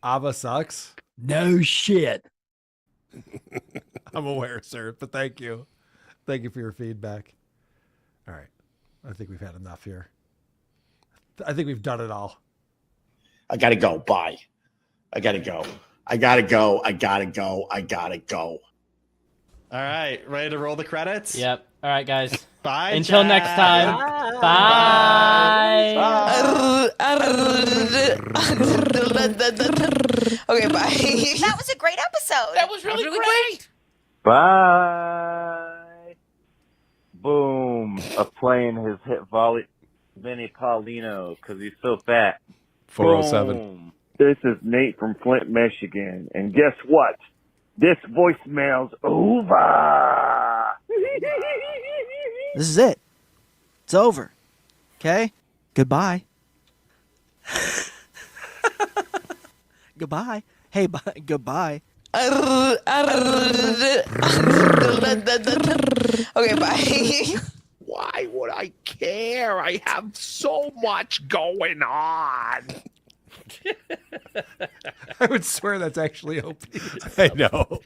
Ava sucks. No shit. I'm aware, sir, but thank you. Thank you for your feedback. All right. I think we've had enough here. I think we've done it all. I gotta go. Bye. I gotta go. All right, ready to roll the credits? Yep. All right, guys. Bye. Until Chad. next time. Bye. Okay, bye. That was a great episode. That was really great. Bye. Boom. Playing his hit volley, Vinny Paulino, because he's so fat. 407. Boom. This is Nate from Flint, Michigan. And guess what? This voicemail's over. This is it. It's over. Okay? Goodbye. Goodbye. Hey, bye. Goodbye. Okay, bye. Why would I care? I have so much going on. I would swear that's actually Opie. I know.